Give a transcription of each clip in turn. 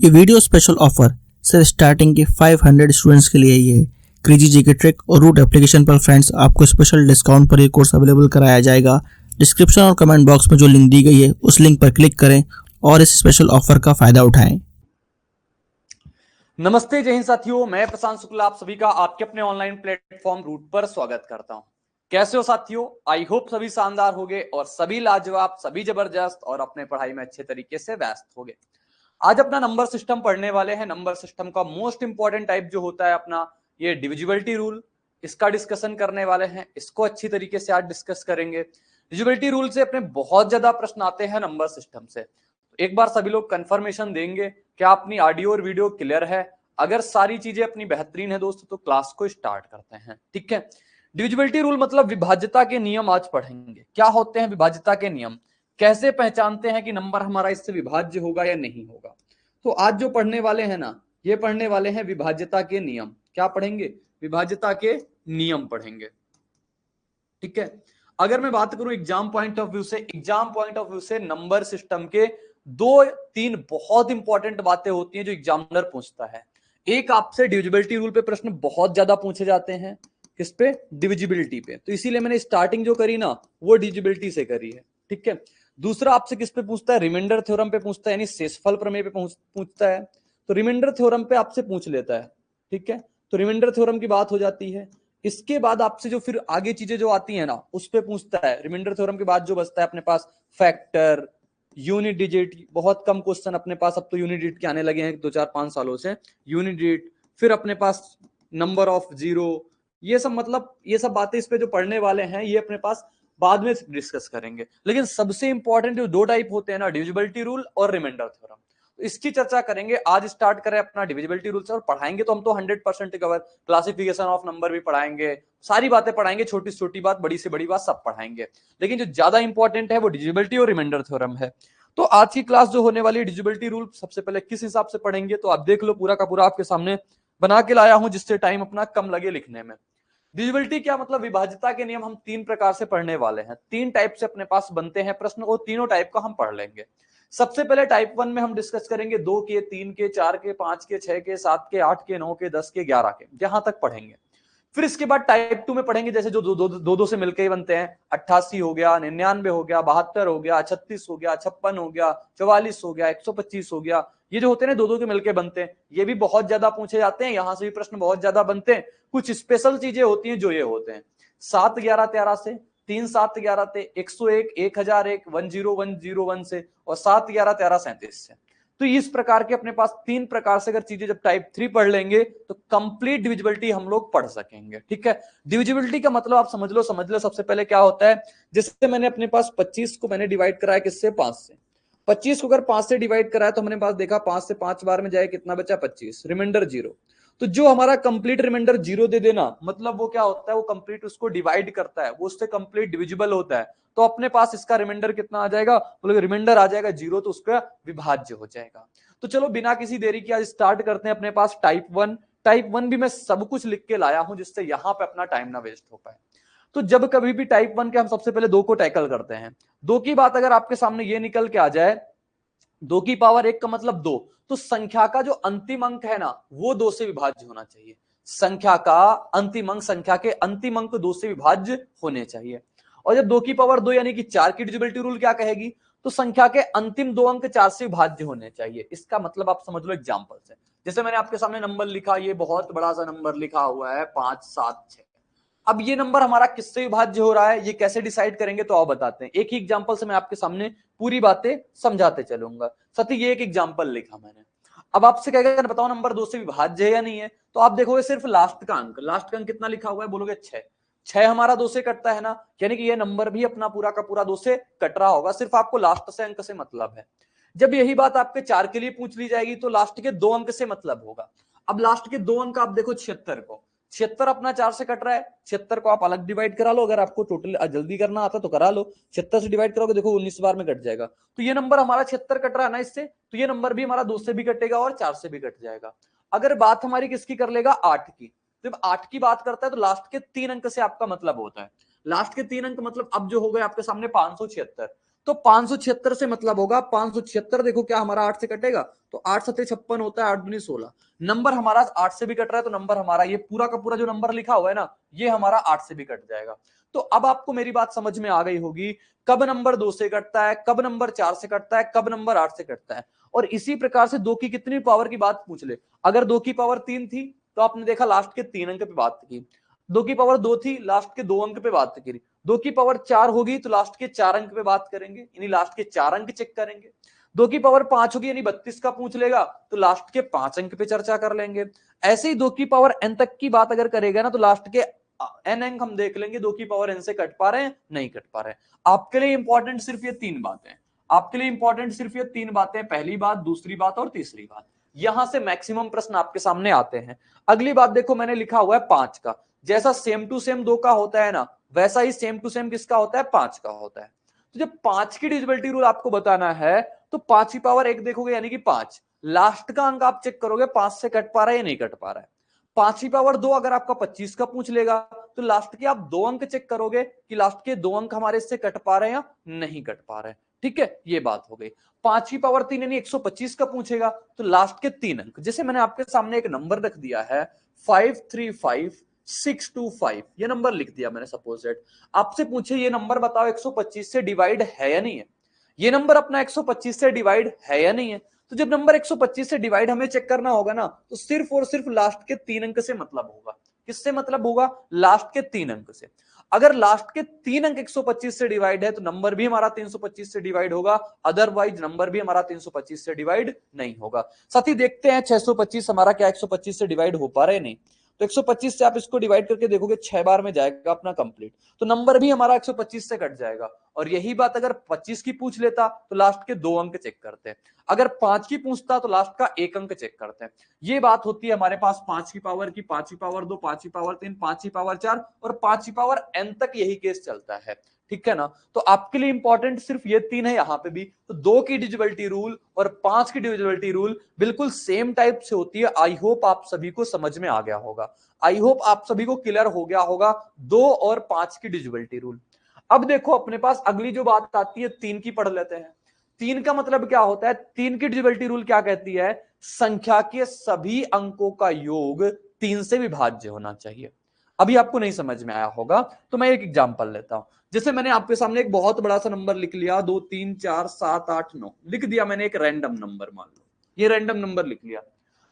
ये video special offer सिर्फ starting के 500 स्टूडेंट्स के लिए ही है। क्रेजी जीके ट्रिक और रूट एप्लीकेशन पर फ्रेंड्स आपको स्पेशल डिस्काउंट पर ये कोर्स अवेलेबल कराया जाएगा। डिस्क्रिप्शन और कमेंट बॉक्स में जो लिंक दी गई है उस लिंक पर क्लिक करें और इस स्पेशल ऑफर का फायदा उठाएं। नमस्ते, जय हिंद साथियों, मैं प्रशांत शुक्ला आप सभी का आपके अपने ऑनलाइन प्लेटफॉर्म रूट पर स्वागत करता हूं। कैसे हो साथियों? आई होप सभी शानदार होंगे और सभी लाजवाब, सभी जबरदस्त और अपने पढ़ाई में अच्छे तरीके से व्यस्त होंगे। आज अपना नंबर सिस्टम पढ़ने वाले हैं। नंबर सिस्टम का मोस्ट इंपॉर्टेंट टाइप जो होता है अपना ये डिविजिबिलिटी रूल, इसका डिस्कशन करने वाले हैं। इसको अच्छी तरीके से आज डिस्कस करेंगे। डिविजिबिलिटी रूल से अपने बहुत ज्यादा प्रश्न आते हैं नंबर सिस्टम से। एक बार सभी लोग कंफर्मेशन देंगे क्या अपनी ऑडियो और वीडियो क्लियर है? अगर सारी चीजें अपनी बेहतरीन है दोस्तों तो क्लास को स्टार्ट करते हैं। ठीक है, डिविजिबिलिटी रूल मतलब विभाज्यता के नियम आज पढ़ेंगे। क्या होते हैं विभाज्यता के नियम, कैसे पहचानते हैं कि नंबर हमारा इससे विभाज्य होगा या नहीं होगा। तो आज जो पढ़ने वाले हैं ना, ये पढ़ने वाले हैं विभाज्यता के नियम। क्या पढ़ेंगे? विभाज्यता के नियम पढ़ेंगे। ठीक है, अगर मैं बात करूं एग्जाम पॉइंट ऑफ व्यू से नंबर सिस्टम के दो तीन बहुत इंपॉर्टेंट बातें होती हैं जो एग्जामिनर पूछता है। एक, आपसे डिविजिबिलिटी रूल पे प्रश्न बहुत ज्यादा पूछे जाते हैं। किस पे? डिविजिबिलिटी पे। तो इसीलिए मैंने स्टार्टिंग जो करी ना वो डिविजिबिलिटी से करी है। ठीक है, दूसरा आपसे किस पे पूछता है? रिमाइंडर थ्योरम पे पूछता है, यानी शेषफल प्रमेय पे पूछता है। तो रिमाइंडर थ्योरम पे आपसे पूछ लेता है। ठीक है, तो रिमाइंडर थ्योरम की बात हो जाती है। इसके बाद आपसे जो फिर आगे चीजें जो आती है ना उस पे पूछता है। रिमाइंडर थ्योरम के बाद जो बचता है अपने पास फैक्टर, यूनिट डिजिट, बहुत कम क्वेश्चन अपने पास अब तो यूनिट डिजिट के आने लगे हैं 2-4-5 सालों से। यूनिट डिजिट, फिर अपने पास नंबर ऑफ जीरो, ये सब मतलब ये सब बातें इस पे जो पढ़ने वाले हैं ये अपने पास बाद में डिस्कस करेंगे। लेकिन सबसे इंपॉर्टेंट जो दो टाइप होते हैं ना, डिविजिबिलिटी रूल और रिमाइंडर थ्योरम, तो इसकी चर्चा करेंगे। आज स्टार्ट करें अपना डिविजिबिलिटी रूल से, और पढ़ाएंगे तो हम तो 100% कवर, क्लासिफिकेशन ऑफ नंबर भी पढ़ाएंगे, सारी बातें पढ़ाएंगे, छोटी से छोटी बात, बड़ी से बड़ी बात सब पढ़ाएंगे। लेकिन जो ज्यादा इंपॉर्टेंट है वो डिविजिबिलिटी और रिमाइंडर थ्योरम है। तो आज की क्लास जो होने वाली है डिविजिबिलिटी रूल सबसे पहले किस हिसाब से पढ़ेंगे तो आप देख लो, पूरा का पूरा आपके सामने बना के लाया हूं जिससे टाइम अपना कम लगे लिखने में। डिविजिबिलिटी क्या मतलब? विभाज्यता के नियम हम तीन प्रकार से पढ़ने वाले हैं। तीन टाइप से अपने पास बनते हैं प्रश्न, वो तीनों टाइप का हम पढ़ लेंगे। सबसे पहले टाइप 1 में हम डिस्कस करेंगे 2 के, 3 के, 4 के, 5 के, 6 के, 7 के, 8 के, 9 के, 10 के, 11 के, यहां तक पढ़ेंगे। फिर इसके बाद टाइप 2 में पढ़ेंगे जैसे जो दो से मिलकर ही बनते हैं। 88 हो गया, 99 हो गया, 72 हो गया, 36 हो गया, 56 हो गया, 44 हो गया, 125 हो गया। ये जो होते हैं ना दो के मिलकर बनते हैं, ये भी बहुत ज्यादा पूछे जाते हैं। यहां से भी प्रश्न बहुत ज्यादा बनते हैं। कुछ स्पेशल चीजें होती हैं जो ये होते हैं 7 11 13 से, 3 7 11 से, 101 1001 10101 से, और 7 11 13 37 से। तो इस प्रकार के अपने पास तीन प्रकार से अगर चीजें जब टाइप 3 पढ़ लेंगे तो कंप्लीट डिविजिबिलिटी हम लोग पढ़ सकेंगे। ठीक है, डिविजिबिलिटी का मतलब आप समझ लो सबसे पहले क्या होता है। जैसे मैंने अपने पास 25 को मैंने डिवाइड कराया किससे? 5 से। 25 को अगर 5 से डिवाइड कराया तो हमने पास देखा 5 से 5 बार में जाए कितना बचा? 25, रिमाइंडर 0। तो जो हमारा कंप्लीट रिमाइंडर 0 दे देना मतलब वो क्या होता है? वो कंप्लीट उसको डिवाइड करता है, वो उससे कंप्लीट डिविजिबल होता है। तो अपने पास इसका रिमाइंडर कितना आ जाएगा? बोले रिमाइंडर आ जाएगा 0, तो उसका विभाज्य हो जाएगा। तो चलो बिना किसी देरी के आज स्टार्ट करते हैं। अपने पास टाइप 1, टाइप 1 भी मैं सब कुछ लिख के लाया हूं जिससे यहां पे अपना टाइम ना वेस्ट हो पाए। तो जब कभी भी टाइप 1 के हम सबसे पहले 2 को टैकल करते हैं। 2 की बात अगर आपके सामने ये निकल के आ जाए 2 की पावर 1 का मतलब 2, तो संख्या का जो अंतिम अंक है ना वो 2 से विभाज्य होना चाहिए। संख्या का अंतिम अंक, संख्या के अंतिम अंक 2 से विभाज्य होने चाहिए। और जब 2 की पावर 2 यानी कि 4 की डिविजिबिलिटी रूल क्या कहेगी? तो संख्या के अंतिम 2 अंक 4 से विभाज्य होने चाहिए। इसका मतलब आप समझ लो एग्जांपल से, जैसे मैंने आपके सामने नंबर लिखा, ये बहुत बड़ा सा नंबर लिखा हुआ है 5 7 6। अब ये नंबर हमारा किससे विभाज्य हो रहा है, ये कैसे डिसाइड करेंगे तो आओ बताते हैं। एक ही एग्जांपल से मैं आपके सामने पूरी बातें समझाते चलूंगा। साथी ये एक एग्जांपल लिखा मैंने। अब आपसे कहेगा बताओ नंबर 2 से विभाज्य है या नहीं है, तो आप देखोगे सिर्फ लास्ट का अंक कितना लिखा हुआ है? बोलोगे 6। 6 हमारा 2 से कटता है ना, यानी कि ये नंबर भी अपना पूरा का पूरा 2 से कट रहा होगा। सिर्फ आपको लास्ट से अंक से मतलब है। जब यही बात आपके 4 के लिए पूछ ली जाएगी तो लास्ट के 2 अंक से मतलब होगा। अब लास्ट के 2 अंक आप देखो 76 को, 76 अपना 4 से कट रहा है। 76 को आप अलग डिवाइड करा लो, अगर आपको टोटल जल्दी करना आता तो करा लो। 76 से डिवाइड करोगे देखो 19 बार में कट जाएगा। तो ये नंबर हमारा 76 कट रहा है ना इससे, तो ये नंबर भी हमारा 2 से भी कटेगा और 4 से भी कट जाएगा। अगर बात हमारी किसकी कर लेगा? 8 की। जब 8 की बात करता है तो लास्ट के 3 अंक से आपका मतलब होता है। लास्ट के 3 अंक मतलब अब जो हो गए आपके सामने 576, तो 576 से मतलब होगा 576, देखो क्या हमारा 8 से कटेगा, तो 8 सत्ते 56 होता है, 8 दूनी 16, नंबर हमारा 8 से भी कट रहा है, तो नंबर हमारा ये पूरा का पूरा जो नंबर लिखा हुआ है ना, ये हमारा 8 से भी कट जाएगा। तो अब आपको मेरी बात समझ में आ गई होगी, कब नंबर 2 से कटता है, कब नंबर 4 से कटता है, कब नंबर 8 से कटता है। और इसी प्रकार से 2 की कितनी पावर की बात पूछ ले, अगर 2 की पावर 3 थी तो आपने देखा लास्ट के 3 अंक पे बात की, 2 की पावर 2 थी, लास्ट के 2 अंक पे बात की, 2 की पावर 4 होगी तो लास्ट के 4 अंक पे बात करेंगे, यानी लास्ट के 4 अंक चेक करेंगे। 2 की पावर 5 होगी यानी 32 का पूछ लेगा तो लास्ट के 5 अंक पे चर्चा कर लेंगे। ऐसे ही 2 की पावर n तक की बात अगर करेगा ना तो लास्ट के n अंक हम देख लेंगे 2 की पावर n से कट पा रहे हैं नहीं कट पा रहे हैं। आपके लिए इंपॉर्टेंट सिर्फ ये 3 बातें, आपके लिए इंपॉर्टेंट सिर्फ ये 3 बातें, पहली बात, दूसरी बात और तीसरी बात। यहां से मैक्सिमम प्रश्न आपके सामने आते हैं। अगली बात देखो, मैंने लिखा हुआ है 5 का, जैसा सेम टू सेम 2 का होता है ना, वैसा ही सेम टू सेम किसका होता है, 5 का होता है। तो जब 5 की डिविजिबिलिटी रूल आपको बताना है तो 5 की पावर 1 देखोगे यानी कि 5, लास्ट का अंक आप चेक करोगे 5 से कट पा रहा है या नहीं कट पा रहा है। 5 की पावर 2 अगर आपका 25 का पूछ लेगा तो लास्ट के आप 2 अंक चेक करोगे कि लास्ट के 2 अंक हमारे इससे कट पा रहे हैं या नहीं कट पा रहे हैं। ठीक है, ये बात हो गई। 5 की पावर 3 यानी 125 का पूछेगा तो लास्ट के 3 अंक, जैसे मैंने आपके सामने एक नंबर रख दिया है 535625, ये नंबर लिख दिया मैंने, सपोज दैट आपसे पूछे ये नंबर बताओ 125 से डिवाइड है या नहीं है, ये नंबर अपना 125 से डिवाइड है या नहीं है। तो जब नंबर 125 से डिवाइड हमें चेक करना होगा ना तो सिर्फ और सिर्फ लास्ट के 3 अंक से मतलब होगा। किससे मतलब होगा, लास्ट के 3 अंक से। अगर लास्ट के 3 अंक 125 से डिवाइड है तो नंबर भी हमारा 325 से डिवाइड होगा, अदरवाइज नंबर भी हमारा 325 से डिवाइड नहीं होगा। साथ ही देखते हैं 625 हमारा क्या 125 से डिवाइड हो पा रहे नहीं, तो 125 से आप इसको डिवाइड करके देखोगे 6 बार में जाएगा अपना कंप्लीट, तो नंबर भी हमारा 125 से कट जाएगा। और यही बात अगर 25 की पूछ लेता तो लास्ट के 2 अंक चेक करते हैं, अगर 5 की पूछता तो लास्ट का 1 अंक चेक करते हैं। ये बात होती है हमारे पास 5 की पावर की, 5 की पावर 2, 5 की पावर 3, 5 की पावर 4 और 5 की पावर n तक यही केस चलता है। ठीक है ना, तो आपके लिए इंपॉर्टेंट सिर्फ ये 3 है यहां पे भी। तो 2 की डिविजिबिलिटी रूल और 5 की डिविजिबिलिटी रूल बिल्कुल सेम टाइप से होती है। आई होप आप सभी को समझ में आ गया होगा, आई होप आप सभी को क्लियर हो गया होगा 2 और 5 की डिविजिबिलिटी रूल। अब देखो अपने पास अगली जो बात आती है 3 की पढ़ लेते हैं। 3 का मतलब क्या होता है, 3 की डिविजिबिलिटी रूल क्या कहती है, संख्या के सभी अंकों का योग 3 से विभाज्य होना चाहिए। अभी आपको नहीं समझ में आया होगा तो मैं एक एग्जांपल लेता हूं। जैसे मैंने आपके सामने एक बहुत बड़ा सा नंबर लिख लिया 2 3 4 7 8 9 लिख दिया मैंने, एक रैंडम नंबर मान लो, ये रैंडम नंबर लिख लिया।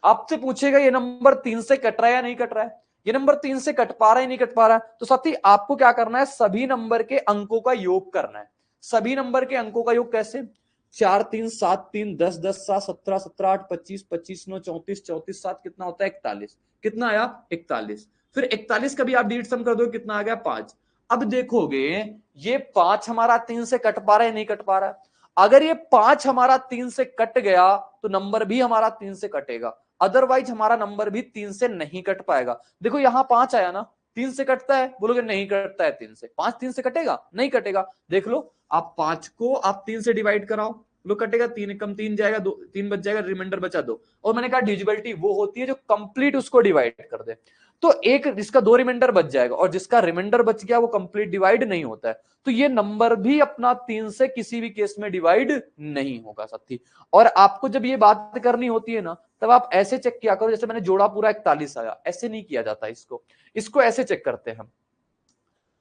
आपसे पूछेगा ये नंबर 3 से कट रहा है या नहीं कट रहा है, ये नंबर 3 से कट पा रहा है नहीं कट पा रहा है, तो साथी आपको क्या करना है, सभी नंबर के अंकों का योग करना है। सभी नंबर के अंकों का योग कैसे, 4 3 7 3 10 10 7 17 17 8 25 25 9 34 34 7 कितना होता है 41, कितना आया 41। फिर 41 का भी आप डिजिट सम कर दो कितना आ गया 5। अब देखोगे ये 5 हमारा 3 से कट पा रहा है नहीं कट पा रहा है, अगर ये 5 हमारा 3 से कट गया तो नंबर भी हमारा 3 से कटेगा, अदरवाइज हमारा नंबर भी 3 से नहीं कट पाएगा। देखो यहां 5 आया ना, 3 से कटता है, बोलोगे नहीं कटता है 3 से, 5 3 से कटेगा नहीं कटेगा। देख लो आप 5 को आप 3 से डिवाइड कराओ, लो कटेगा 3 कम 3 जाएगा 2, 3 बच जाएगा, रिमाइंडर बचा 2। और मैंने कहा डिविजिबिलिटी वो होती है जो कंप्लीट उसको डिवाइड कर दे, तो एक जिसका 2 रिमाइंडर बच जाएगा और जिसका रिमाइंडर बच गया वो कंप्लीट डिवाइड नहीं होता है, तो ये नंबर भी अपना 3 से किसी भी केस में डिवाइड नहीं होगा साथी। और आपको जब ये बात करनी होती है ना तब आप ऐसे चेक किया करो, जैसे मैंने जोड़ा पूरा 41 आया, ऐसे नहीं किया जाता इसको ऐसे चेक करते हैं हम,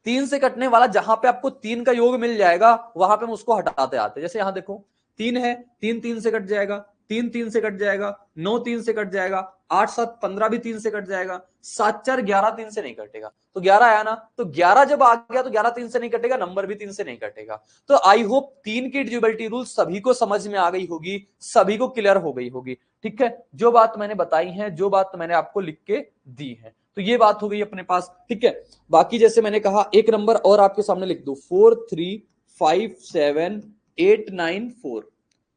3 से कटने वाला जहां पे आपको 3 का योग मिल जाएगा वहां पे हम उसको हटाते आते, जैसे यहां देखो 3 है, 3 3 से कट जाएगा, 3 3 से कट जाएगा, 9 3 से कट जाएगा, 8 7 15 भी 3 से कट जाएगा, 7 4 11 3 से नहीं कटेगा, तो 11 आया ना, तो 11 जब आ गया तो 11 3 से नहीं कटेगा, नंबर भी 3 से नहीं कटेगा। तो आई होप 3 की डिविजिबिलिटी रूल सभी को समझ में आ गई होगी, सभी को क्लियर हो गई होगी। ठीक है, जो बात मैंने बताई है, जो बात मैंने आपको लिख के दी है, तो ये बात हो गई अपने पास। ठीक है, बाकी जैसे मैंने कहा एक नंबर और आपके सामने लिख दो 4357894,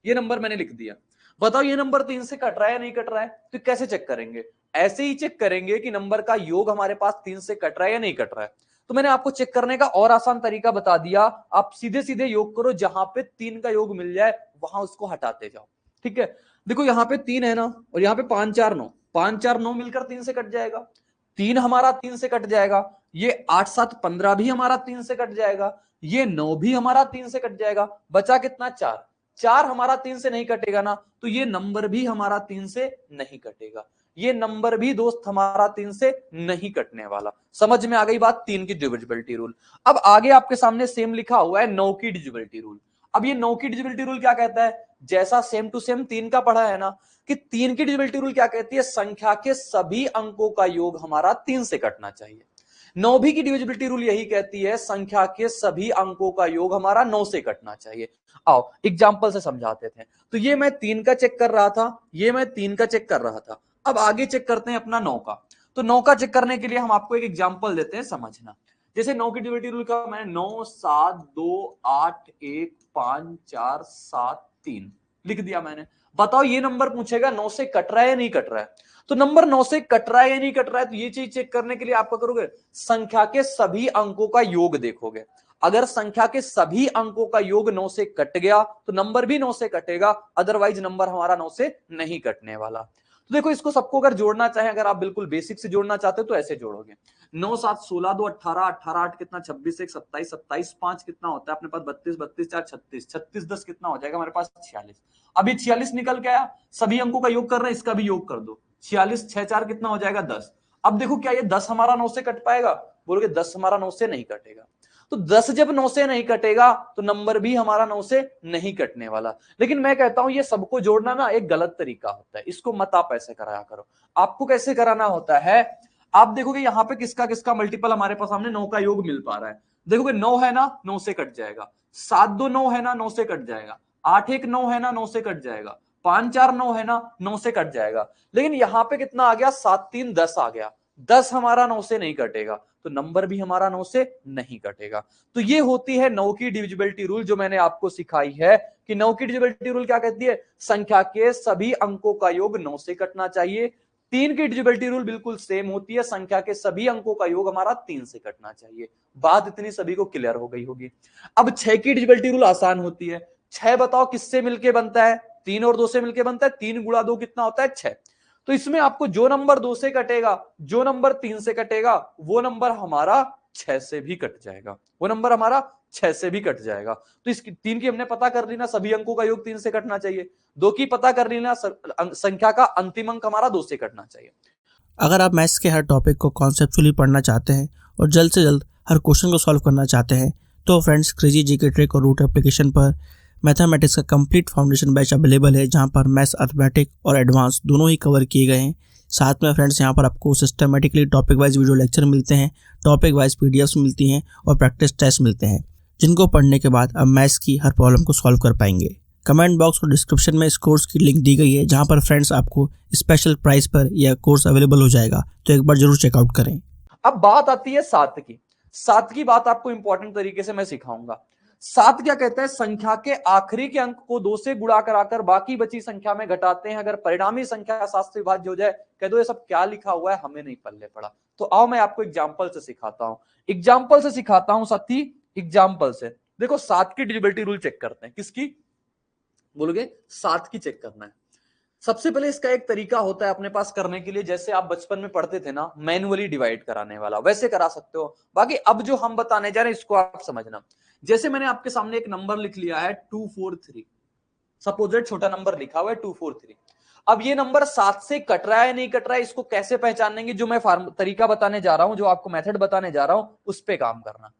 ये नंबर मैंने लिख दिया। बताओ ये नंबर 3 से कट रहा है या नहीं कट रहा है, तो कैसे चेक करेंगे, ऐसे ही चेक करेंगे कि नंबर का योग हमारे पास 3 से कट रहा है या नहीं कट रहा है। तो मैंने आपको चेक करने का और आसान तरीका बता दिया, आप सीधे सीधे योग करो, जहां पे 3 का योग मिल जाए वहां उसको हटाते जाओ। ठीक है, देखो यहाँ पे 3 है ना और यहाँ पे 5 4 9, 5 4 9 मिलकर 3 से कट जाएगा, 3 हमारा 3 से कट जाएगा, ये 8 7 15 भी हमारा 3 से कट जाएगा, ये 9 भी हमारा 3 से कट जाएगा, बचा कितना 4। 4 हमारा 3 से नहीं कटेगा ना, तो ये नंबर भी हमारा 3 से नहीं कटेगा, ये नंबर भी दोस्त हमारा 3 से नहीं कटने वाला। समझ में आ गई बात, 3 की डिविजिबिलिटी रूल। अब आगे आपके सामने सेम लिखा हुआ है 9 की डिविजिबिलिटी रूल। अब ये 9 की डिविजिबिलिटी रूल क्या कहता है, जैसा सेम टू सेम 3 का पढ़ा है ना, कि 3 की डिविजिबिलिटी रूल क्या कहती है, संख्या के सभी अंकों का योग हमारा 3 से कटना चाहिए। 9 भी की डिविजिबिलिटी रूल यही कहती है, संख्या के सभी अंकों का योग हमारा 9 से कटना चाहिए। आओ एग्जांपल से समझाते थे। तो ये मैं 3 का चेक कर रहा था, ये मैं 3 का चेक कर रहा था। अब आगे चेक करते हैं अपना 9 का। तो 9 का चेक करने के लिए हम आपको एक एग्जांपल देते हैं, समझना। जैसे 9 की डिविजिबिलिटी रूल का मैंने 9 7 2 8 1 5 4 7 3 लिख दिया मैंने। बताओ ये नंबर पूछेगा 9 से कट रहा है या नहीं कट रहा है। तो नंबर 9 से कट रहा है या नहीं कट रहा है, तो ये चीज चेक करने के लिए आप क्या करोगे, संख्या के सभी अंकों का योग देखोगे। अगर संख्या के सभी अंकों का योग 9 से कट गया तो नंबर भी 9 से कटेगा, अदरवाइज नंबर हमारा 9 से नहीं कटने वाला। तो देखो इसको सबको अगर जोड़ना चाहे, अगर आप बिल्कुल बेसिक से जोड़ना चाहते हो तो ऐसे जोड़ोगे। 9 7 16 2 18 18 8 कितना 26 1 27 27 5 कितना होता है अपने पास 32 32 4 36 36 10 कितना हो जाएगा हमारे पास 46। अभी 46 निकल के आया, सभी अंकों का योग कर रहे हैं, इसका भी योग कर दो। 46 6 4 कितना हो जाएगा 10। अब देखो क्या ये 10 हमारा 9 से कट पाएगा, बोलोगे 10 हमारा 9 से नहीं कटेगा। तो 10 जब 9 से नहीं कटेगा तो नंबर भी हमारा 9 से नहीं कटने वाला। लेकिन मैं कहता हूं ये सबको जोड़ना ना एक गलत तरीका होता है, इसको मत आप ऐसे कराया करो। आपको कैसे कराना होता है, आप देखोगे यहां पे किसका किसका मल्टीपल हमारे पास सामने 9 का योग मिल पा रहा है। देखोगे 9 है ना 9 से कट जाएगा, 7 2 9 है ना 9 से कट जाएगा, 8 1 9 है ना 9 से कट जाएगा, 5 4 9 है ना 9 से कट जाएगा। लेकिन यहां पे कितना आ गया 7 3 10 आ गया, 10 हमारा 9 से नहीं कटेगा, तो नंबर भी हमारा 9 से नहीं कटेगा। तो ये होती है 9 की डिविजिबिलिटी रूल जो मैंने आपको सिखाई है कि 9 की डिविजिबिलिटी रूल क्या कहती है, संख्या के सभी अंकों का योग 9 से कटना चाहिए। 3 की डिविजिबिलिटी रूल बिल्कुल सेम होती है, संख्या के सभी अंकों का योग हमारा 3 से कटना चाहिए। बात इतनी सभी को क्लियर हो गई होगी। अब 6 की डिविजिबिलिटी रूल आसान होती है। 6 बताओ किससे मिलके बनता है, 3 और 2 से मिलके बनता है, 3 गुणा 2 कितना होता है 6। तो इसमें आपको जो नंबर 2 से कटेगा, जो नंबर 3 से कटेगा, वो नंबर हमारा 6 से भी कट जाएगा, वो नंबर हमारा 6 से भी कट जाएगा। तो इस 3 की हमने पता कर ली ना, सभी अंकों का योग 3 से कटना चाहिए। 2 की पता कर ली ना, संख्या का अंतिम अंक हमारा 2 से कटना चाहिए। अगर आप मैथ्स के हर टॉपिक को कॉन्सेप्चुअली पढ़ना चाहते हैं और जल्द से जल्द हर क्वेश्चन को सॉल्व करना चाहते हैं तो फ्रेंड्स क्रेजी जीके ट्रिक और रूट एप्लीकेशन पर मैथमेटिक्स का कंप्लीट फाउंडेशन बैच अवेलेबल है, जहां पर मैथ्स अर्थमेटिक और एडवांस दोनों ही कवर किए गए हैं। साथ में फ्रेंड्स यहाँ पर आपको systematically topic wise video lecture मिलते हैं, टॉपिक वाइज पीडीएफ्स मिलती हैं और प्रैक्टिस टेस्ट मिलते हैं, जिनको पढ़ने के बाद आप मैथ्स की हर प्रॉब्लम को सॉल्व कर पाएंगे। कमेंट बॉक्स और डिस्क्रिप्शन में इस कोर्स की लिंक दी गई है, जहां पर फ्रेंड्स आपको स्पेशल प्राइस पर यह कोर्स अवेलेबल हो जाएगा, तो एक बार जरूर चेकआउट करें। अब बात आती है 7 की। 7 की बात आपको इंपॉर्टेंट तरीके से मैं सिखाऊंगा। 7 क्या कहता है, संख्या के आखिरी के अंक को 2 से गुणा कराकर बाकी बची संख्या में घटाते हैं, अगर परिणामी संख्या 7 से विभाज्य हो जाए। कह दो ये सब क्या लिखा हुआ है, हमें नहीं पल्ले पड़ा। तो आओ मैं आपको एग्जाम्पल से सिखाता हूं, एग्जाम्पल से सिखाता हूं साथी, एग्जाम्पल से। देखो 7 की डिविजिबिलिटी रूल चेक करते हैं, किसकी बोलोगे, 7 की चेक करना है। सबसे पहले इसका एक तरीका होता है अपने पास करने के लिए, जैसे आप बचपन में पढ़ते थे ना मैन्युअली डिवाइड कराने वाला, वैसे करा सकते हो। बाकी अब जो हम बताने जा रहे हैं इसको आप समझना। जैसे मैंने आपके सामने एक नंबर लिख लिया है 243, सपोजेड छोटा नंबर लिखा हुआ है 243। अब ये नंबर 7 से कट रहा है नहीं कट रहा है, इसको कैसे पहचानेंगे, जो मैं तरीका बताने जा रहा हूं, जो आपको मेथड बताने जा रहा हूं, उस पे काम करना।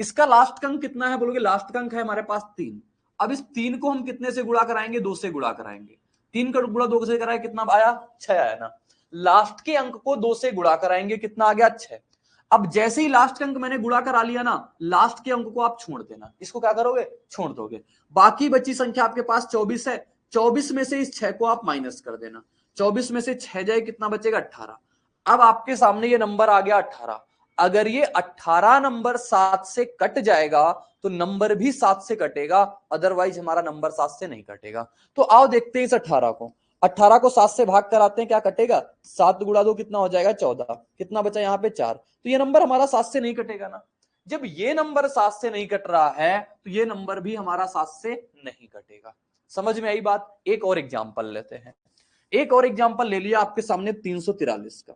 इसका लास्ट का अंक कितना है बोलोगे, लास्ट का अंक है हमारे पास 3। अब इस 3 को हम कितने से गुणा कराएंगे, 2 से गुणा कराएंगे। 3 का गुणा 2 से कराए कितना आया, 6 आया ना। लास्ट के अंक को 2 से गुणा कराएंगे, कितना आ गया 6। अब जैसे ही लास्ट के अंक मैंने गुणा करा लिया ना, लास्ट के अंक को आप छोड़ देना, इसको क्या करोगे, छोड़ दोगे। बाकी बची संख्या आपके पास 24 है, 24 में से इस 6 को आप माइनस कर देना। 24 में से 6 जाए कितना बचेगा, 18। अब आपके सामने ये नंबर आ गया 18। अगर ये 18 नंबर 7 से कट जाएगा तो नंबर भी 7 से कटेगा, अदरवाइज हमारा नंबर 7 से नहीं कटेगा। तो आओ देखते हैं इस 18 को। 18 को 7 से भाग कराते हैं, क्या कटेगा, 7 गुणा 2 कितना हो जाएगा 14, कितना बचा यहाँ पे 4। तो ये नंबर हमारा 7 से नहीं कटेगा ना। जब ये नंबर 7 से नहीं कट रहा है तो ये नंबर भी हमारा 7 से नहीं कटेगा। समझ में आई बात। एक और एग्जाम्पल लेते हैं, एक और एग्जाम्पल ले लिया आपके सामने 343 का।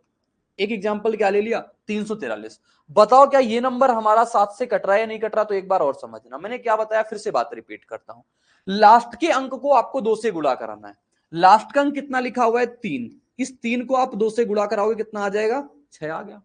एक एग्जाम्पल क्या ले लिया, 343। बताओ क्या ये नंबर हमारा 7 से कट रहा है या नहीं कट रहा? तो एक बार और समझना, मैंने क्या बताया, फिर से बात रिपीट करता हूं। लास्ट के अंक को आपको 2 से गुणा कराना है। लास्ट का अंक कितना लिखा हुआ है? 3। इस 3 को आप 2 से गुणा कराओगे, कितना आ जाएगा? 6 आ गया।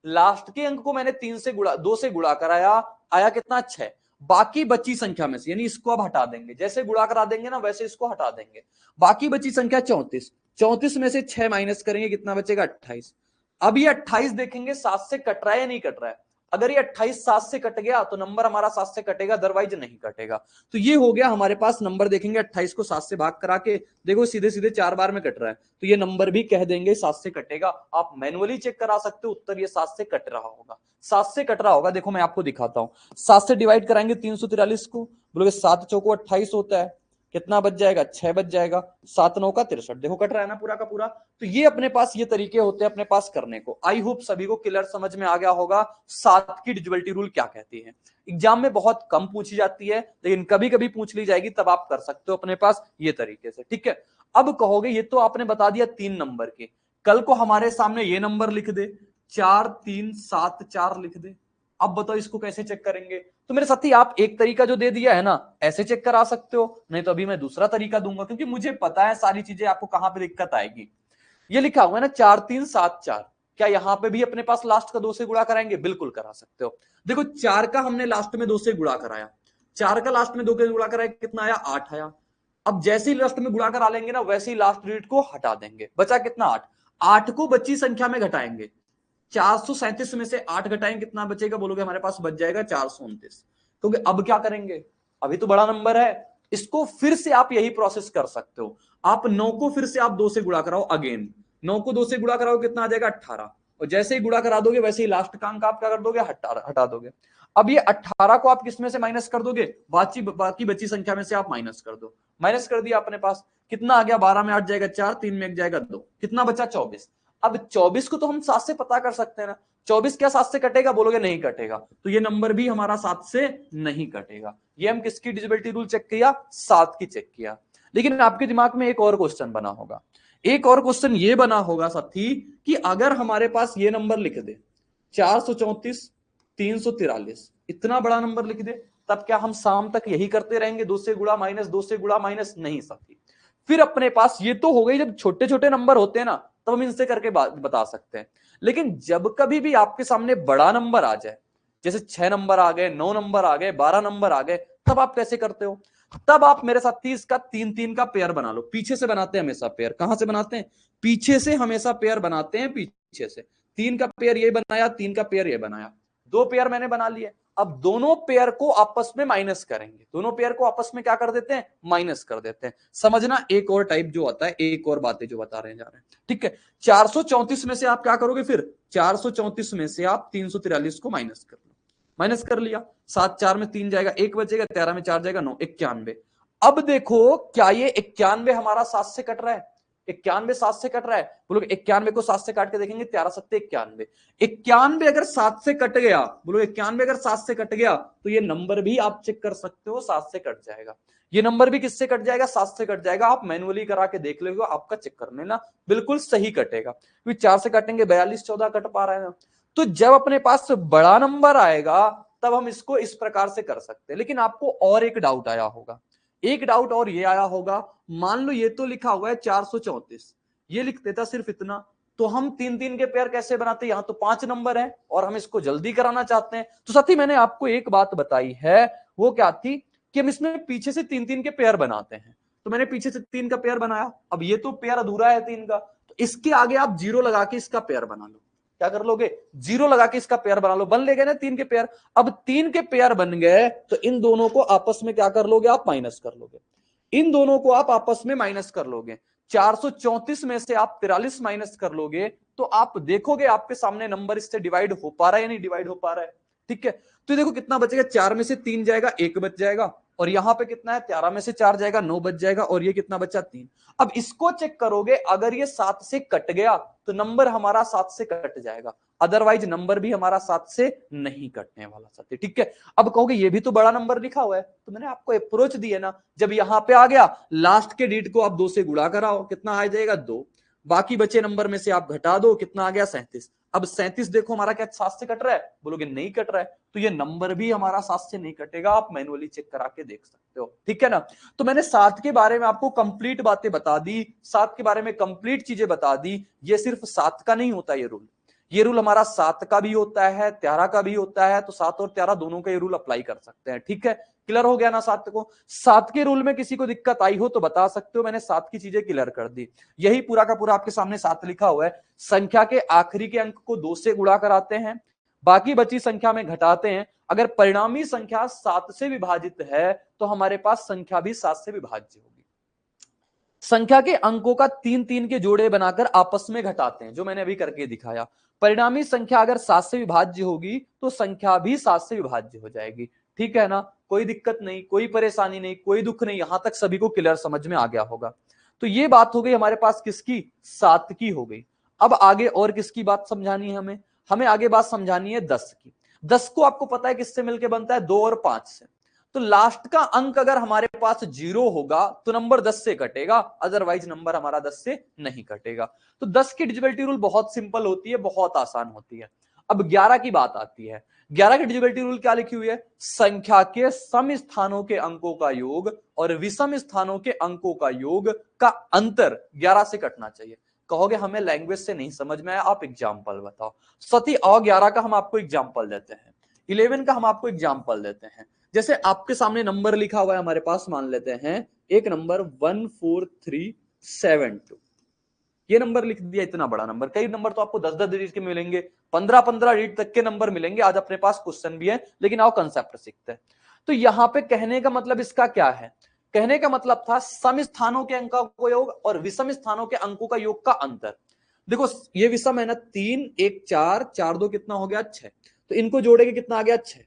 लास्ट के अंक को मैंने 2 से गुणा कराया, आया कितना? 6। बाकी बची संख्या में से, यानी इसको अब हटा देंगे, जैसे गुणा करा देंगे ना वैसे इसको हटा देंगे। बाकी बची संख्या 34। 34 में से 6 माइनस करेंगे, कितना बचेगा? 28। अब ये 28 देखेंगे 7 से कट रहा है या नहीं कट रहा है। अगर ये 28 7 से कट गया तो नंबर हमारा 7 से कटेगा, अदरवाइज नहीं कटेगा। तो ये हो गया हमारे पास नंबर, देखेंगे 28 को 7 से भाग करा के देखो सीधे सीधे 4 बार में कट रहा है, तो ये नंबर भी कह देंगे 7 से कटेगा। आप मैनुअली चेक करा सकते हो, उत्तर ये 7 से कट रहा होगा। 7 से कट रहा होगा, देखो मैं आपको दिखाता हूं। 7 से डिवाइड कराएंगे 343 को, बोलोगे 7 चौको 28 होता है, कितना बच जाएगा? 6 बच जाएगा। 7 9 का 63, देखो कट रहा है ना पूरा का पूरा। तो ये अपने पास ये तरीके होते हैं अपने पास करने को। आई होप सभी को क्लियर समझ में आ गया होगा 7 की डिविजिबिलिटी रूल क्या कहती है। एग्जाम में बहुत कम पूछी जाती है, लेकिन कभी कभी पूछ ली जाएगी, तब आप कर सकते हो अपने पास ये तरीके से, ठीक है। अब कहोगे ये तो आपने बता दिया 3 नंबर के, कल को हमारे सामने ये नंबर लिख दे 4 3 7 4 लिख दे, अब बताओ इसको कैसे चेक करेंगे? तो मेरे साथी आप एक तरीका जो दे दिया है ना, ऐसे चेक करा सकते हो, नहीं तो अभी मैं दूसरा तरीका दूंगा, क्योंकि मुझे पता है सारी चीजें आपको कहां पे दिक्कत आएगी। ये लिखा हुआ है ना 4 3 7 4, क्या यहां पे भी अपने पास लास्ट का 2 से गुणा कराएंगे? बिल्कुल करा सकते हो। देखो 4 का हमने लास्ट में 2 से गुणा कराया, 4 का लास्ट में 2 के गुणा कराया, कितना आया? 8 आया। अब जैसे ही लास्ट में गुणा करा लेंगे ना, वैसे ही लास्ट डिजिट को हटा देंगे, बचा कितना? 8। 8 को बची संख्या में घटाएंगे, 437 में से 8 घटाएंगे, कितना बचेगा? बोलोगे हमारे पास बच जाएगा 429। क्योंकि अब क्या करेंगे, अभी तो बड़ा नंबर है, इसको फिर से आप यही प्रोसेस कर सकते हो। आप 9 को फिर से आप 2 से गुणा कराओ, अगेन 9 को 2 से गुणा कराओ, कितना आ जाएगा? 18। और जैसे ही गुणा करा दोगे वैसे ही लास्ट का अंक आप क्या कर दोगे? हटा दोगे। अब ये 18 को आप किस में से माइनस कर दोगे? बाकी बची संख्या में से आप माइनस कर दो। माइनस कर दिया अपने पास, कितना आ गया? 12 में 8 जाएगा 4, 3 में 1 जाएगा 2, कितना बचा? 24। अब 24 को तो हम 7 से पता कर सकते हैं ना, 24 क्या 7 से कटेगा? बोलोगे नहीं कटेगा, तो ये नंबर भी हमारा 7 से नहीं कटेगा। ये हम किसकी डिविजिबिलिटी रूल चेक किया? 7 की चेक किया। लेकिन आपके दिमाग में एक और क्वेश्चन बना होगा, एक और क्वेश्चन ये बना होगा साथी कि अगर हमारे पास ये नंबर लिख दे 434 343, इतना बड़ा नंबर लिख दे, तब क्या हम शाम तक यही करते रहेंगे? 2 से गुणा माइनस, 2 से गुणा माइनस? नहीं साथी। फिर अपने पास ये तो हो गई जब छोटे छोटे नंबर होते हैं ना, तब हम इनसे करके बता सकते हैं। लेकिन जब कभी भी आपके सामने बड़ा नंबर आ जाए, जैसे 6 नंबर आ गए, 9 नंबर आ गए, 12 नंबर आ गए, तब आप कैसे करते हो? तब आप मेरे साथ 30 का 3 3 का पेयर बना लो। पीछे से बनाते हैं हमेशा पेयर, कहां से बनाते हैं? पीछे से हमेशा पेयर बनाते हैं, पीछे से। 3 का पेयर ये बनाया, 3 का पेयर ये बनाया, 2 पेयर मैंने बना लिए। अब दोनों पेयर को आपस में माइनस करेंगे, दोनों पेयर को आपस में क्या कर देते हैं? माइनस कर देते हैं। समझना एक और टाइप जो आता है, एक और बातें जो बता रहे जा रहे हैं, ठीक है। 434 में से आप क्या करोगे? फिर 434 में से आप 343 को माइनस कर लो, माइनस कर लिया, 7 4 में 3 जाएगा, 1 बचेगा, 13 में 4 जाएगा 9, 91। अब देखो क्या ये 91 हमारा 7 से कट रहा है? 91 7 से कट रहा है? बोलो 91 को 7 से काट के देखेंगे, 13 सत्ते 91। 91 अगर 7 से कट गया, बोलो 91 अगर 7 से कट गया, तो ये नंबर भी आप चेक कर सकते हो 7 से कट जाएगा। ये नंबर भी किससे कट जाएगा? 7 से कट जाएगा। आप मैनुअली करा के देख लोगे, आपका चेक कर लेना, बिल्कुल सही कटेगा। क्योंकि 4 से काटेंगे 42 14 कट पा रहा है ना। तो जब अपने पास बड़ा नंबर आएगा तब हम इसको इस प्रकार से कर सकते हैं। लेकिन आपको और एक डाउट आया होगा, एक डाउट और ये आया होगा, मान लो ये तो लिखा हुआ है 434, ये लिख देता सिर्फ इतना, तो हम 3 3 के पेयर कैसे बनाते? यहां तो 5 नंबर है और हम इसको जल्दी कराना चाहते हैं। तो साथी मैंने आपको एक बात बताई है, वो क्या थी कि हम इसमें पीछे से 3 3 के पेयर बनाते हैं। तो मैंने पीछे से 3 का पेयर बनाया, अब ये तो पेयर अधूरा है 3 का, तो इसके आगे आप 0 लगा के इसका पेयर बना लो। क्या कर लोगे? 0 लगा के इसका पेयर बना लो, बन ले गए ना 3 के पेयर। अब 3 के पेयर बन गए तो इन दोनों को आपस में क्या कर लोगे? आप माइनस कर लोगे, इन दोनों को आप आपस में माइनस कर लोगे। 434 में से आप 43 माइनस कर लोगे, तो आप देखोगे आपके सामने नंबर इससे डिवाइड हो पा रहा है या नहीं डिवाइड हो पा रहा है, ठीक है। तो देखो कितना बचेगा, 4 में से 3 जाएगा, 1 बच जाएगा, और यहां पे कितना है, 13 में से 4 जाएगा, 9 बच जाएगा, और ये कितना बचा? 3। अब इसको चेक करोगे, अगर ये 7 से कट गया तो नंबर हमारा 7 से कट जाएगा, अदरवाइज नंबर भी हमारा 7 से नहीं कटने वाला साथी, ठीक है। अब कहोगे ये भी तो बड़ा नंबर लिखा हुआ है, तो मैंने आपको अप्रोच दी है ना, जब यहां पे आ गया लास्ट के डिजिट को आप 2 से गुणा कराओ, कितना आ जाएगा? 2। बाकी बचे नंबर में से आप घटा दो, कितना आ गया 37। अब 37 देखो हमारा क्या 7 से कट रहा है, बोलोगे नहीं कट रहा है, तो ये नंबर भी हमारा 7 से नहीं कटेगा, आप मैनुअली चेक करा के देख सकते हो, ठीक है ना। तो मैंने 7 के बारे में आपको कंप्लीट बातें बता दी, 7 के बारे में कंप्लीट चीजें बता दी। ये सिर्फ 7 का नहीं होता ये रूल हमारा 7 का भी होता है, 13 का भी होता है, तो 7 और 13 दोनों का ये रूल अप्लाई कर सकते हैं, ठीक है। क्लियर हो गया ना 7 को। 7 के रूल में किसी को दिक्कत आई हो तो बता सकते हो, मैंने 7 की चीजें क्लियर कर दी। यही पूरा का पूरा आपके सामने 7 लिखा हुआ है। संख्या के आखिरी के अंक को 2 से गुणा कराते हैं, बाकी बची संख्या में घटाते हैं। अगर परिणामी संख्या 7 से विभाजित है तो हमारे पास संख्या भी 7 से विभाज्य होगी। संख्या के अंकों का 3-3 के जोड़े बनाकर आपस में घटाते हैं, जो मैंने अभी करके दिखाया। परिणामी संख्या अगर 7 से विभाज्य होगी तो संख्या भी 7 से विभाज्य हो जाएगी, ठीक है ना। कोई दिक्कत नहीं, कोई परेशानी नहीं, कोई दुख नहीं, यहां तक सभी को क्लियर समझ में आ गया होगा। तो ये बात हो गई हमारे पास किसकी, 7 की हो गई। अब आगे और किसकी बात समझानी है हमें आगे बात समझानी है 10 की। 10 को आपको पता है किससे मिलकर बनता है, 2 और 5 से। तो लास्ट का अंक अगर हमारे पास 0 होगा तो नंबर 10 से कटेगा, अदरवाइज नंबर हमारा 10 से नहीं कटेगा। तो 10 की डिविजिबिलिटी रूल बहुत सिंपल होती है, बहुत आसान होती है। अब 11 की बात आती है। 11 की डिविजिबिलिटी रूल क्या लिखी हुई है, संख्या के सम स्थानों के अंकों का योग और विषम स्थानों के अंकों का योग का अंतर 11 से कटना चाहिए। कहोगे हमें लैंग्वेज से नहीं समझ में आया, आप एग्जाम्पल बताओ। सती और 11 का हम आपको एग्जाम्पल देते हैं, 11 का हम आपको एग्जाम्पल देते हैं। जैसे आपके सामने नंबर लिखा हुआ है हमारे पास, मान लेते हैं एक नंबर 14372, ये नंबर लिख दिया, इतना बड़ा नंबर। कई नंबर तो आपको 10-10 डिजिट के मिलेंगे, 15-15 डिजिट तक के नंबर मिलेंगे। आज अपने पास क्वेश्चन भी है, लेकिन आओ कंसेप्ट सीखते हैं। तो यहां पे कहने का मतलब इसका क्या है, कहने का मतलब था सम स्थानों के अंकों का योग और विषम स्थानों के अंकों का योग का अंतर। देखो ये विषम है ना, 3 1 4 4 2 कितना हो गया 6, तो इनको जोड़ेंगे कितना आ गया 6।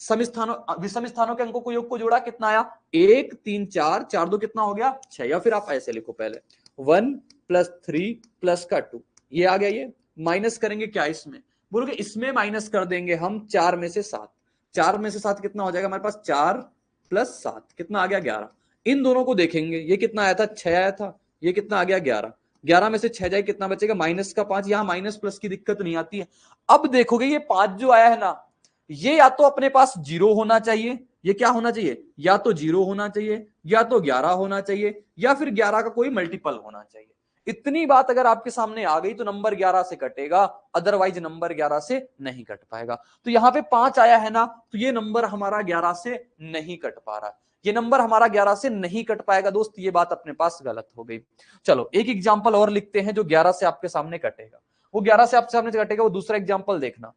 सम स्थानों विषम स्थानों के अंकों को योग को जोड़ा कितना आया 1 3 4 4 2 कितना हो गया 6। या फिर आप ऐसे लिखो पहले 1 + 3 + 2, ये आ गया। ये माइनस करेंगे क्या इसमें, बोलोगे इसमें माइनस कर देंगे हम 4 में से 7। 4 में से 7 कितना हो जाएगा हमारे पास, 4 + 7 कितना आ गया 11। इन दोनों को देखेंगे, ये कितना आया था 6 आया था, ये कितना आ गया 11। 11 में से 6 जाए कितना बचेगा -5। यहां माइनस प्लस की दिक्कत नहीं आती है। अब देखोगे ये 5 जो आया है ना, ये या तो अपने पास 0 होना चाहिए, ये क्या होना चाहिए, या तो 0 होना चाहिए, या तो 11 होना चाहिए, या फिर 11 का कोई मल्टीपल होना चाहिए। इतनी बात अगर आपके सामने आ गई तो नंबर 11 से कटेगा, अदरवाइज नंबर 11 से नहीं कट पाएगा। तो यहां पे 5 आया है ना, तो ये नंबर हमारा 11 से नहीं कट पा रहा, ये नंबर हमारा 11 से नहीं कट पाएगा दोस्त, ये बात अपने पास गलत हो गई। चलो एक एग्जांपल और लिखते हैं जो 11 से आपके सामने कटेगा। वो 11 से आपके सामने कटेगा, वो दूसरा एग्जांपल देखना।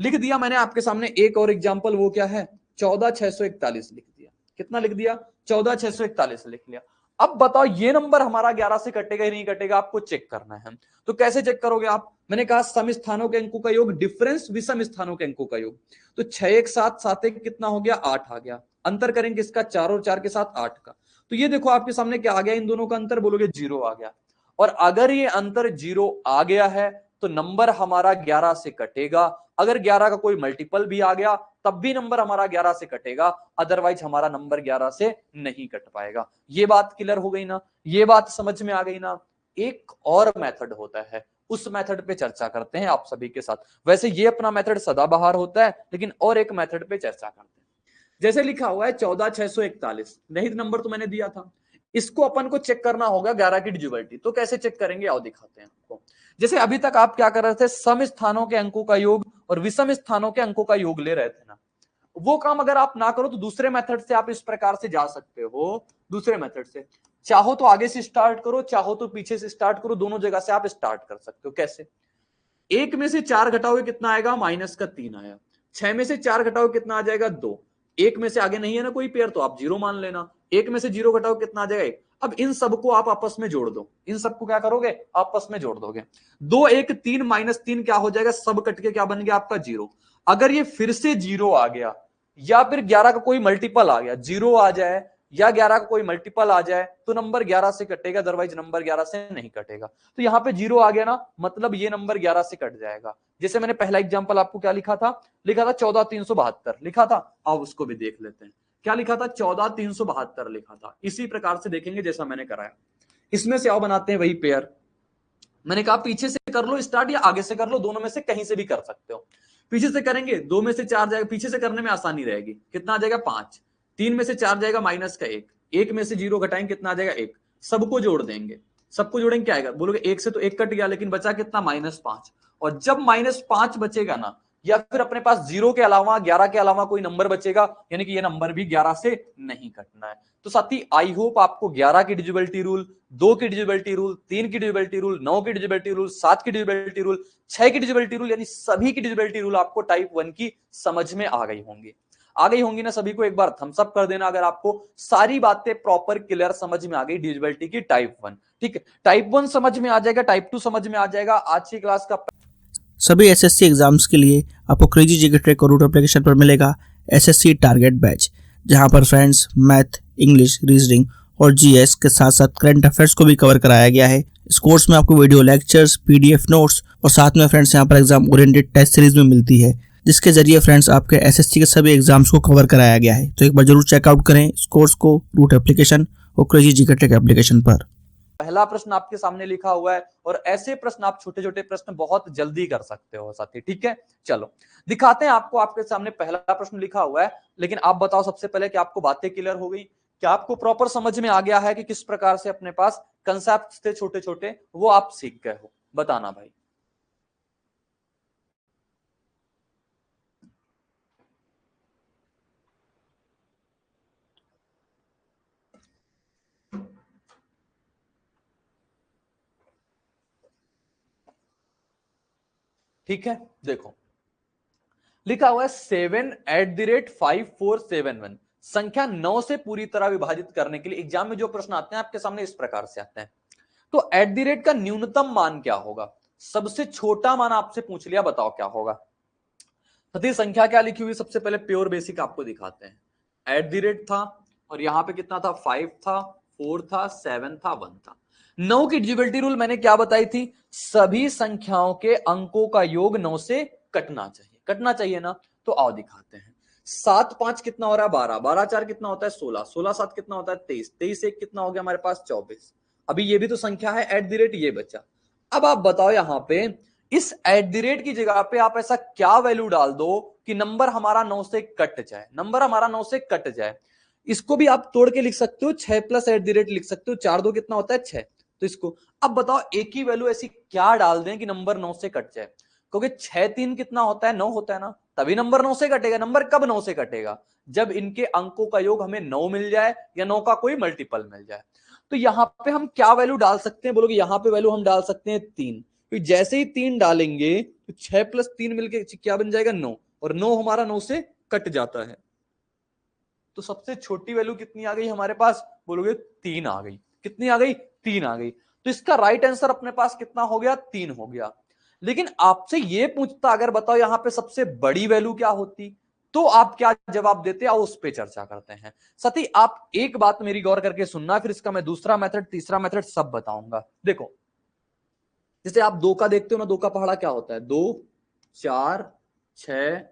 लिख दिया मैंने आपके सामने एक और एग्जांपल, वो क्या है 14641 लिख दिया। कितना लिख दिया 14641 लिख लिया। अब बताओ ये नंबर हमारा 11 से कटेगा ही नहीं कटेगा, आपको चेक करना है। तो कैसे चेक करोगे आप, मैंने कहा सम स्थानों के अंकों का योग डिफरेंस विषम स्थानों के अंकों का योग। तो 6 1 7 7 1 कितना हो गया 8 आ गया। अंतर करेंगे इसका 4 और 4 के साथ 8 का, तो ये देखो आपके सामने क्या आ गया, इन दोनों का अंतर, बोलोगे 0 आ गया। और अगर ये अंतर 0 आ गया है तो नंबर हमारा 11 से कटेगा। अगर 11 का कोई मल्टीपल भी आ गया तब भी नंबर हमारा 11 से कटेगा, अदरवाइज हमारा नंबर 11 से नहीं कट पाएगा। ये बात क्लियर हो गई ना, ये बात समझ में आ गई ना। एक और मेथड होता है, उस मेथड पे चर्चा करते हैं आप सभी के साथ। वैसे ये अपना मेथड सदाबहार होता है, लेकिन और एक मेथड पे चर्चा करते हैं। जैसे लिखा हुआ है 14641, नहीं नंबर तो मैंने दिया था, इसको अपन को चेक करना होगा 11 की डिविजिबिलिटी। तो कैसे चेक करेंगे आओ दिखाते हैं आपको। जैसे अभी तक आप क्या कर रहे थे, सम स्थानों के अंकों का योग और विषम स्थानों के अंकों का योग ले रहे थे ना, वो काम अगर आप ना करो तो दूसरे मेथड से आप इस प्रकार से जा सकते हो। दूसरे मेथड से चाहो तो आगे से स्टार्ट करो, चाहो तो पीछे से स्टार्ट करो, दोनों जगह से आप स्टार्ट कर सकते हो। कैसे, 1 में से 4 घटाओगे कितना आएगा -3 आया। 6 में से 4 घटाओगे कितना आ जाएगा 2। 1 में से आगे नहीं है ना कोई पेयर, तो आप 0 मान लेना। 1 में से 0 घटाओ कितना आ जाएगा 1। अब इन सबको आप आपस में जोड़ दो, इन सबको क्या करोगे आपस में जोड़ दोगे। 2 1 3 -3 क्या हो जाएगा, सब कट के क्या बन गया आपका 0। अगर ये फिर से 0 आ गया या फिर 11 का कोई मल्टीपल आ गया, 0 आ जाए या 11 का कोई मल्टीपल आ जाए तो नंबर 11 से कटेगा, अदरवाइज नंबर 11 से नहीं कटेगा। तो यहां पे 0 आ गया ना, मतलब ये नंबर 11 से कट जाएगा। जैसे मैंने पहला एग्जांपल आपको क्या लिखा था, 14372 लिखा था। अब उसको भी देख लेते हैं, क्या लिखा था 14372 लिखा था। इसी प्रकार से देखेंगे जैसा मैंने कराया। इसमें से आओ बनाते हैं वही पेयर, मैंने कहा पीछे से कर लो स्टार्ट या आगे से कर लो, दोनों में से कहीं से भी कर सकते हो। पीछे से करेंगे 2 में से 4 जाएगा, पीछे से करने में आसानी रहेगी। कितना आ जाएगा 5, 3 में से 4 जाएगा माइनस का 1, 1 में से 0 घटाएंगे कितना आ जाएगा 1, सबको जोड़ देंगे। सबको जोड़ेंगे क्या आएगा, बोलोगे 1 से तो 1 कट गया, लेकिन बचा कितना -5। और जब -5 बचेगा ना, या फिर अपने पास 0 के अलावा 11 के अलावा कोई नंबर बचेगा, यानी कि ये नंबर भी 11 से नहीं कटना है। तो साथी आई होप आपको 11 की डिविजिबिलिटी रूल, 2 की डिविजिबिलिटी रूल, 3 की डिविजिबिलिटी रूल, 9 की डिविजिबिलिटी रूल, 7 की डिविजिबिलिटी रूल, 6 की डिविजिबिलिटी रूल, यानी सभी की डिविजिबिलिटी रूल आपको टाइप 1 की समझ में आ गई होंगी। आ गई होंगी ना सभी को? एक बार थम्स अप कर देना अगर आपको सारी बातें प्रॉपर क्लियर समझ में आ गई डिविजिबिलिटी की टाइप 1। ठीक है, टाइप 1 समझ में आ जाएगा, टाइप 2 समझ में आ जाएगा। आज की क्लास का सभी एसएससी एग्जाम्स के लिए आपको क्रेजी जीके ट्रैक और रूट एप्लीकेशन पर मिलेगा एसएससी टारगेट बैच, जहां पर फ्रेंड्स मैथ, इंग्लिश, रीजनिंग और जीएस के साथ साथ करंट अफेयर्स को भी कवर कराया गया है। इस कोर्स में आपको वीडियो लेक्चर्स, पीडीएफ नोट्स और साथ में फ्रेंड्स यहाँ पर एग्जाम ओरिएंटेड टेस्ट सीरीज में मिलती है, जिसके जरिए फ्रेंड्स आपके एसएससी के सभी एग्जाम्स को कवर कराया गया है। तो एक बार जरूर चेकआउट करें इस कोर्स को रूट एप्लीकेशन और क्रेजी जीके ट्रैक एप्लीकेशन पर। पहला प्रश्न आपके सामने लिखा हुआ है, और ऐसे प्रश्न आप छोटे छोटे प्रश्न बहुत जल्दी कर सकते हो साथी। ठीक है, चलो दिखाते हैं आपको। आपके सामने पहला प्रश्न लिखा हुआ है, लेकिन आप बताओ सबसे पहले कि आपको बातें क्लियर हो गई? क्या आपको प्रॉपर समझ में आ गया है कि किस प्रकार से अपने पास कंसेप्ट थे छोटे छोटे, वो आप सीख गए हो? बताना भाई। ठीक है, देखो लिखा हुआ है 7@5471 संख्या 9 से पूरी तरह विभाजित करने के लिए एग्जाम में जो प्रश्न आते हैं आपके सामने इस प्रकार से आते हैं। तो एट द रेट का न्यूनतम मान क्या होगा? सबसे छोटा मान आपसे पूछ लिया, बताओ क्या होगा? सती संख्या क्या लिखी हुई? सबसे पहले प्योर बेसिक आपको दिखाते हैं। एट द रेट था, और यहां पे कितना था? 5 था, 4 था, 7 था, 1 था। 9 की डिविजिबिलिटी रूल मैंने क्या बताई थी? सभी संख्याओं के अंकों का योग 9 से कटना चाहिए, कटना चाहिए ना? तो आओ दिखाते हैं। 7 5 कितना हो रहा है? 12, 12 4 कितना होता है? 16, 16 7 कितना होता है? 23, 23 1 कितना हो गया हमारे पास? 24। अभी ये भी तो संख्या है, एट द रेट ये बचा। अब आप बताओ यहां पे इस एट द रेट की जगह पे आप ऐसा क्या वैल्यू डाल दो कि नंबर हमारा 9 से कट जाए, नंबर हमारा 9 से कट जाए। इसको भी आप तोड़ के लिख सकते हो, 6 प्लस एट द रेट लिख सकते हो, 4 2 कितना होता है? 6। तो इसको अब बताओ एक ही वैल्यू ऐसी क्या डाल दें कि नंबर 9 से कट जाए? क्योंकि 6 3 कितना होता है? 9 होता है ना, तभी नंबर 9 से कटेगा। नंबर कब 9 से कटेगा? जब इनके अंकों का योग हमें 9 मिल जाए या 9 का कोई मल्टीपल मिल जाए। तो यहां पे हम क्या वैल्यू डाल सकते हैं? बोलोगे यहां पे वैल्यू हम डाल सकते हैं 3। तो जैसे ही 3 डालेंगे तो 6 प्लस 3 मिलके क्या बन जाएगा? 9, और 9 हमारा 9 से कट जाता है। तो सबसे छोटी वैल्यू कितनी आ गई हमारे पास? बोलोगे 3 आ गई। कितनी आ गई? 3 आ गई। तो इसका राइट आंसर अपने पास कितना हो गया? 3 हो गया। लेकिन आपसे ये पूछता अगर बताओ यहां पे सबसे बड़ी वैल्यू क्या होती, तो आप क्या जवाब देते? आओ उस पर चर्चा करते हैं। साथी आप एक बात मेरी गौर करके सुनना, फिर इसका मैं दूसरा मेथड, तीसरा मेथड सब बताऊंगा। देखो जैसे आप 2 का देखते हो ना, 2 का पहाड़ा क्या होता है? 2 4 6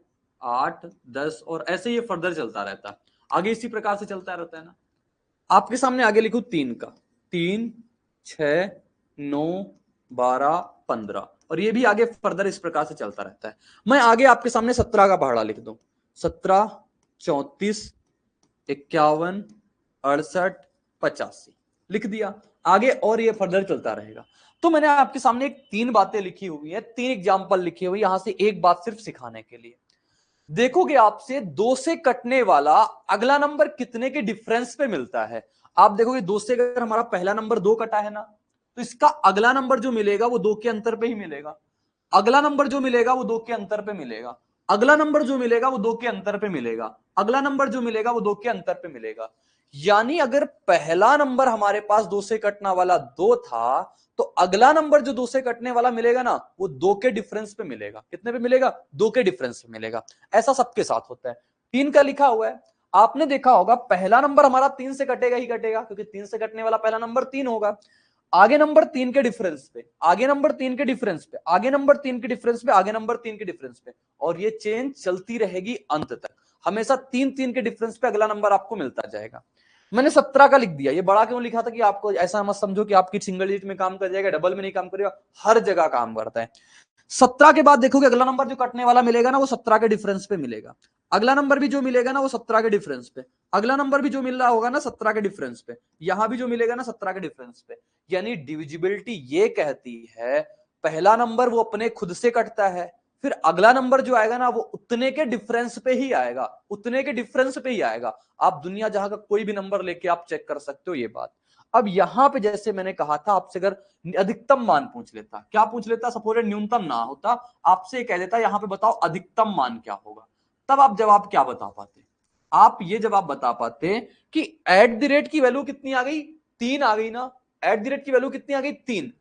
8 10, और ऐसे ये फर्दर चलता रहता है, आगे इसी प्रकार से चलता रहता है ना। आपके सामने आगे लिखू 3 का, 3 6 9 12 15, और ये भी आगे फर्दर इस प्रकार से चलता रहता है। मैं आगे आपके सामने 17 का पहाड़ा लिख दूं, 17 34 51 68 85 लिख दिया आगे, और ये फर्दर चलता रहेगा। तो मैंने आपके सामने एक 3 बातें लिखी हुई है, 3 एग्जाम्पल लिखे हुए, यहां से एक बात सिर्फ सिखाने के लिए। देखोगे आपसे 2 से कटने वाला अगला नंबर कितने के डिफरेंस पे मिलता है। आप देखोगे 2 से अगर हमारा पहला नंबर 2 कटा है ना, तो इसका अगला नंबर जो मिलेगा वो 2 के अंतर पे ही मिलेगा। अगला नंबर जो मिलेगा वो 2 के अंतर पे मिलेगा। अगला नंबर जो मिलेगा वो 2 के अंतर पे मिलेगा। अगला नंबर जो मिलेगा वो 2 के अंतर पे मिलेगा। यानी अगर पहला नंबर हमारे पास 2 से कटने वाला 2 था, तो अगला नंबर जो 2 से कटने वाला मिलेगा ना, वो 2 के डिफरेंस पे मिलेगा। कितने पे मिलेगा? 2 के डिफरेंस पे मिलेगा। ऐसा सबके साथ होता है। 3 का लिखा हुआ है, आपने देखा होगा पहला नंबर हमारा 3 से कटेगा ही कटेगा, क्योंकि 3 से कटने वाला पहला नंबर 3 होगा। आगे नंबर 3 के डिफरेंस पे, आगे नंबर 3 के डिफरेंस पे, आगे नंबर 3 के डिफरेंस पे, आगे नंबर 3 के डिफरेंस पे, और ये चेन चलती रहेगी अंत तक। हमेशा 3 3 के डिफरेंस पे अगला नंबर आपको मिलता जाएगा। मैंने 17 का लिख दिया। ये बड़ा क्यों लिखा था कि आपको ऐसा मत समझो कि आपकी सिंगल डिजिट में काम कर जाएगा, डबल में नहीं काम करेगा, हर जगह काम करता है। 17 के बाद देखोगे अगला नंबर जो कटने वाला मिलेगा ना वो 17 के डिफरेंस पे मिलेगा। अगला नंबर भी जो मिलेगा ना वो 17 के डिफरेंस पे। अगला नंबर भी जो मिल रहा होगा ना 17 के डिफरेंस पे। यहां भी जो मिलेगा ना 17 के डिफरेंस पे। यानी डिविजिबिलिटी ये कहती है पहला नंबर वो अपने खुद से कटता है, फिर अगला नंबर जो आएगा ना वो उतने के डिफरेंस पे ही आएगा, उतने के डिफरेंस पे ही आएगा। आप दुनिया जहां का कोई भी नंबर लेके आप चेक कर सकते हो ये बात। अब यहां पे जैसे मैंने कहा था आपसे, अगर अधिकतम मान पूछ लेता, क्या पूछ लेता, सपोज न्यूनतम ना होता, आपसे कह देता यहां पे बताओ अधिकतम मान क्या होगा, तब आप जवाब क्या बता पाते? आप ये जवाब बता पाते कि एट द रेट की वैल्यू कितनी आ गई, 3 आ गई ना। एट द रेट की वैल्यू कितनी आ गई, 3।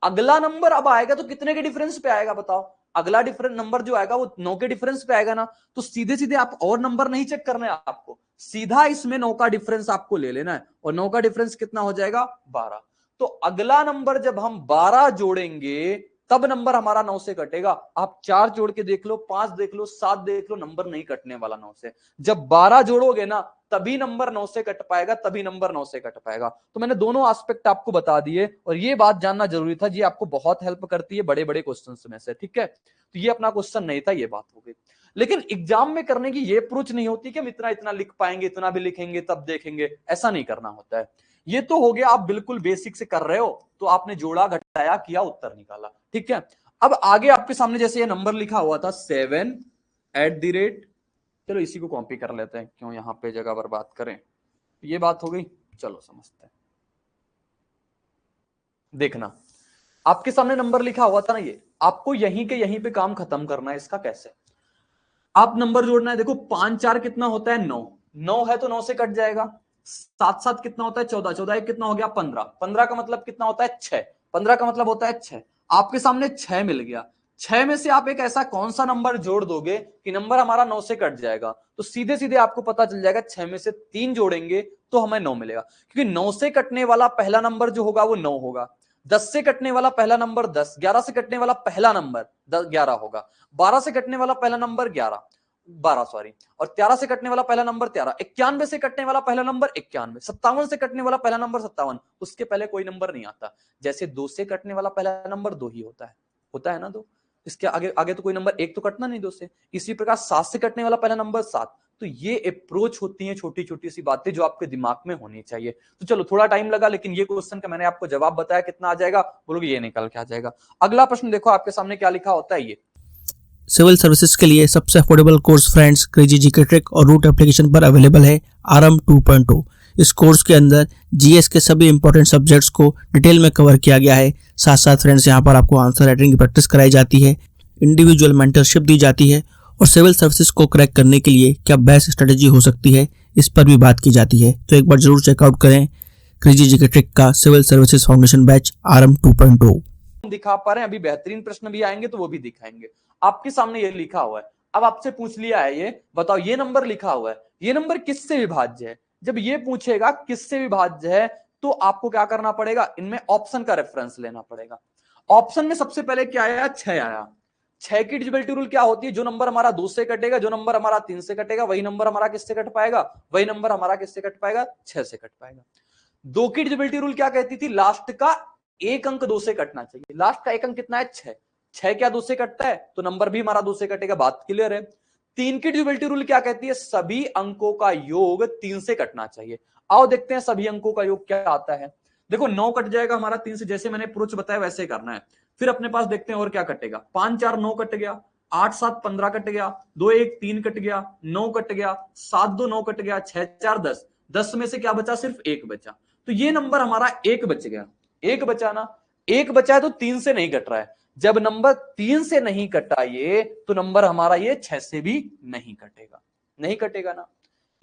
अगला नंबर अब आएगा तो कितने के डिफरेंस पे आएगा बताओ? अगला डिफरेंस नंबर जो आएगा वो 9 के डिफरेंस पे आएगा ना। तो सीधे सीधे आप और नंबर नहीं चेक करना है आपको, सीधा इसमें 9 का डिफरेंस आपको ले लेना है। और 9 का डिफरेंस कितना हो जाएगा, 12। तो अगला नंबर जब हम 12 जोड़ेंगे तब नंबर हमारा 9 से कटेगा। आप 4 जोड़ के देख लो, 5 देख लो, 7 देख लो, नंबर नहीं कटने वाला 9 से। जब 12 जोड़ोगे ना तभी नंबर 9 से कट पाएगा, तभी नंबर 9 से कट पाएगा। तो मैंने दोनों एस्पेक्ट आपको बता दिए और ये बात जानना जरूरी था, ये आपको बहुत हेल्प करती है बड़े बड़े क्वेश्चंस में से, ठीक है। तो ये अपना क्वेश्चन नहीं था, ये बात हो गई। लेकिन एग्जाम में करने की ये अप्रोच नहीं होती कि हम इतना इतना लिख पाएंगे, इतना भी लिखेंगे तब देखेंगे, ऐसा नहीं करना होता है। ये तो हो गया आप बिल्कुल बेसिक से कर रहे हो, तो आपने जोड़ा घटाया किया उत्तर निकाला, ठीक है। अब आगे आपके सामने जैसे ये नंबर लिखा हुआ था 7 एट द रेट, चलो इसी को कॉपी कर लेते हैं, क्यों यहां पे जगह बर्बाद करें। ये बात हो गई, चलो समझते हैं। देखना आपके सामने नंबर लिखा हुआ था ना, ये आपको यहीं के यहीं पे काम खत्म करना है। इसका कैसे, आप नंबर जोड़ना है। देखो 5 4 कितना होता है, 9। 9 है तो 9 से कट जाएगा। 7 7 कितना होता है, 14। 14 एक कितना हो गया, 15। 15 का मतलब कितना होता है, 6। 15 का मतलब होता है 6। आपके सामने 6 मिल गया। 6 में से आप एक ऐसा कौन सा नंबर जोड़ दोगे कि नंबर हमारा 9 से कट जाएगा? तो सीधे सीधे आपको पता चल जाएगा 6 में से 3 जोड़ेंगे तो हमें 9 मिलेगा, क्योंकि 9 से कटने वाला पहला नंबर जो होगा वो 9 होगा। 10 से कटने वाला पहला नंबर 10, 11 से कटने वाला पहला नंबर 11 होगा, 12 से कटने वाला पहला नंबर 12 सॉरी, और 13 से कटने वाला पहला नंबर 13, 91 से कटने वाला पहला नंबर 91, 57 से कटने वाला पहला नंबर 57, उसके पहले कोई नंबर नहीं आता। जैसे 2 से कटने वाला पहला नंबर 2 ही होता है ना 2, इसके आगे आगे तो कोई नंबर एक तो कटना नहीं 2 से। इसी प्रकार 7 से कटने वाला पहला नंबर 7। तो ये अप्रोच होती है छोटी छोटी सी बातें जो आपके दिमाग में होनी चाहिए। तो चलो थोड़ा टाइम लगा, लेकिन ये क्वेश्चन का मैंने आपको जवाब बताया, कितना आ जाएगा बोलोगे, ये निकल के आ जाएगा। अगला प्रश्न देखो आपके सामने क्या लिखा होता है, ये सिविल सर्विसेज के लिए सबसे affordable course friends crazy GK trick और रूट एप्लीकेशन पर अवेलेबल है आरएम 2.0। इस कोर्स के अंदर जीएस के सभी इंपॉर्टेंट सब्जेक्ट्स को डिटेल में कवर किया गया है। साथ साथ फ्रेंड्स यहाँ पर आपको आंसर राइटिंग की प्रैक्टिस कराई जाती है, इंडिविजुअल मेंटरशिप दी जाती है और सिविल सर्विसेज को क्रैक करने के लिए क्या बेस्ट स्ट्रेटेजी हो सकती है इस पर भी बात की जाती है। तो एक बार जरूर चेकआउट करें क्रेजी जीके ट्रिक का civil services foundation batch RM 2.0। दिखा पा रहे हैं, अभी बेहतरीन प्रश्न भी आएंगे तो वो भी दिखाएंगे। आपके सामने ये लिखा हुआ है, अब आपसे पूछ लिया है ये बताओ, ये नंबर लिखा हुआ है, ये नंबर किससे विभाज्य है? जब ये पूछेगा किससे विभाज्य है तो आपको क्या करना पड़ेगा, इनमें ऑप्शन का रेफरेंस लेना पड़ेगा। ऑप्शन में सबसे पहले क्या आया, 6 आया। 6 की डिविजिबिलिटी रूल क्या होती है, जो नंबर हमारा 2 से कटेगा, जो नंबर हमारा 3 से कटेगा, वही नंबर हमारा किससे कट पाएगा, वही नंबर हमारा किससे कट पाएगा, 6 से कट पाएगा। 2 की डिविजिबिलिटी रूल क्या कहती थी, लास्ट का एक अंक 2 से कटना चाहिए। लास्ट का एक अंक कितना है, 6। 6 क्या 2 से कटता है तो नंबर भी हमारा 2 से कटेगा, बात क्लियर है। 3 की डिविजिबिलिटी रूल क्या कहती है, सभी अंकों का योग 3 से कटना चाहिए। आओ देखते हैं सभी अंकों का योग क्या आता है। देखो 9 कट जाएगा हमारा 3 से, जैसे मैंने अप्रोच बताया वैसे करना है। फिर अपने पास देखते हैं और क्या कटेगा, 5 4 9 कट गया, 8 7 15 कट गया, 2 1 3 कट गया, 9 कट गया, 7 2 9 कट गया, 6 4 10। 10 में से क्या बचा, सिर्फ एक बचा। तो ये नंबर हमारा एक बच गया, एक बचा ना, एक बचा है तो 3 से नहीं कट रहा है। जब नंबर 3 से नहीं कटा ये, तो नंबर हमारा ये 6 से भी नहीं कटेगा, नहीं कटेगा ना।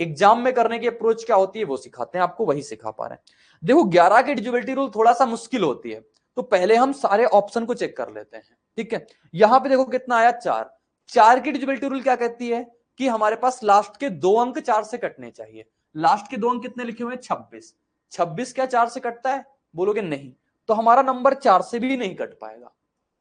एग्जाम में करने की अप्रोच क्या होती है वो सिखाते हैं आपको, वही सिखा पा रहे हैं। देखो 11 की डिविजिबिलिटी रूल थोड़ा सा मुश्किल होती है, तो पहले हम सारे ऑप्शन को चेक कर लेते हैं, ठीक है। यहां पे देखो कितना आया, 4। 4 की डिविजिबिलिटी रूल क्या कहती है कि हमारे पास लास्ट के 2 अंक 4 से कटने चाहिए। लास्ट के 2 अंक कितने लिखे हुए हैं, 26। 26 क्या 4 से कटता है, बोलोगे नहीं, तो हमारा नंबर 4 से भी नहीं कट पाएगा।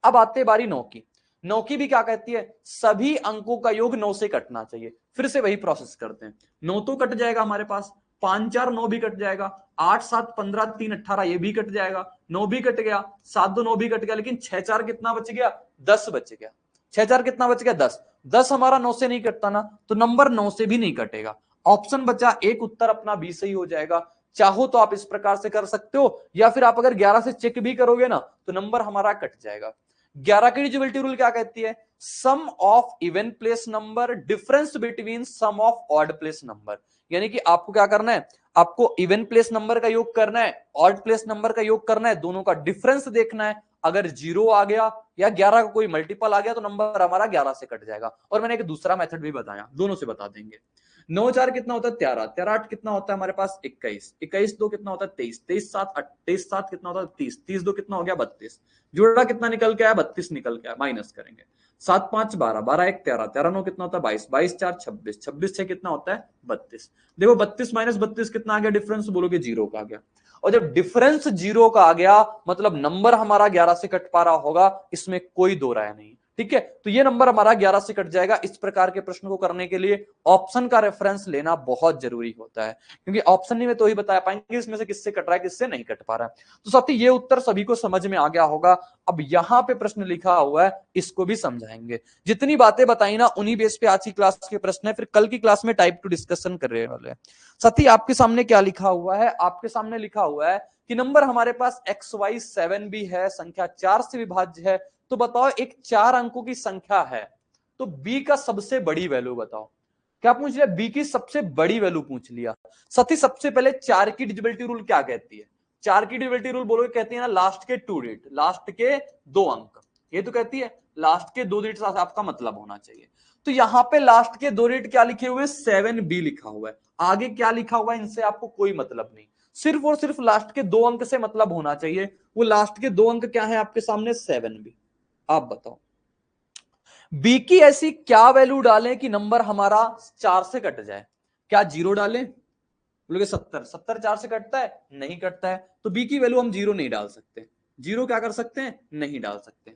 अब आते बारी 9 की। 9 की भी क्या कहती है, सभी अंकों का योग 9 से कटना चाहिए। फिर से वही प्रोसेस करते हैं, 9 तो कट जाएगा हमारे पास, 5 4 9 भी कट जाएगा, 8 7 15 3 18 ये भी कट जाएगा, 9 भी कट गया, 7 2 9 भी कट गया, लेकिन 6 4 कितना बच गया, 10 बच गया। 6 4 कितना बच गया, 10। 10 हमारा 9 से नहीं कटता ना, तो नंबर 9 से भी नहीं कटेगा। ऑप्शन बचा एक, उत्तर अपना बी सही हो जाएगा। चाहो तो आप इस प्रकार से कर सकते हो, या फिर आप अगर 11 से चेक भी करोगे ना तो नंबर हमारा कट जाएगा। 11 की डिविजिबिलिटी रूल क्या कहती है, sum of even place number difference between sum of odd place number. यानी कि आपको क्या करना है, आपको इवन प्लेस नंबर का योग करना है, ऑड प्लेस नंबर का योग करना है, दोनों का डिफरेंस देखना है। अगर 0 आ गया या 11 का कोई मल्टीपल आ गया तो नंबर हमारा 11 से कट जाएगा। और मैंने एक दूसरा मेथड भी बताया, दोनों से बता देंगे। 9 4 कितना होता है 13, 13 8 कितना होता है हमारे पास 21, 21 2 कितना होता है 23, 23 7 23 7 कितना होता है 30, 30 2 कितना हो गया 32, जोड़ा कितना निकल के आया 32 निकल के आया, माइनस करेंगे। 7 5 12, 12 1 13, 13 9 कितना होता है 22, 22 4 26, 26 6 कितना होता है 32। देखो 32 माइनस 32 कितना आ गया डिफरेंस, बोलोगे 0 का आ गया। और जब डिफरेंस 0 का आ गया मतलब नंबर हमारा 11 से कट पा रहा होगा, इसमें कोई दो राय नहीं। ठीक है, तो ये नंबर हमारा 11 से कट जाएगा। इस प्रकार के प्रश्न को करने के लिए ऑप्शन का रेफरेंस लेना बहुत जरूरी होता है, क्योंकि ऑप्शन में तो ही बता पाएंगे इसमें से किससे कट रहा है किससे नहीं कट पा रहा है। तो साथी ये उत्तर सभी को समझ में आ गया होगा। अब यहाँ पे प्रश्न लिखा हुआ है, इसको भी समझाएंगे। जितनी बातें बताई ना उन्हीं बेस पे आज की क्लास के प्रश्न है, फिर कल की क्लास में टाइप टू डिस्कशन कर रहे वाले हैं। साथी आपके सामने क्या लिखा हुआ है, आपके सामने लिखा हुआ है कि नंबर हमारे पास XY7 भी है, संख्या 4 से विभाज्य है। तो बताओ एक 4 अंकों की संख्या है, तो बी का सबसे बड़ी वैल्यू बताओ। क्या पूछ लिया, बी की सबसे बड़ी वैल्यू पूछ लिया। साथी सबसे पहले 4 की डिविजिबिलिटी रूल क्या कहती है, 4 की डिविजिबिलिटी रूल बोलोगे, कहती है ना लास्ट के 2 डिजिट, लास्ट के 2 अंक। ये तो कहती है लास्ट के 2 डिजिट आपका मतलब होना चाहिए। तो यहां पे लास्ट के 2 डिजिट क्या लिखे हुए, 7B लिखा हुआ है। आगे क्या लिखा हुआ है इनसे आपको कोई मतलब नहीं, सिर्फ और सिर्फ लास्ट के 2 अंक से मतलब होना चाहिए। वो लास्ट के 2 अंक क्या है आपके सामने, 7B। आप बताओ बी की ऐसी क्या वैल्यू डालें कि नंबर हमारा 4 से कट जाए। क्या 0 डालें, बोलोगे 70, 70 4 से कटता है, नहीं कटता है। तो बी की वैल्यू हम 0 नहीं डाल सकते। 0 क्या कर सकते हैं, नहीं डाल सकते।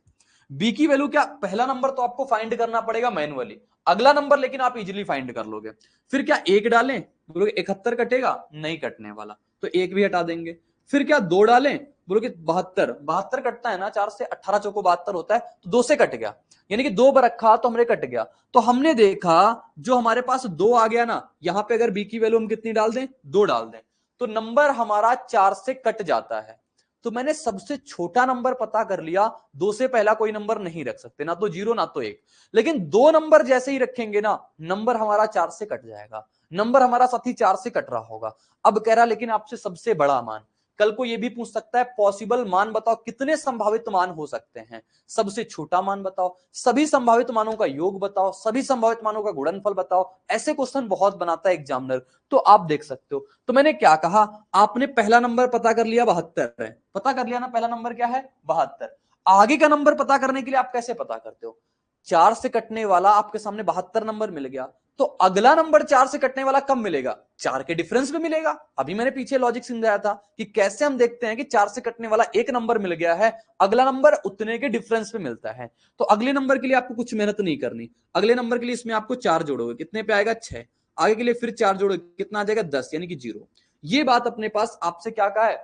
बी की वैल्यू क्या, पहला नंबर तो आपको फाइंड करना पड़ेगा मैनुअली, अगला नंबर लेकिन आप इजीली फाइंड कर लोगे। फिर क्या 1 डालें, बोलोगे 71 कटेगा, नहीं कटने वाला, तो 1 भी हटा देंगे। फिर क्या 2 डालें, बोलोगे 72, 72 कटता है ना 4 से, 18 चौको 72 होता है, तो 2 से कट गया, यानी कि 2 बार रखा तो हमने कट गया। तो हमने देखा जो हमारे पास 2 आ गया ना, यहां पे अगर बी की वैल्यू हम कितनी डाल दें, 2 डाल दें, तो नंबर हमारा 4 से कट जाता है। तो मैंने सबसे छोटा नंबर पता कर लिया, 2 से पहला कोई नंबर नहीं रख सकते, ना तो 0 ना तो 1। लेकिन 2 नंबर जैसे ही रखेंगे ना, नंबर हमारा 4 से कट जाएगा, नंबर हमारा साथी 4 से कट रहा होगा। अब कह रहा लेकिन आपसे सबसे बड़ा मान, कल को यह भी पूछ सकता है पॉसिबल मान बताओ, कितने संभावित मान हो सकते हैं, सबसे छोटा मान बताओ, सभी संभावित मानों का योग बताओ, सभी संभावित मानों का गुणनफल बताओ। ऐसे क्वेश्चन बहुत बनाता है एग्जामिनर, तो आप देख सकते हो। तो मैंने क्या कहा, आपने पहला नंबर पता कर लिया 72 है, पता कर लिया ना पहला नंबर क्या है 72। आगे का नंबर पता करने के लिए आप कैसे पता करते हो, 4 से कटने वाला आपके सामने 72 नंबर मिल गया, तो अगला नंबर 4 से कटने वाला कब मिलेगा, 4 के डिफरेंस में मिलेगा। अभी मैंने पीछे लॉजिक समझाया था कि कैसे हम देखते हैं कि 4 से कटने वाला एक नंबर मिल गया है, अगला नंबर उतने के डिफरेंस में मिलता है। तो अगले नंबर के लिए आपको कुछ मेहनत नहीं करनी, अगले नंबर के लिए इसमें आपको 4 जोड़ोगे, कितने पे आएगा 6, आगे के लिए फिर 4 जोड़ोगे, कितना आ जाएगा 10, यानी कि 0। ये बात अपने पास आपसे क्या कहा है,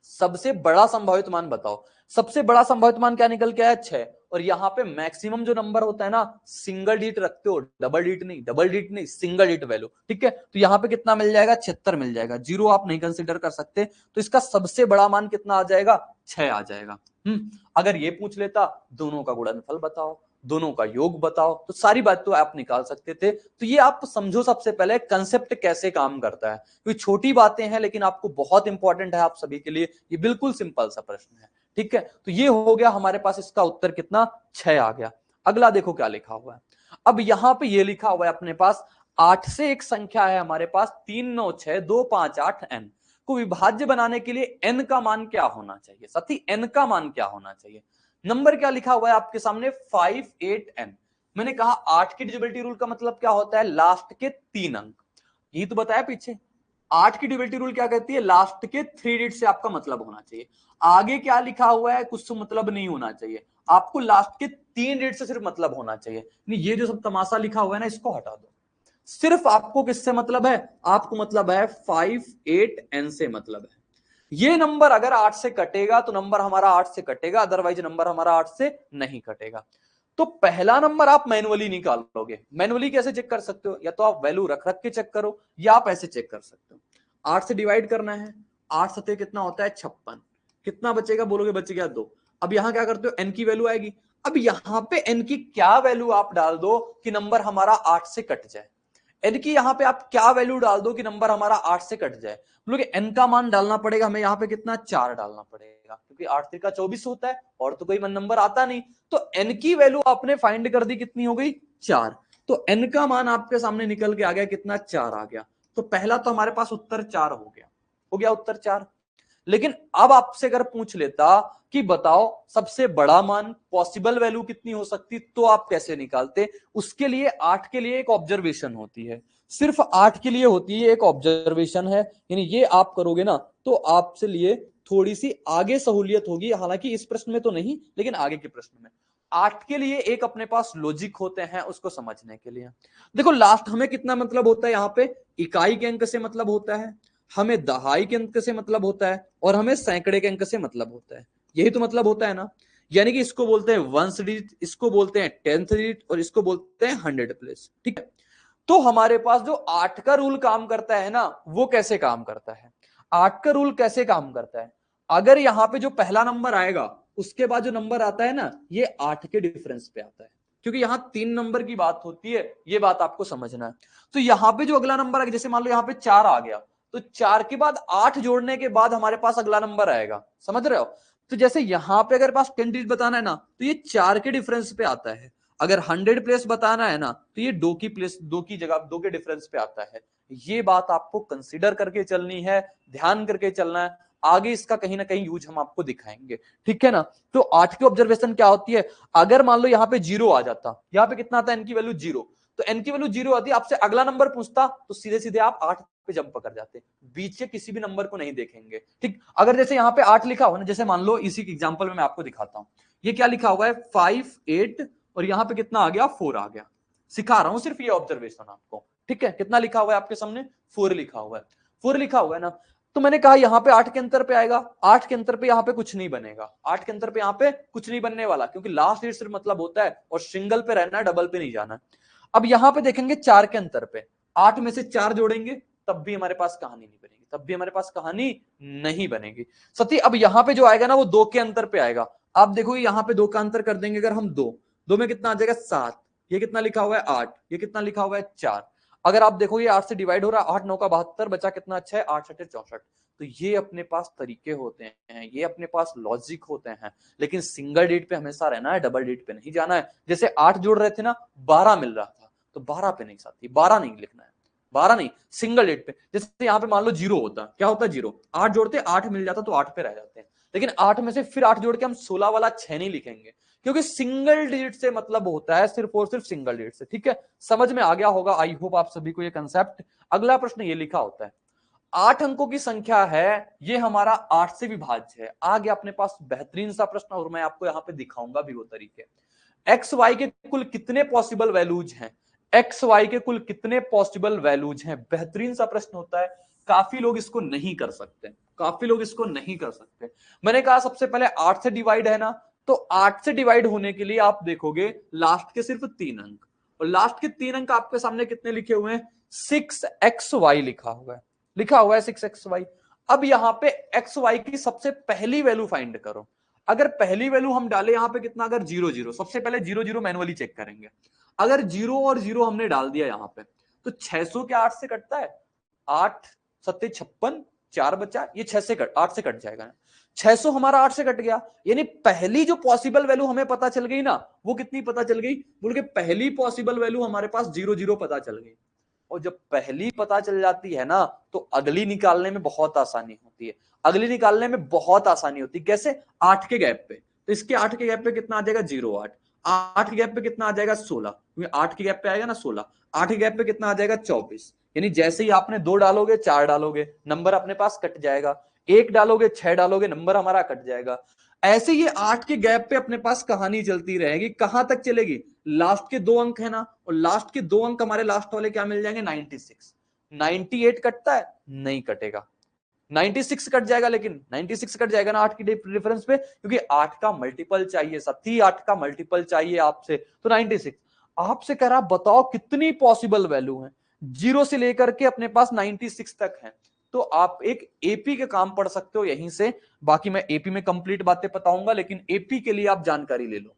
सबसे बड़ा संभावित मान बताओ। सबसे बड़ा संभावित मान क्या निकल के आया 6। और यहां पे मैक्सिमम जो नंबर होता है ना, सिंगल डिजिट रखते हो, डबल डिजिट नहीं, डबल डिजिट नहीं, सिंगल डिजिट वैल्यू। ठीक है, तो यहां पे कितना मिल जाएगा 76 मिल जाएगा, 0 आप नहीं कंसीडर कर सकते। तो इसका सबसे बड़ा मान कितना आ जाएगा, 6 आ जाएगा। अगर ये पूछ लेता दोनों का गुणनफल बताओ, दोनों का योग बताओ, तो सारी बात तो आप निकाल सकते थे। तो ये आप समझो सबसे पहले कंसेप्ट कैसे काम करता है, क्योंकि छोटी बातें हैं लेकिन आपको बहुत इंपॉर्टेंट है आप सभी के लिए। ये बिल्कुल सिंपल सा प्रश्न है। ठीक है, तो ये हो गया हमारे पास, इसका उत्तर कितना 6 आ गया। अगला देखो क्या लिखा हुआ है। अब यहां पे ये लिखा हुआ है अपने पास 8 से एक संख्या है हमारे पास 3 9 6 2 5 8 n को विभाज्य बनाने के लिए n का मान क्या होना चाहिए। साथी n का मान क्या होना चाहिए, नंबर क्या लिखा हुआ है आपके सामने 5 8 n। मैंने कहा 8 की डिविजिबिलिटी रूल का मतलब क्या होता है, लास्ट के 3 अंक, ये तो बताया पीछे। 8 की डिविजिबिलिटी रूल क्या कहती है, लास्ट के 3 डिजिट से आपका मतलब होना चाहिए। आगे क्या लिखा हुआ है, कुछ तो मतलब नहीं होना चाहिए, आपको लास्ट के 3 डिजिट से सिर्फ मतलब होना चाहिए। नहीं, ये जो सब तमाशा लिखा हुआ है ना, इसको हटा दो। सिर्फ आपको किससे मतलब है, आपको मतलब है 5 8 n से मतलब है। ये नंबर अगर 8 से कटेगा तो नंबर हमारा 8 से कटेगा, अदरवाइज नंबर हमारा 8 से नहीं कटेगा। तो पहला नंबर आप मैनुअली निकालोगे। मैनुअली कैसे चेक कर सकते हो, या तो आप वैल्यू रख रख के चेक करो या आप ऐसे चेक कर सकते हो। 8 से डिवाइड करना है, 8 सते कितना होता है 56, कितना बचेगा बोलोगे, बच गया 2। अब यहां क्या करते हो, n की वैल्यू आएगी। अब यहां पे n की क्या वैल्यू आप डाल दो कि नंबर हमारा 8 से कट जाए। n की यहां पे आप क्या वैल्यू डाल दो कि नंबर हमारा 8 से कट जाए। बोलोगे n का मान डालना पड़ेगा हमें यहां पे कितना, 4 डालना पड़ेगा, क्योंकि 8 3 का 24 होता है और तो कोई नंबर आता नहीं। तो n की वैल्यू आपने फाइंड कर दी, कितनी हो गई 4। तो n का मान आपके सामने निकल के आ गया कितना, 4 आ गया। तो पहला तो हमारे पास उत्तर 4 हो गया उत्तर 4। लेकिन अब आपसे अगर पूछ लेता कि बताओ सबसे बड़ा मान पॉसिबल वैल्यू कितनी हो सकती, तो आप कैसे निकालते। उसके लिए 8 के लिए एक ऑब्जर्वेशन होती है, सिर्फ 8 के लिए होती है एक ऑब्जर्वेशन है, यानी ये आप करोगे ना तो आपसे लिए थोड़ी सी आगे सहूलियत होगी, हालांकि इस प्रश्न में तो नहीं लेकिन आगे के प्रश्न में। 8 के लिए एक अपने पास लॉजिक होते हैं उसको समझने के लिए। देखो लास्ट हमें कितना मतलब होता है, यहाँ पे इकाई के अंक से मतलब होता है, हमें दहाई के अंक से मतलब होता है और हमें सैकड़े के अंक से मतलब होता है। यही तो मतलब होता है ना, यानी कि इसको बोलते हैं 1 डिजिट, इसको बोलते हैं 10th डिजिट और इसको बोलते हैं 100 प्लेस। ठीक है, तो हमारे पास जो 8 का रूल काम करता है ना, वो कैसे काम करता है। 8 का रूल कैसे काम करता है, अगर यहां पे जो पहला नंबर आएगा उसके बाद जो नंबर आता है ना, ये 8 के डिफरेंस पे आता है, क्योंकि यहां 3 नंबर की बात होती है, ये बात आपको समझना है। तो यहां पे जो अगला नंबर आएगा, जैसे मान लो यहां पे 4 आ गया, तो 4 के बाद 8 जोड़ने के बाद हमारे पास अगला नंबर आएगा, समझ रहे हो। तो जैसे यहां पे अगर पास 10 डिजिट बताना है ना, तो ये 4 के डिफरेंस पे आता है। अगर 100 प्लेस बताना है ना, तो ये 2 की प्लेस, 2 की जगह 2 के डिफरेंस पे आता है। ये बात आपको कंसीडर करके चलनी है, ध्यान करके चलना है। आगे इसका कहीं ना कहीं यूज हम आपको दिखाएंगे, ठीक है ना। तो 8 की ऑब्जर्वेशन क्या होती है, अगर मान लो यहाँ पे 0 आ जाता, यहाँ पे कितना आता है, n की वैल्यू 0, तो n की वैल्यू 0 आती है, आपसे अगला नंबर पूछता तो सीधे सीधे आप 8 पे जंप कर जाते, बीच के किसी भी नंबर को नहीं देखेंगे। ठीक, अगर जैसे यहाँ पे 8 लिखा हुआ ना, जैसे मान लो इसी एग्जांपल में मैं आपको दिखाता हूं, ये क्या लिखा हुआ है 5 8 और यहां पे कितना आ गया 4 आ गया। सिखा रहा हूं सिर्फ ये ऑब्जर्वेशन आपको, ठीक है। कितना लिखा हुआ है आपके सामने, 4 लिखा हुआ है, 4 लिखा हुआ है ना। तो मैंने कहा यहां पे 8 के अंतर पे आएगा, 8 के अंतर पे यहां पे कुछ नहीं बनेगा, 8 के अंतर पे यहां पे कुछ नहीं बनने वाला, क्योंकि लास्ट डिजिट सिर्फ मतलब होता है और सिंगल पे रहना है, डबल पे नहीं जाना है। अब यहां पे देखेंगे 4 के अंतर पे, 8 में से 4 जोड़ेंगे तब भी हमारे पास कहानी नहीं बनेगी, तब भी हमारे पास कहानी नहीं बनेगी सती। अब यहां पे जो आएगा ना वो 2 के अंतर पे आएगा। आप देखो यहां पे 2 का अंतर कर देंगे अगर हम, 2 में कितना आ जाएगा 7, ये कितना लिखा हुआ है 8, ये कितना लिखा हुआ है 4। अगर आप देखो ये 8 से डिवाइड हो रहा है, 8 9 का 72, बचा कितना अच्छा है 8 6 64। तो ये अपने पास तरीके होते हैं, ये अपने पास लॉजिक होते हैं, लेकिन सिंगल डिजिट पे हमेशा रहना है, डबल डिजिट पे नहीं जाना है। जैसे 8 जोड़ रहे थे ना, 12 मिल रहा था, तो 12 पे नहीं साथी, 12 नहीं लिखना है, 12 नहीं, सिंगल डिजिट पे। जैसे यहाँ पे मान लो 0 होता, क्या होता है 0, 8 जोड़ते 8 मिल जाता तो 8 पे रह जाते हैं, लेकिन 8 में से फिर 8 जोड़ के हम 16 वाला 6 नहीं लिखेंगे, क्योंकि सिंगल डिजिट से मतलब होता है सिर्फ और सिर्फ सिंगल डिजिट से। ठीक है, समझ में आ गया होगा, आई होप आप सभी को ये कंसेप्ट। अगला प्रश्न ये लिखा होता है, 8 अंकों की संख्या है, ये हमारा 8 से विभाज्य है। आ गया अपने पास बेहतरीन सा प्रश्न, और मैं आपको यहां पे दिखाऊंगा भी वो तरीके। एक्स वाई के कुल कितने पॉसिबल वैल्यूज हैं, एक्स वाई के कुल कितने पॉसिबल वैल्यूज हैं, बेहतरीन सा प्रश्न होता है। काफी लोग इसको नहीं कर सकते, काफी लोग इसको नहीं कर सकते। मैंने कहा सबसे पहले 8 से डिवाइड है ना, तो 8 से डिवाइड होने के लिए आप देखोगे लास्ट के सिर्फ 3 अंक, और लास्ट के 3 अंक आपके सामने कितने लिखे हुए हैं, 6xy लिखा हुआ है, लिखा हुआ है 6xy। अब यहां पे xy की सबसे पहली वैल्यू फाइंड करो। अगर पहली वैल्यू हम डाले यहां पे कितना, अगर 0 0, सबसे पहले 0 0 मैनुअली चेक करेंगे। अगर 0 और 0 हमने डाल दिया यहां पे, तो 600 क्या 8 से कटता है, 8 7 56, 4 बचा, ये 6 से 8 से कट जाएगा ना, 600 हमारा 8 से कट गया। यानी पहली जो पॉसिबल वैल्यू हमें पता चल गई ना, वो कितनी पता चल गई, बोल के पहली पॉसिबल वैल्यू हमारे पास 0 0 पता चल गई। और जब पहली पता चल जाती है ना, तो अगली निकालने में बहुत आसानी होती है, अगली निकालने में बहुत आसानी होती है। कैसे, 8 के गैप पे, तो इसके 8 के गैप पे कितना आ जाएगा 0 8, 8 के गैप पे कितना आ जाएगा 16, क्योंकि 8 के गैप पे आएगा ना 16, 8 के गैप पे कितना आ जाएगा 24। यानी जैसे ही आपने 2 डालोगे 4 डालोगे, नंबर अपने पास कट जाएगा, 1 डालोगे 6 डालोगे, नंबर हमारा कट जाएगा। ऐसे ये 8 के गैप पे अपने पास कहानी चलती रहेगी, कहां तक चलेगी, लास्ट के 2 अंक है ना, और लास्ट के 2 अंक हमारे लास्ट वाले क्या मिल जाएंगे 96। 98 कटता है, नहीं कटेगा, 96 कट जाएगा, लेकिन 96 कट जाएगा ना 8 की डिफरेंस पे, क्योंकि 8 का मल्टीपल चाहिए, सत्ती 8 का मल्टीपल चाहिए आपसे, तो 96 आपसे कह रहा बताओ कितनी पॉसिबल वैल्यू है, 0 से लेकर के अपने पास 96 तक है। तो आप एक एपी के काम पढ़ सकते हो यहीं से, बाकी मैं एपी में कंप्लीट बातें बताऊंगा, लेकिन एपी के लिए आप जानकारी ले लो।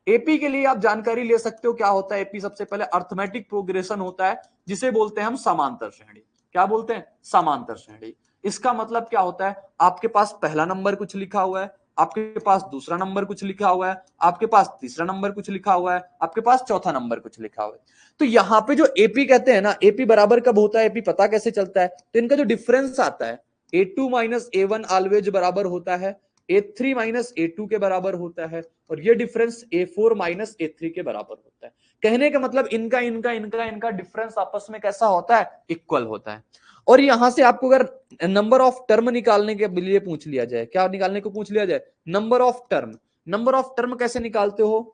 एपी के लिए आप जानकारी ले सकते हो क्या होता है एपी, सबसे पहले अर्थमेटिक प्रोग्रेशन होता है, जिसे बोलते हैं हम समांतर श्रेणी। क्या बोलते हैं, समांतर श्रेणी। इसका मतलब क्या होता है, आपके पास पहला नंबर कुछ लिखा हुआ है, आपके पास दूसरा नंबर कुछ लिखा हुआ है, आपके पास तीसरा नंबर कुछ लिखा हुआ है, आपके पास चौथा नंबर कुछ लिखा हुआ है। तो यहां पे जो एपी कहते हैं ना, एपी बराबर कब होता है, एपी पता कैसे चलता है, तो इनका जो डिफरेंस आता है A2 माइनस A1 ऑलवेज बराबर होता है A3 माइनस A2 के बराबर होता है, और ये डिफरेंस A4 माइनस A3 के बराबर होता है। कहने का मतलब इनका इनका इनका इनका डिफरेंस आपस में कैसा होता है, इक्वल होता है। और यहां से आपको अगर नंबर ऑफ टर्म निकालने के लिए पूछ लिया जाए, क्या निकालने को पूछ लिया जाए, number of term. Number of term कैसे निकालते हो,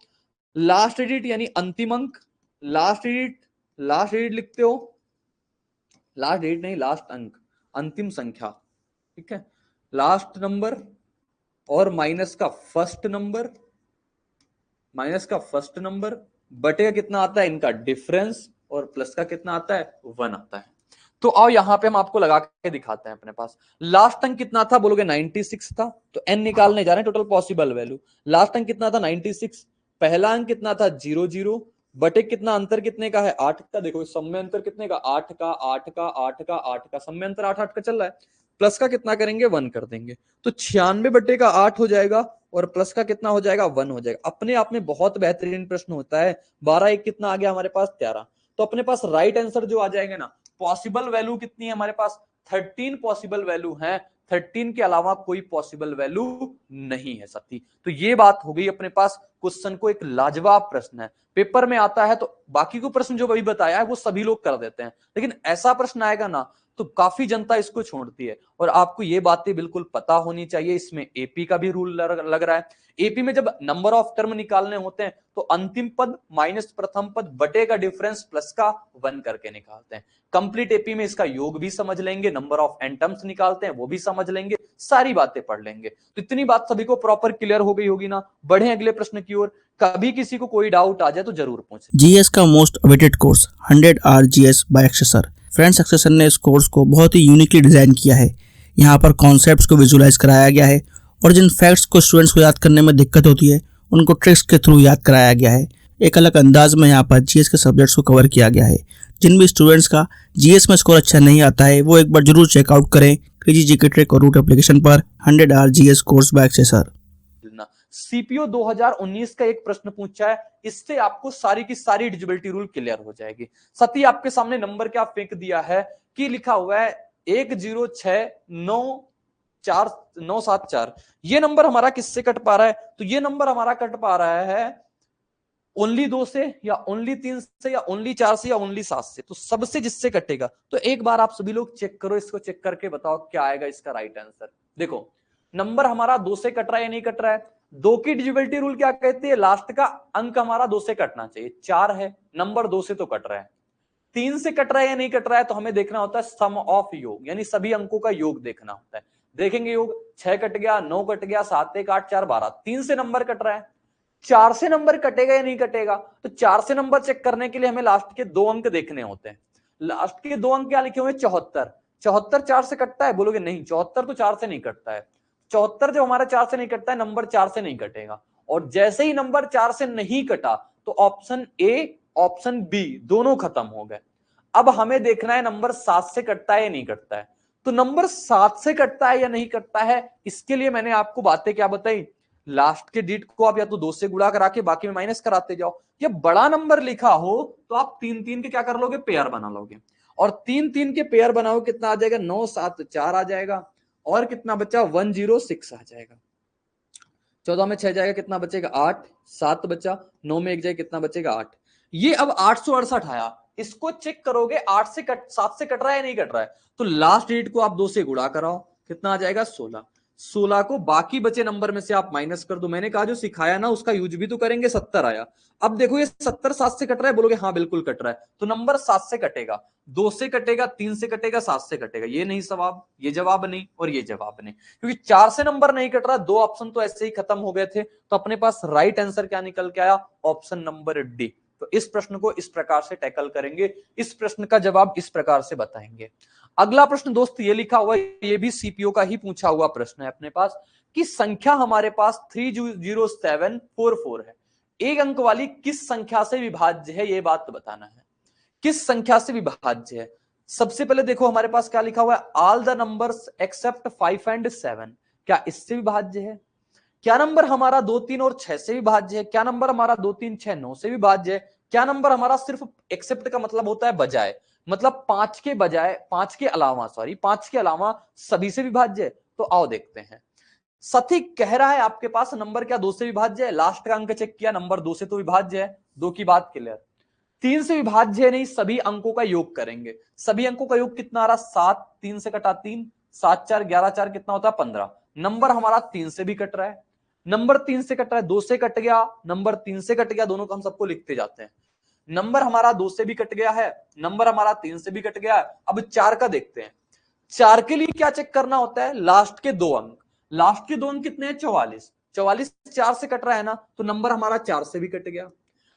लास्ट डिजिट यानी अंतिम अंक, लास्ट डिजिट लिखते हो, लास्ट डिजिट नहीं लास्ट अंक, अंतिम संख्या, ठीक है, लास्ट नंबर और माइनस का फर्स्ट नंबर, माइनस का फर्स्ट नंबर बटे का कितना आता है इनका डिफरेंस, और प्लस का कितना आता है 1 आता है। तो आओ यहां पे हम आपको लगा के दिखाते हैं। अपने पास लास्ट अंक कितना था, बोलोगे 96 था, तो n निकालने जा रहे हैं टोटल पॉसिबल वैल्यू। लास्ट अंक कितना था 96, पहला अंक कितना था 00, बटे कितना, अंतर कितने का है 8 का, देखो समय अंतर कितने का 8 का 8 का 8 का 8 का, समय अंतर 8 8 का चल रहा है, प्लस का कितना करेंगे 1 कर देंगे, तो 96 बटे का 8 हो जाएगा, और प्लस का कितना हो जाएगा 1 हो जाएगा। अपने आप में बहुत बेहतरीन प्रश्न होता है। 12 1 कितना आ गया हमारे पास 13, तो अपने पास राइट आंसर जो आ जाएंगे ना, पॉसिबल वैल्यू कितनी है हमारे पास 13 पॉसिबल वैल्यू है, 13 के अलावा कोई पॉसिबल वैल्यू नहीं है साथी। तो ये बात हो गई अपने पास, क्वेश्चन को एक लाजवाब प्रश्न है, पेपर में आता है तो बाकी को प्रश्न जो अभी बताया है वो सभी लोग कर देते हैं, लेकिन ऐसा प्रश्न आएगा ना तो काफी जनता इसको छोड़ती है। और आपको ये बातें बिल्कुल पता होनी चाहिए, इसमें एपी का भी रूल लग रहा है। एपी में जब नंबर ऑफ टर्म निकालने होते हैं तो अंतिम पद माइनस प्रथम पद बटे का डिफरेंस प्लस का 1 करके निकालते हैं। कंप्लीट एपी में इसका योग भी समझ लेंगे, नंबर ऑफ एन टर्म्स निकालते हैं वो भी समझ लेंगे, सारी बातें पढ़ लेंगे। तो इतनी बात सभी को प्रॉपर क्लियर हो गई होगी ना। बढ़े अगले प्रश्न की ओर। कभी किसी को कोई डाउट आ जाए तो जरूर पूछें। जीएस का most awaited course 100 hour GS by Akshay sir. Friends, Akshay sir ने इस कोर्स को बहुत ही यूनिकली डिजाइन किया है। यहाँ पर कॉन्सेप्ट्स को विजुलाइज कराया गया है, और जिन फैक्ट्स को स्टूडेंट्स को याद करने में दिक्कत होती है उनको ट्रिक्स के थ्रू याद कराया गया है। एक अलग अंदाज में यहाँ पर जीएस के सब्जेक्ट्स को कवर किया गया है। जिन भी स्टूडेंट्स का जीएस में स्कोर अच्छा नहीं आता है वो एक बार जरूर चेकआउट करें क्रेजी जीके ट्रिक और रूट एप्लीकेशन पर 100 hour GS course by Akshay sir. CPO 2019 का एक प्रश्न पूछा है, इससे आपको सारी की सारी एलिजिबिलिटी रूल क्लियर हो जाएगी। सती आपके सामने नंबर क्या फेंक दिया है कि लिखा हुआ है 10694974, ये नंबर हमारा किससे कट पा रहा है, तो ये नंबर हमारा कट पा रहा है ओनली 2 से या ओनली 3 से या ओनली 4 से या ओनली 7 से, तो सबसे जिससे कटेगा। तो एक बार आप सभी लोग चेक करो, इसको चेक करके बताओ क्या आएगा इसका राइट आंसर। देखो नंबर हमारा 2 से कट रहा है या नहीं कट रहा है, 2 की डिविजिबिलिटी रूल क्या कहती है, लास्ट का अंक हमारा 2 से कटना चाहिए। 4 है, नंबर 2 से तो कट रहा है। 3 से कट रहा है या नहीं कट रहा है, तो हमें देखना होता है सम ऑफ योग, यानी सभी अंकों का योग देखना होता है। देखेंगे योग 6 कट गया, 9 कट गया, 7 1 8 4 12, 3 से नंबर कट रहा है। 4 से नंबर कटेगा या नहीं कटेगा, तो 4 से नंबर चेक करने के लिए हमें लास्ट के 2 अंक देखने होते हैं। लास्ट के 2 अंक क्या लिखे हुए 74, 74 4 से कटता है, बोलोगे नहीं 74 तो 4 से नहीं कटता है। 74 जब हमारा 4 से नहीं कटता है, नंबर 4 से नहीं कटेगा। और जैसे ही नंबर 4 से नहीं कटा तो ऑप्शन ए ऑप्शन बी दोनों खत्म हो गए। अब हमें देखना है नंबर 7 से कटता है या नहीं कटता है। तो नंबर 7 से कटता है या नहीं कटता है, इसके लिए मैंने आपको बातें क्या बताई, लास्ट के डिजिट को आप या तो 2 से गुणा करा के बाकी में माइनस कराते जाओ, या बड़ा नंबर लिखा हो तो आप 3 3 के क्या कर लोगे, पेयर बना लोगे, और 3 3 के पेयर बनाओ कितना आ जाएगा 9 7 4 आ जाएगा, और कितना बचा 106 आ जाएगा। 14 में 6 जाएगा, कितना बचेगा 8, 7 बचा, 9 में 1 जाएगा, कितना बचेगा 8। ये अब 868 आया, इसको चेक करोगे 7 से कट रहा है या नहीं कट रहा है, तो लास्ट डिजिट को आप 2 से गुणा कराओ, कितना आ जाएगा 16, 16 को बाकी बचे नंबर में से आप माइनस कर दो। मैंने कहा जो सिखाया ना उसका यूज भी तो करेंगे। 70 आया। अब देखो ये 70 7 से कट रहा है, बोलोगे हाँ बिल्कुल कट रहा है, तो नंबर 7 से कटेगा, 2 से कटेगा, 3 से कटेगा, 7 से कटेगा। ये नहीं जवाब, ये जवाब नहीं और ये जवाब नहीं, क्योंकि 4 से नंबर नहीं कट रहा। 2 ऑप्शन तो ऐसे ही खत्म हो गए थे, तो अपने पास राइट आंसर क्या निकल के आया? Option number D. तो इस प्रश्न को इस प्रकार से टैकल करेंगे, इस प्रश्न का जवाब इस प्रकार से बताएंगे। अगला प्रश्न दोस्त ये लिखा हुआ है, ये भी सीपीओ का ही पूछा हुआ प्रश्न है अपने पास, कि संख्या हमारे पास 30744 है, एक अंक वाली किस संख्या से विभाज्य है, ये बात बताना है। किस संख्या से विभाज्य है? सबसे पहले देखो हमारे पास क्या लिखा हुआ है, all the numbers accept 5 and 7, क्या इससे विभाज्य है? क्या नंबर हमारा 2 3 और 6 से विभाज्य है? क्या नंबर हमारा 2 3 6 9 से विभाज्य है? क्या नंबर हमारा सिर्फ एक्सेप्ट का मतलब होता है बजाय, मतलब 5 के बजाय, 5 के अलावा, सॉरी 5 के अलावा सभी से विभाज्य है? तो आओ देखते हैं। सती कह रहा है आपके पास नंबर क्या 2 से विभाज्य है? लास्ट का अंक चेक किया, नंबर 2 से तो विभाज्य है, 2 की बात क्लियर। 3 से विभाज्य है नहीं, सभी अंकों का योग करेंगे। सभी अंकों का योग कितना आ रहा? 7, 3 से कटा 3, 7 4 11 4 कितना होता है? 15। नंबर हमारा 3 से भी कट रहा है, नंबर 3 से कट रहा है, 2 से कट गया, नंबर 3 से कट गया, दोनों को हम सबको लिखते जाते हैं। नंबर हमारा 2 से भी कट गया है, नंबर हमारा 3 से भी कट गया है। अब 4 का देखते हैं। 4 के लिए क्या चेक करना होता है? लास्ट के 2 अंक। लास्ट के 2 अंक कितने हैं? 44। 44 4 से कट रहा है ना, तो नंबर हमारा 4 से भी कट गया।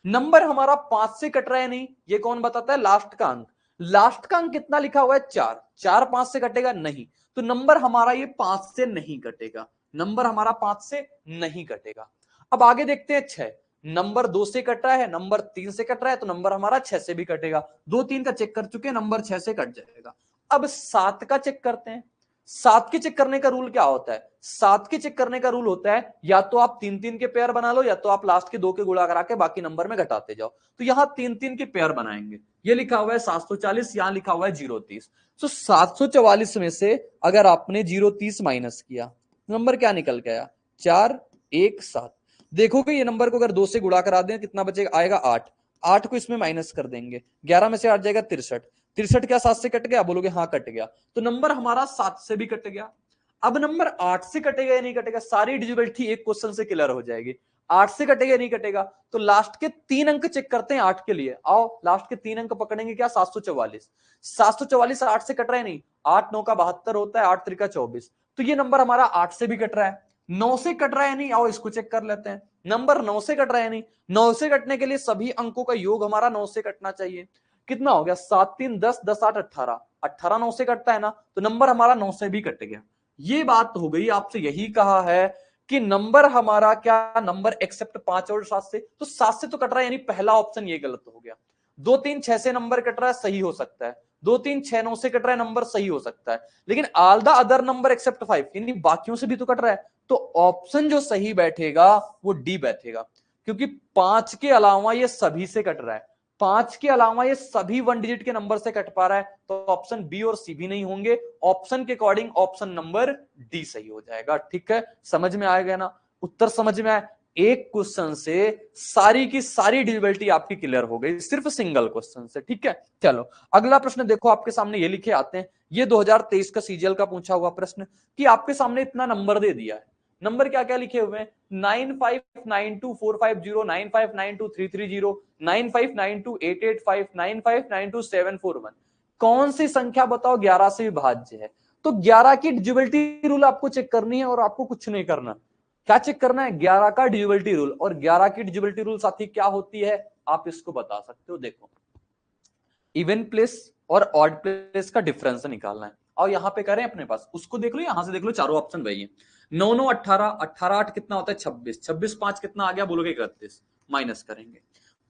नंबर हमारा 5 से कट रहा है नहीं, ये कौन बताता है? लास्ट का अंक। लास्ट का अंक कितना लिखा हुआ है? 4। 4 5 से कटेगा नहीं, तो नंबर हमारा ये 5 से नहीं कटेगा, नंबर हमारा 5 से नहीं कटेगा। अब आगे देखते हैं 6। नंबर 2 से कट रहा है, नंबर 3 से कट रहा है, तो नंबर हमारा 6 से भी कटेगा। 2 3 का चेक कर चुके हैं, नंबर 6 से कट जाएगा। अब 7 का चेक करते हैं। 7 के चेक करने का रूल क्या होता है? 7 के चेक करने का रूल होता है या तो आप 3 3 के पेयर बना लो, या तो आप लास्ट के 2 के गुणा करा के बाकी नंबर में घटाते जाओ। तो यहां 3 3 के पेयर बनाएंगे। ये लिखा हुआ है 740, यहां लिखा हुआ है 030। तो 744 में से अगर आपने 030 माइनस किया, नंबर क्या निकल गया? 4 1 7। देखोगे ये नंबर को अगर 2 से गुणा करा दें कितना बचेगा? आएगा 8। 8 को इसमें माइनस कर देंगे, 11 में से 8 जाएगा 63। 63 क्या 7 से कट गया? बोलोगे हाँ कट गया, तो नंबर हमारा 7 से भी कट गया। अब नंबर 8 से कटेगा या नहीं कटेगा? सारी डिजिबिलिटी एक क्वेश्चन से क्लियर हो जाएगी। 8 से कटेगा नहीं कटेगा, तो लास्ट के 3 अंक चेक करते हैं 8 के लिए। आओ लास्ट के 3 अंक पकड़ेंगे, क्या? 744। 744 8 से कट रहा है नहीं, 8 9 का 72 होता है, 8 3 का 24, तो ये नंबर हमारा 8 से भी कट रहा है। 9 से कट रहा है नहीं, आओ इसको चेक कर लेते हैं। नंबर 9 से कट रहा है नहीं, 9 से कटने के लिए सभी अंकों का योग हमारा 9 से कटना चाहिए। कितना हो गया? 7 3 10, 10 8 18। 18 9 से कटता है ना, तो नंबर हमारा 9 से भी कट गया। ये बात हो गई। आपसे यही कहा है कि नंबर हमारा क्या, नंबर एक्सेप्ट 5 और 7 से, तो 7 से तो कट रहा है, यानी पहला ऑप्शन ये गलत हो गया। 2 3 6 से नंबर कट रहा है, सही हो सकता है। 2 3 6 9 से कट रहा है, नंबर सही हो सकता है। लेकिन all the other number except 5, यानी बाकियों से भी तो कट रहा है, तो ऑप्शन जो सही बैठेगा वो डी बैठेगा, क्योंकि 5 के अलावा ये सभी से कट रहा है। 5 के अलावा ये सभी 1 डिजिट के नंबर से कट पा रहा है, तो ऑप्शन बी और सी भी नहीं होंगे। ऑप्शन के अकॉर्डिंग ऑप्शन नंबर डी सही हो जाएगा। ठीक है, समझ में आएगा ना? उत्तर समझ में आए? एक क्वेश्चन से सारी की सारी डिविजिबिलिटी आपकी क्लियर हो गई, सिर्फ सिंगल क्वेश्चन से। ठीक है, चलो अगला प्रश्न देखो आपके सामने ये लिखे आते हैं। ये 2023 का सीजीएल का पूछा हुआ प्रश्न, कि आपके सामने इतना नंबर दे दिया है। नंबर क्या क्या लिखे हुए हैं? 95924509, 95923330, 95928859, 95927441। कौन सी संख्या बताओ 11 से विभाज्य है? तो 11 की डिजिबिलिटी रूल आपको चेक करनी है, और आपको कुछ नहीं करना। क्या चेक करना है? 11 का डिजिबिलिटी रूल। और 11 की डिजिबिलिटी रूल साथी क्या होती है, आप इसको बता सकते हो। देखो, इवन प्लेस और ऑड प्लेस का डिफरेंस निकालना है। और यहां पे करें अपने पास, उसको देख लो, यहां से देख लो, चारों ऑप्शन वही है। 9 9 18, 18 8 कितना होता है? 26, 26 5 कितना आ गया? बोलोगे 31, माइनस करेंगे।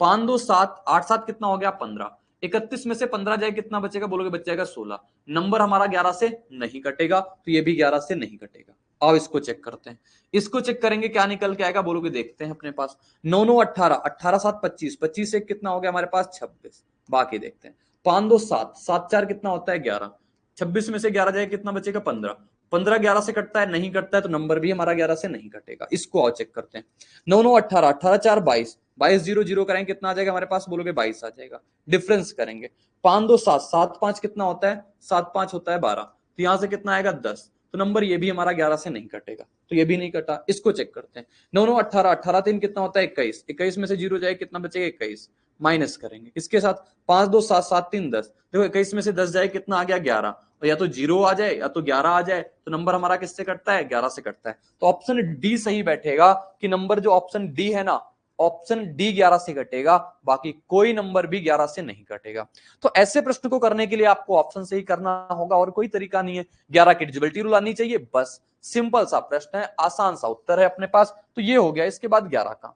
5 2 7, 8 7 कितना हो गया? 15। 31 में से 15 जाए कितना बचेगा? बोलोगे बच जाएगा 16। नंबर हमारा 11 से नहीं कटेगा, तो ये भी 11 से नहीं कटेगा। आओ इसको चेक करते हैं। इसको चेक करेंगे क्या निकल के आएगा, बोलोगे देखते हैं अपने पास। 9 9 18, 18 7 25, 25 से कितना हो गया हमारे पास? 26। बाकी देखते हैं। 5 2 7, 7 4 कितना होता है? 11। 26 में से 11 जाए कितना बचेगा? 15। 15 11 से कटता है? नहीं कटता है, तो नंबर भी हमारा 11 से नहीं कटेगा। इसको आओ चेक करते हैं। 9 9 18, 18 4 22, 22 0 0 करेंगे कितना आ जाएगा हमारे पास? बोलोगे 22 आ जाएगा। डिफरेंस करेंगे। 5 2 7, 7 5 कितना होता है? 7 5 होता है 12, तो यहां से कितना आएगा? 10। तो नंबर ये भी हमारा 11 से नहीं कटेगा, तो ये भी नहीं कटा। इसको चेक करते हैं, 9 9 18, 18 3 कितना होता है 21, 21 में से 0 जाए कितना बचेगा 21, माइनस करेंगे इसके साथ 5 2 7 7 3 10, देखो 21 में से 10 जाए कितना आ गया 11, और या तो 0 आ जाए या तो 11 आ जाए, तो नंबर हमारा किससे कटता है 11 से कटता है। तो ऑप्शन डी सही बैठेगा कि नंबर जो ऑप्शन डी है ना, ऑप्शन डी 11 से कटेगा, बाकी कोई नंबर भी 11 से नहीं कटेगा। तो ऐसे प्रश्न को करने के लिए आपको ऑप्शन से ही करना होगा और कोई तरीका नहीं है। 11 की डिविजिबिलिटी रूल आनी चाहिए, बस सिंपल सा प्रश्न है, आसान सा उत्तर है अपने पास। तो ये हो गया, इसके बाद 11 का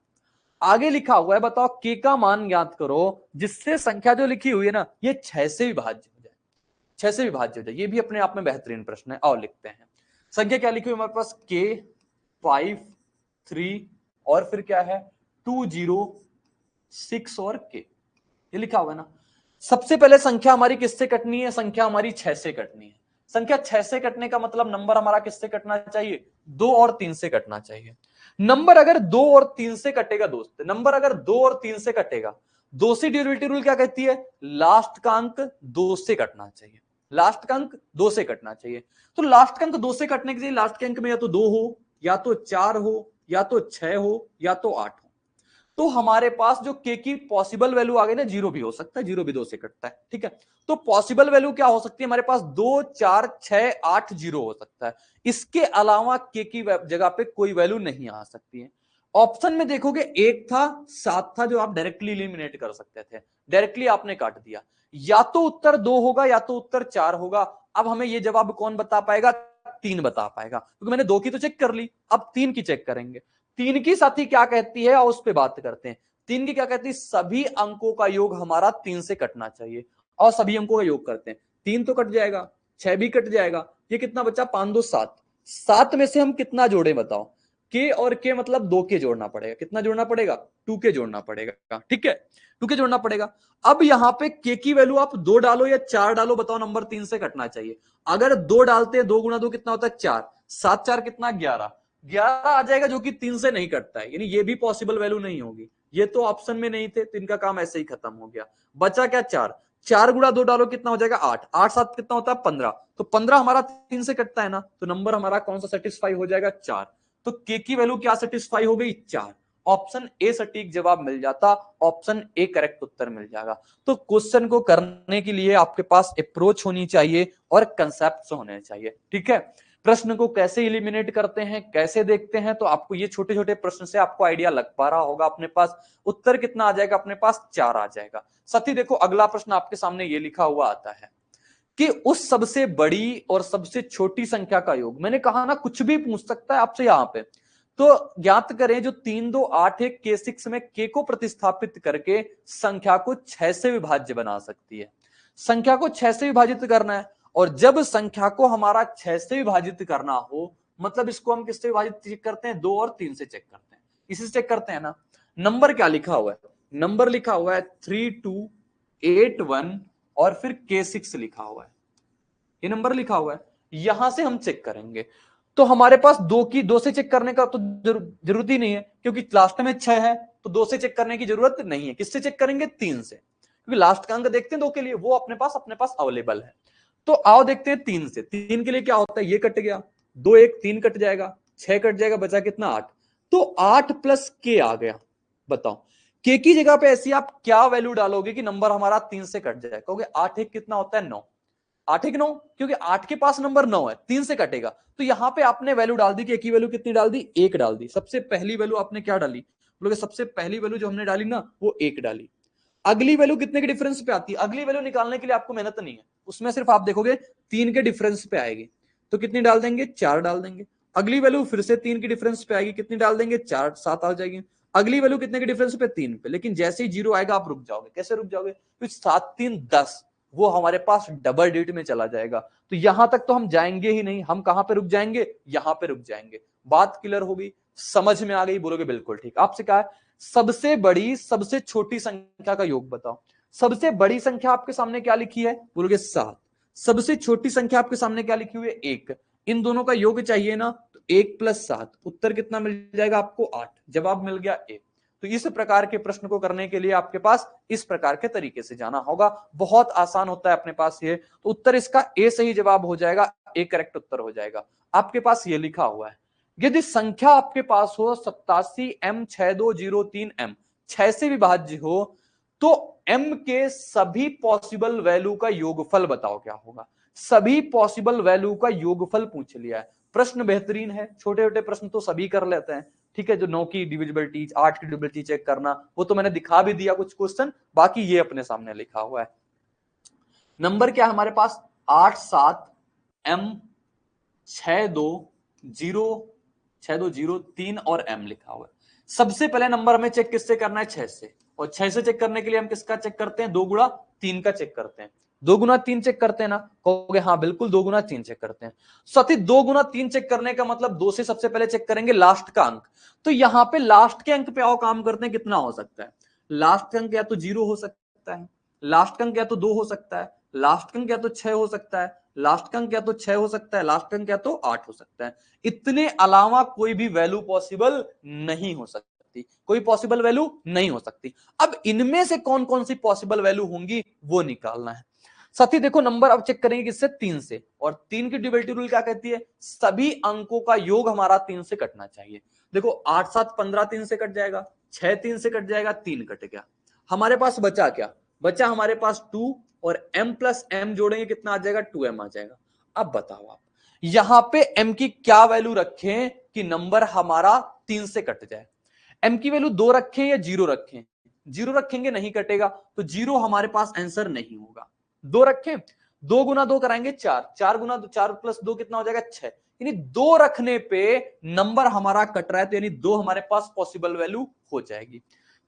आगे लिखा हुआ है, बताओ के का मान ज्ञात करो जिससे संख्या जो लिखी हुई है ना ये 6 से विभाज्य हो जाए, 6 से विभाज्य हो जाए। ये भी अपने आप में बेहतरीन प्रश्न है। और लिखते हैं संख्या क्या लिखी हुई हमारे पास, के 5 3 और फिर क्या है 2 0 6 और के, ये लिखा हुआ है ना। सबसे पहले संख्या हमारी किससे कटनी है, संख्या हमारी 6 से कटनी है। संख्या 6 से कटने का मतलब नंबर हमारा किससे कटना चाहिए, 2 और 3 से कटना चाहिए। नंबर अगर 2 और 3 से कटेगा दोस्त, नंबर अगर 2 और 3 से कटेगा, दो से डिविजिबिलिटी रूल क्या कहती है, लास्ट का अंक 2 से कटना चाहिए, लास्ट का अंक 2 से कटना चाहिए। तो लास्ट का अंक 2 से कटने के लिए लास्ट के अंक में या तो 2 हो, या तो 4 हो, या तो 6 हो, या तो 8 हो। तो हमारे पास जो के की पॉसिबल वैल्यू आ गई ना, 0 भी हो सकता है, 0 भी 2 से कटता है, ठीक है। तो पॉसिबल वैल्यू क्या हो सकती है हमारे पास, 2 4 6 8 0 हो सकता है। इसके अलावा के की जगह पे कोई वैल्यू नहीं आ सकती है। ऑप्शन में देखोगे 1 था 7 था जो आप डायरेक्टली एलिमिनेट कर सकते थे, डायरेक्टली आपने काट दिया। या तो उत्तर 2 होगा या तो उत्तर 4 होगा। अब हमें ये जवाब कौन बता पाएगा, 3 बता पाएगा, क्योंकि मैंने 2 की तो चेक कर ली, अब 3 की चेक करेंगे। 3 की साथी क्या कहती है और उस पर बात करते हैं। 3 की क्या कहती है, सभी अंकों का योग हमारा 3 से कटना चाहिए, और सभी अंकों का योग करते हैं। 3 तो कट जाएगा, 6 भी कट जाएगा, ये कितना बचा 5 2 7, 7 में से हम कितना जोड़े बताओ, के और के मतलब 2 के जोड़ना पड़ेगा, कितना जोड़ना पड़ेगा 2 के जोड़ना पड़ेगा, ठीक है 2 के जोड़ना पड़ेगा। अब यहां पे के की वैल्यू आप 2 डालो या 4 डालो, बताओ नंबर 3 से कटना चाहिए। अगर 2 डालते हैं, 2 गुणा 2 कितना होता है 4, 7 4 कितना 11, 11 आ जाएगा जो कि 3 से नहीं कटता है, यानी ये भी पॉसिबल वैल्यू नहीं होगी। ये तो ऑप्शन में नहीं थे तो इनका काम ऐसे ही खत्म हो गया। बचा क्या 4, 4 गुणा 2 डालो कितना हो जाएगा 8, 8 7 कितना होता है 15, तो 15 हमारा 3 से कटता है ना, तो नंबर हमारा कौन सा सेटिस्फाई हो जाएगा 4। तो के की वैल्यू क्या सेटिस्फाई हो गई 4, ऑप्शन ए सटीक जवाब मिल जाता, ऑप्शन ए करेक्ट उत्तर मिल जाएगा। तो क्वेश्चन को करने के लिए आपके पास अप्रोच होनी चाहिए और कंसेप्ट होने चाहिए, ठीक है। प्रश्न को कैसे इलिमिनेट करते हैं, कैसे देखते हैं, तो आपको ये छोटे छोटे प्रश्न से आपको आइडिया लग पा रहा होगा। अपने पास उत्तर कितना आ जाएगा, अपने पास 4 आ जाएगा। साथ ही देखो अगला प्रश्न आपके सामने ये लिखा हुआ आता है कि उस सबसे बड़ी और सबसे छोटी संख्या का योग, मैंने कहा ना कुछ भी पूछ सकता है आपसे यहां पे। तो ज्ञात करें जो 3 2 8 1 के 6 में के को प्रतिस्थापित करके संख्या को 6 से विभाज्य बना सकती है। संख्या को 6 से विभाजित करना है, और जब संख्या को हमारा 6 से विभाजित करना हो, मतलब इसको हम किससे विभाजित चेक करते हैं, 2 और 3 से चेक करते हैं। इसी से चेक करते हैं ना। नंबर क्या लिखा हुआ है, नंबर लिखा हुआ है 3 2 8 1 और फिर K6 लिखा हुआ है, ये नंबर लिखा हुआ है, यहां से हम चेक करेंगे। तो हमारे पास 2 से चेक करने का तो जरूरत ही नहीं है, क्योंकि लास्ट में 6 है, तो 2 से चेक करने की जरूरत नहीं है। किससे चेक करेंगे, 3 से, क्योंकि लास्ट का अंक देखते हैं 2 के लिए, वो अपने पास अवेलेबल है। तो आओ देखते हैं 3 से। 3 के लिए क्या होता है, ये कट गया, 2 1 3 कट जाएगा, 6 कट जाएगा, बचा कितना 8, तो 8 प्लस के आ गया। बताओ के की जगह पे ऐसी आप क्या वैल्यू डालोगे कि नंबर हमारा 3 से कट जाए, कहोगे 8 1 कितना होता है 9, 8 1 9, क्योंकि 8 के पास नंबर 9 है, 3 से कटेगा। तो यहां पे आपने वैल्यू डाल दी, कि की वैल्यू कितनी डाल दी, 1 डाल दी। सबसे पहली वैल्यू आपने क्या डाली, बोलोगे सबसे पहली वैल्यू जो हमने डाली ना वो 1 डाली। अगली वैल्यू कितने के डिफरेंस पे आती है, अगली वैल्यू निकालने के लिए आपको मेहनत नहीं है, उसमें सिर्फ आप देखोगे 3 के डिफरेंस पे आएगी, तो कितनी डाल देंगे 4 डाल देंगे। अगली वैल्यू फिर से 3 के डिफरेंस पे आएगी, कितनी डाल देंगे 4 7 आ जाएगी। अगली वैल्यू कितने के डिफरेंस पे 3 पे, लेकिन जैसे ही 0 आएगा आप रुक जाओगे। कैसे रुक जाओगे, तो 7 3 10 वो हमारे पास डबल डिजिट में चला जाएगा। तो यहां तक तो हम जाएंगे ही नहीं, हम कहां पे रुक जाएंगे, यहां पे रुक जाएंगे। बात क्लियर होगी, समझ में आ गई, बोलोगे बिल्कुल ठीक। आपसे कहा है सबसे बड़ी सबसे छोटी संख्या का योग बताओ। सबसे बड़ी संख्या आपके सामने क्या लिखी है, बोलोगे 7। सबसे छोटी संख्या आपके सामने क्या लिखी हुई है 1। इन दोनों का योग चाहिए ना, तो 1 + 7 उत्तर कितना मिल जाएगा आपको 8, जवाब मिल गया 1। तो इस प्रकार के प्रश्न को करने के लिए आपके पास इस प्रकार के तरीके से जाना होगा, बहुत आसान होता है अपने पास ये। तो उत्तर इसका ए सही जवाब हो जाएगा, एक करेक्ट उत्तर हो जाएगा। आपके पास ये लिखा हुआ है, यदि संख्या आपके पास हो 87M6203M 6 से विभाज्य हो तो m के सभी पॉसिबल वैल्यू का योगफल बताओ क्या होगा। सभी पॉसिबल वैल्यू का योगफल पूछ लिया है। प्रश्न बेहतरीन है, छोटे छोटे प्रश्न तो सभी कर लेते हैं, ठीक है। जो 9 की डिविजिबिलिटी, 8 की डिविजिबिलिटी चेक करना, वो तो मैंने दिखा भी दिया कुछ क्वेश्चन, बाकी ये अपने सामने लिखा हुआ है। नंबर क्या है हमारे पास 87M6203 और m लिखा हुआ है। सबसे पहले नंबर हमें चेक किससे करना है, 6 से, और 6 से चेक करने के लिए हम किसका चेक करते हैं, 2 गुणा 3 का चेक करते हैं। 2 गुना 3 चेक करते हैं ना, कहोगे हाँ बिल्कुल 2 गुना 3 चेक करते हैं। साथी 2 गुना 3 चेक करने का मतलब 2 से सबसे पहले चेक करेंगे लास्ट का अंक। तो यहां पे लास्ट के अंक पे आओ काम करते हैं, कितना हो सकता है। लास्ट का अंक या तो 0 हो सकता है, लास्ट का अंक या तो 2 हो सकता है, लास्ट का अंक या तो 6 हो सकता है, लास्ट का अंक या तो 6 हो सकता है, लास्ट का अंक या तो 8 हो सकता है। इतने अलावा कोई भी वैल्यू पॉसिबल नहीं हो सकती, कोई पॉसिबल वैल्यू नहीं हो सकती। अब इनमें से कौन कौन सी पॉसिबल वैल्यू होंगी वो निकालना है। साथी देखो नंबर अब चेक करेंगे किससे, 3 से, और 3 की डिविजिबिलिटी रूल क्या कहती है, सभी अंकों का योग हमारा 3 से कटना चाहिए। देखो 8 7 15 3 से कट जाएगा, 6 3 से कट जाएगा, 3 कट गया। हमारे पास बचा क्या, बचा हमारे पास 2, और m प्लस m जोड़ेंगे कितना आ जाएगा, 2m आ जाएगा। अब बताओ आप यहां पे m की क्या वैल्यू रखें कि नंबर हमारा 3 से कट जाए। m की वैल्यू 2 रखें या 0 रखें, 0 रखेंगे नहीं कटेगा, तो 0 हमारे पास आंसर नहीं होगा। 2 रखें, 2 गुना 2 कराएंगे 4, 4 गुना 4 प्लस 2 कितना हो जाएगा 6, यानी 2 रखने पे नंबर हमारा कट रहा है, तो यानी 2 हमारे पास पॉसिबल वैल्यू हो जाएगी।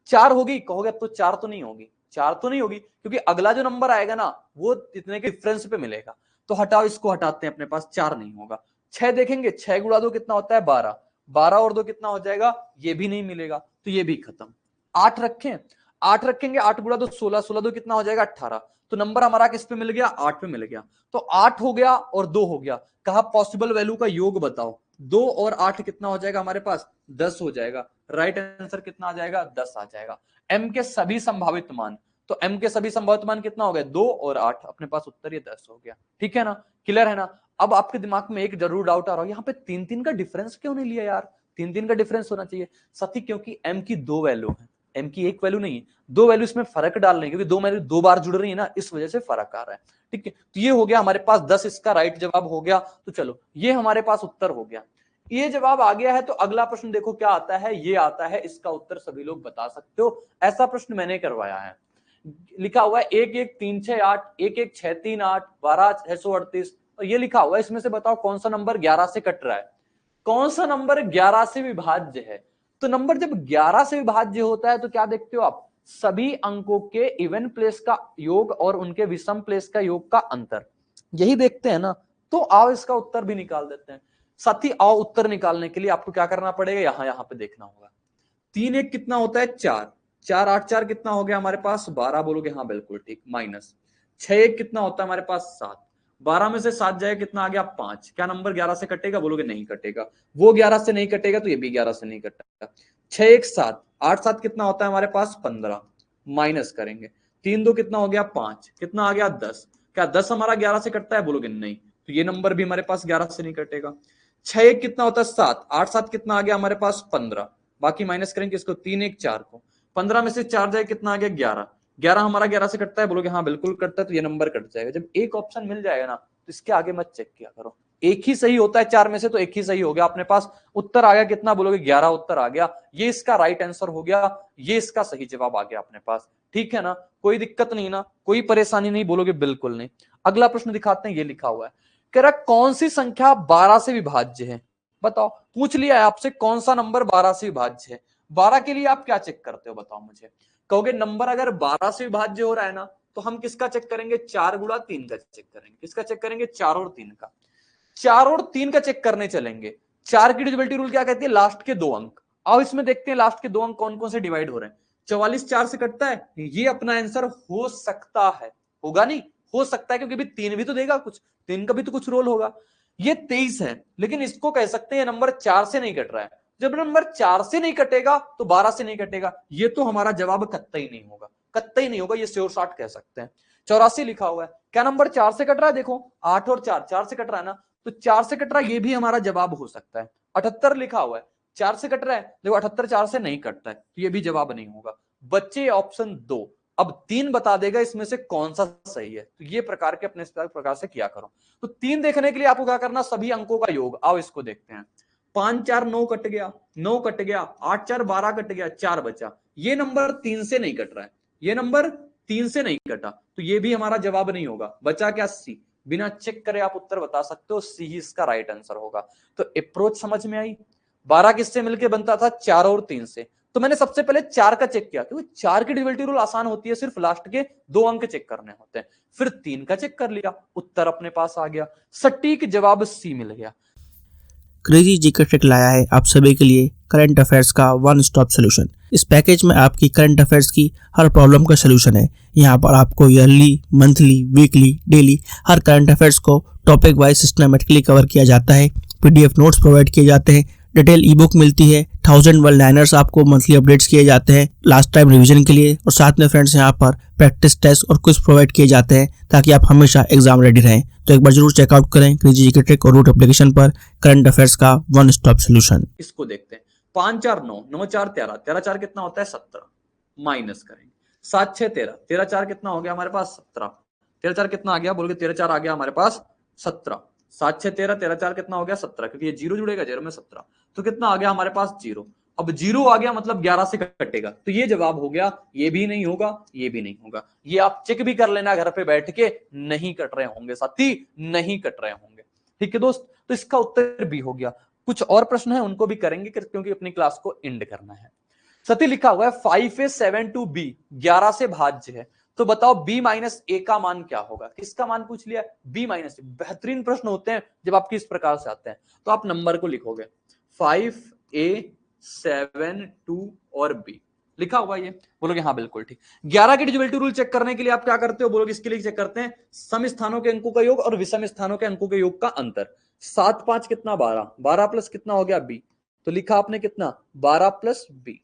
4 होगी, कहोगे अब तो 4 तो नहीं होगी, 4 तो नहीं होगी क्योंकि अगला जो नंबर आएगा ना वो इतने के डिफरेंस पे मिलेगा, तो हटाओ, इसको हटाते हैं, अपने पास 4 नहीं होगा। 6 देखेंगे, 6 गुणा 2 कितना होता है 12, 12 और 2 कितना हो जाएगा, ये भी नहीं मिलेगा, तो ये भी खत्म। 8 रखें, 8 रखेंगे, 8 गुणा 2 16, 16 2 कितना हो जाएगा 18, तो नंबर हमारा किस पे मिल गया, 8 पे मिल गया। तो 8 हो गया और 2 हो गया, कहा पॉसिबल वैल्यू का योग बताओ। 2 और 8 कितना हो जाएगा हमारे पास, 10 हो जाएगा। राइट आंसर कितना आ जाएगा, 10 आ जाएगा। m के सभी संभावित मान, तो m के सभी संभावित मान कितना हो गया, 2 और 8, अपने पास उत्तर ये 10 हो गया। ठीक है ना, क्लियर है ना। अब आपके दिमाग में एक जरूर डाउट आ रहा हो, यहाँ पे 3 3 का डिफरेंस क्यों नहीं लिया यार, 3 3 का डिफरेंस होना चाहिए। साथी क्योंकि m की 2 वैल्यू है, m की एक वैल्यू नहीं है, 2 वैल्यू इसमें फर्क डाल रहे हैं, क्योंकि 2 वैल्यू 2 बार जुड़ रही है ना, इस वजह से फर्क आ रहा है। ठीक है, तो ये हो गया हमारे पास 10, इसका राइट जवाब हो गया। तो चलो ये हमारे पास उत्तर हो गया, ये जवाब आ गया है। तो अगला प्रश्न देखो क्या आता है, ये आता है, इसका उत्तर सभी लोग बता सकते हो, ऐसा प्रश्न मैंने करवाया है। लिखा हुआ है 1 1 3 6 8, 1 1 6 3 8, 12 638, और ये लिखा हुआ है, इसमें से बताओ कौन सा नंबर 11 से कट रहा है, कौन सा नंबर 11 से विभाज्य है। तो नंबर जब 11 से विभाज्य होता है तो क्या देखते हो आप, सभी अंकों के इवन प्लेस का योग और उनके विषम प्लेस का योग का अंतर, यही देखते हैं ना। तो आओ इसका उत्तर भी निकाल देते हैं। साथी आओ उत्तर निकालने के लिए आपको क्या करना पड़ेगा, यहां पे देखना होगा। 3 1 कितना होता है 4, 4 8 4 कितना हो गया हमारे पास 12, बोलोगे हाँ बिल्कुल ठीक, माइनस 6 1 कितना होता है हमारे पास 7, 12 में से 7 जाएगा कितना आ गया 5, क्या नंबर 11 से कटेगा, बोलोगे नहीं कटेगा, वो 11 से नहीं कटेगा तो ये भी 11 से नहीं कटेगा। 6 1 7, 8 7 कितना होता है हमारे पास 15, माइनस करेंगे, 3 2 कितना हो गया 5, कितना आ गया 10, क्या 10 हमारा 11 से कटता है, बोलोगे नहीं, तो ये नंबर भी हमारे पास 11 से नहीं कटेगा। 6 1 कितना होता है 7, 8 7 कितना आ गया हमारे पास 15, बाकी माइनस करेंगे इसको 3 1 4 को, 15 में से 4 जाए कितना आ गया 11, 11 हमारा 11 से कटता है, बोलोगे हाँ बिल्कुल कटता है, तो ये नंबर कट जाएगा। जब एक ऑप्शन मिल जाएगा ना तो इसके आगे मत चेक किया करो, एक ही सही होता है 4 में से, तो एक ही सही हो गया, अपने पास उत्तर आ गया कितना, बोलोगे 11 उत्तर आ गया, ये इसका राइट आंसर हो गया, ये इसका सही जवाब आ गया अपने पास। ठीक है ना, कोई दिक्कत नहीं ना, कोई परेशानी नहीं, बोलोगे बिल्कुल नहीं। अगला प्रश्न दिखाते हैं, ये लिखा हुआ है, कह रहा कौन सी संख्या 12 से विभाज्य है, बताओ, पूछ लिया है आपसे कौन सा नंबर 12 से विभाज्य है। 12 के लिए आप क्या चेक करते हो बताओ मुझे, कहोगे नंबर अगर 12 से विभाज्य हो रहा है ना तो हम किसका चेक करेंगे, 4 गुणा 3 का चेक करेंगे, किसका चेक करेंगे, 4 और 3 का, 4 और 3 का चेक करने चलेंगे। 4 की डिविजिबिलिटी रूल क्या कहती है, लास्ट के 2 अंक, आओ इसमें देखते हैं लास्ट के 2 अंक कौन कौन से डिवाइड हो रहे हैं। 44 4 से कटता है, ये अपना आंसर हो सकता है, होगा नहीं, हो सकता है, क्योंकि अभी 3 भी तो देगा कुछ, 3 का भी तो कुछ रोल होगा। ये 23 है, लेकिन इसको कह सकते हैं नंबर 4 से नहीं कट रहा है, जब नंबर 4 से नहीं कटेगा तो 12 से नहीं कटेगा, ये तो हमारा जवाब कत्तई नहीं होगा, कत्तई नहीं होगा, ये श्योर शॉट कह सकते हैं। 84 लिखा हुआ है, क्या नंबर 4 से कट रहा है, देखो 8 और 4 4 से कट रहा है ना, तो 4 से कट रहा है, ये भी हमारा जवाब हो सकता है। 78 लिखा हुआ है, 4 से कट रहा है, देखो 78 4 से नहीं कटता है, तो ये भी जवाब नहीं होगा। बच्चे ऑप्शन 2। अब 3 बता देगा इसमें से कौन सा सही है, तो ये प्रकार के अपने प्रकार से किया करो। तो 3 देखने के लिए आपको क्या करना, सभी अंकों का योग। आओ इसको देखते हैं। 5 4 9 कट गया, 9 कट गया, 8 4 12 कट गया, 4 बचा। ये नंबर 3 से नहीं कट रहा है, ये नंबर 3 से नहीं कटा, तो ये भी हमारा जवाब नहीं होगा। बचा क्या, सी। बिना चेक करे आप उत्तर बता सकते हो, सी ही इसका राइट आंसर होगा। तो अप्रोच समझ में आई। 12 किससे मिलके बनता था, 4 और 3 से। तो मैंने सबसे पहले 4 का चेक किया, क्योंकि 4 की डिविजिबिलिटी रूल आसान होती है, सिर्फ लास्ट के 2 अंक चेक करने होते हैं। फिर 3 का चेक कर लिया, उत्तर अपने पास आ गया, सटीक जवाब सी मिल गया। क्रेजी जीके ट्रिक लाया है आप सभी के लिए करंट अफेयर्स का वन स्टॉप सोल्यूशन। इस पैकेज में आपकी करंट अफेयर्स की हर प्रॉब्लम का सोल्यूशन है। यहाँ पर आपको ईयरली, मंथली, वीकली, डेली हर करंट अफेयर्स को टॉपिक वाइज सिस्टमेटिकली कवर किया जाता है। पीडीएफ नोट्स प्रोवाइड किए जाते हैं, डिटेल ई बुक मिलती है, 1000 वर्ड लाइनर्स आपको मंथली अपडेट्स किए जाते हैं लास्ट टाइम रिवीजन के लिए, और साथ में फ्रेंड्स यहाँ पर प्रैक्टिस टेस्ट और क्विज प्रोवाइड किए जाते हैं ताकि आप हमेशा एग्जाम रेडी रहें। तो एक बार जरूर चेकआउट करें क्रेजी जीके ट्रिक और रूट एप्लीकेशन पर करंट अफेयर्स का वन स्टॉप सोल्यूशन। इसको देखते हैं। 5 4 9, 9 4 13, 13 4 कितना होता है, 17। माइनस करेंगे, 7 6 13, 13 4 कितना हो गया हमारे पास, 17। 13 4 कितना आ गया, बोल के 13 4 आ गया हमारे पास 17। 7 6 13, 13 4 कितना हो गया, 17, क्योंकि ये जीरो जुड़ेगा, जीरो में 17, तो कितना आ गया हमारे पास, जीरो। अब जीरो आ गया मतलब 11 से कटेगा, तो ये जवाब हो गया। ये भी नहीं होगा, ये भी नहीं होगा। ये आप चेक भी कर लेना घर पे बैठ के, नहीं कट रहे होंगे साथी, नहीं कट रहे होंगे। ठीक है दोस्त, तो इसका उत्तर भी हो गया। कुछ और प्रश्न है उनको भी करेंगे क्योंकि अपनी क्लास को एंड करना है। सती लिखा हुआ है 5a 7 to b 11 से भाज्य है, तो बताओ b माइनस ए का मान क्या होगा। किसका मान पूछ लिया, b माइनस ए। बेहतरीन प्रश्न होते हैं जब आपके इस प्रकार से आते हैं। तो आप नंबर को लिखोगे 5a 7 2 और b लिखा हुआ ये, बोलोगे हाँ बिल्कुल ठीक। 11 की डिविजिबिलिटी रूल चेक करने के लिए आप क्या करते हो, बोलोगे इसके लिए चेक करते हैं सम स्थानों के अंकों का योग और विषम स्थानों के अंकों के योग का अंतर। 7 5 कितना, 12, 12 प्लस कितना हो गया, b, तो लिखा आपने कितना, 12 प्लस b।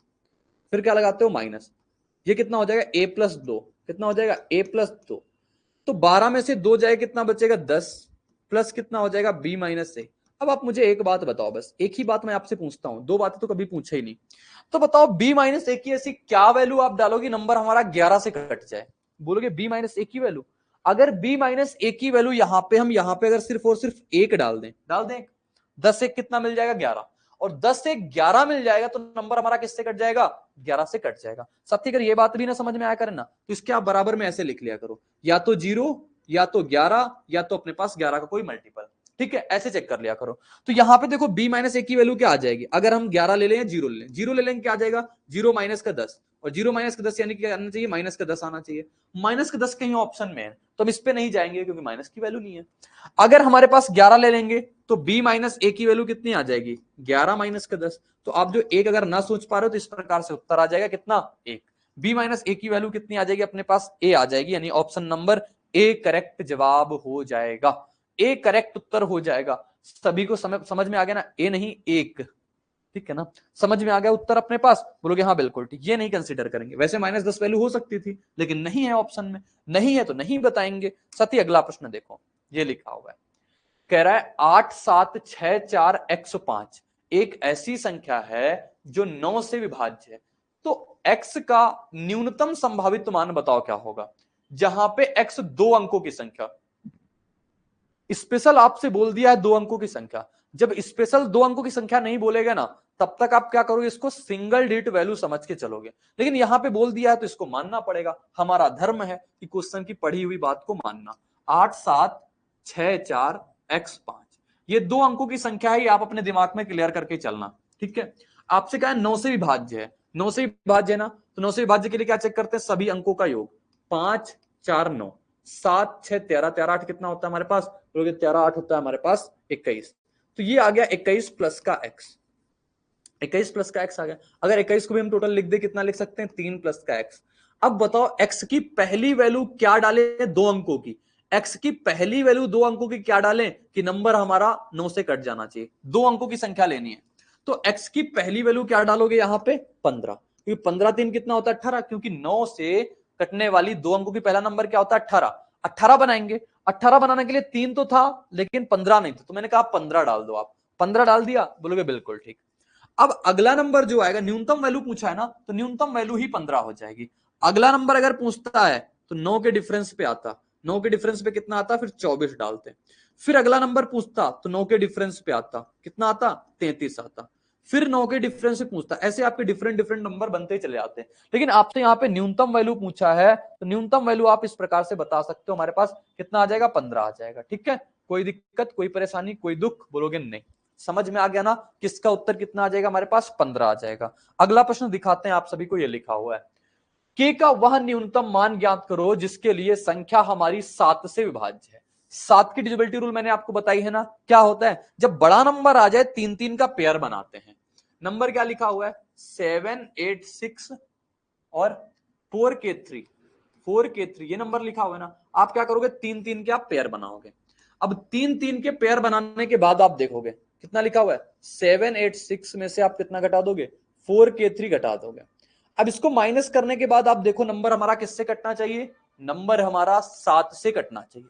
फिर क्या लगाते हो, माइनस, ये कितना हो जाएगा, a प्लस 2, कितना हो जाएगा, a प्लस 2। तो 12 में से 2 जाए कितना बचेगा, 10, प्लस कितना हो जाएगा, b माइनस ए। अब आप मुझे एक बात बताओ, बस एक ही बात मैं आपसे पूछता हूं, दो बातें तो कभी पूछे ही नहीं। तो बताओ b माइनस ए की ऐसी क्या वैल्यू आप डालोगे नंबर हमारा 11 से कट जाए। बोलोगे b माइनस ए की वैल्यू, अगर b माइनस ए की वैल्यू यहां पे हम यहां पे अगर सिर्फ और सिर्फ एक डाल दें 10 से कितना मिल जाएगा, 11, और 10 से 11 मिल जाएगा तो नंबर हमारा किससे कट जाएगा, 11 से कट जाएगा। साथी अगर ये बात भी ना समझ में आया करे ना, तो इसके आप बराबर में ऐसे लिख लिया करो, या तो 0, या तो 11, या तो अपने पास 11 का कोई मल्टीपल। ठीक है, ऐसे चेक कर लिया करो। तो यहां पे देखो b माइनस ए की वैल्यू क्या आ जाएगी, अगर हम 11 ले लें या 0 ले लें, 0 ले लेंगे क्या आ जाएगा, 0 माइनस का 10, और 0 माइनस का 10 यानी क्या आना चाहिए, माइनस का 10 आना चाहिए। माइनस का 10 कहीं ऑप्शन में है, तो हम इस पे नहीं जाएंगे क्योंकि माइनस की वैल्यू नहीं है। अगर हमारे पास 11 ले लेंगे तो b माइनस ए की वैल्यू कितनी आ जाएगी, 11 माइनस का 10। तो आप जो एक अगर ना सोच पा रहे हो तो इस प्रकार से उत्तर आ जाएगा कितना, 1। b माइनस ए की वैल्यू कितनी आ जाएगी, अपने पास a आ जाएगी, यानी ऑप्शन नंबर a करेक्ट जवाब हो जाएगा, a करेक्ट उत्तर हो जाएगा। सभी को समझ में आ गया ना, a नहीं 1, ठीक है ना, समझ में आ गया उत्तर अपने पास, बोलोगे हाँ बिल्कुल ठीक। ये नहीं कंसीडर करेंगे, वैसे माइनस 10 वैल्यू हो सकती थी लेकिन नहीं है ऑप्शन में, नहीं है तो नहीं बताएंगे। साथ ही अगला प्रश्न देखो, ये लिखा हुआ है, कह रहा है 8 7 6 4 x5 एक ऐसी संख्या है जो 9 से विभाज्य है, तो x का न्यूनतम संभावित मान बताओ क्या होगा। जहां पे x 2 अंकों की संख्या, स्पेशल आपसे बोल दिया है 2 अंकों की संख्या, जब स्पेशल 2 अंकों की संख्या नहीं बोलेगा ना तब तक आप क्या करोगे, इसको सिंगल डिजिट वैल्यू समझ के चलोगे। लेकिन यहां पे बोल दिया है तो इसको मानना पड़ेगा, हमारा धर्म है कि क्वेश्चन की पढ़ी हुई बात को मानना। 8 7 6 4 x5 ये 2 अंकों की संख्या है, ये आप अपने दिमाग में क्लियर करके चलना। ठीक है, आपसे कहा है 9 से विभाज्य है, 9 से विभाज्य है ना, तो 9 से विभाज्य के लिए क्या चेक करते हैं, सभी अंकों का योग। 5 4 9, 7 6 13, 13 8 कितना होता है हमारे पास, 13 8 होता है हमारे पास 21, तो ये आ गया 21 प्लस का x, 21 प्लस का x आ गया। अगर 21 को भी हम टोटल लिख दे कितना लिख सकते हैं, 3 प्लस का x। अब बताओ x की पहली वैल्यू क्या डालें, 2 अंकों की, x की पहली वैल्यू 2 अंकों की क्या डालें कि नंबर हमारा 9 से कट जाना चाहिए, 2 अंकों की संख्या लेनी है। तो x की पहली वैल्यू क्या डालोगे यहाँ पे, 15, क्योंकि 15 3 कितना होता है, 18, क्योंकि 9 से कटने वाली 2 अंकों की पहला नंबर क्या होता है, 18। 18 बनाएंगे। 18 बनाने के लिए 3 तो था लेकिन 15 नहीं था, तो मैंने कहा 15 डाल दो। आप 15 डाल दिया, बोलोगे बिल्कुल ठीक। अब अगला नंबर जो आएगा, न्यूनतम वैल्यू पूछा है ना, तो न्यूनतम वैल्यू ही 15 हो जाएगी। अगला नंबर अगर पूछता है तो 9 के डिफरेंस पे आता, 9 के डिफरेंस पे कितना आता, फिर 24 डालते। फिर अगला नंबर पूछता तो 9 के डिफरेंस पे आता, कितना आता, 33 आता। फिर 9 के डिफरेंस से पूछता, ऐसे आपके डिफरेंट डिफरेंट नंबर बनते चले जाते हैं। लेकिन आपसे यहाँ पे न्यूनतम वैल्यू पूछा है, तो न्यूनतम वैल्यू आप इस प्रकार से बता सकते हो, हमारे पास कितना आ जाएगा, 15 आ जाएगा। ठीक है, कोई दिक्कत, कोई परेशानी, कोई दुख, बोलोगे नहीं। समझ में आ गया ना, किसका उत्तर कितना आ जाएगा, हमारे पास 15 आ जाएगा। अगला प्रश्न दिखाते हैं आप सभी को, ये लिखा हुआ है, के का वह न्यूनतम मान ज्ञात करो जिसके लिए संख्या हमारी 7 से विभाज्य है। 7 की डिविजिबिलिटी रूल मैंने आपको बताई है ना, क्या होता है, जब बड़ा नंबर आ जाए 3-3 का पेयर बनाते हैं। नंबर क्या लिखा हुआ है, 7, 8, 6 और 4k3, 4k3 ये नंबर लिखा हुआ है ना। आप क्या करोगे, 3-3 के आप पेयर बनाओगे। अब 3-3 के पेयर बनाने के बाद आप देखोगे कितना लिखा हुआ है, 7, 8, 6 में से आप कितना घटा दोगे, 4k3 घटा दोगे। अब इसको माइनस करने के बाद आप देखो नंबर हमारा किससे कटना चाहिए, नंबर हमारा 7 से कटना चाहिए।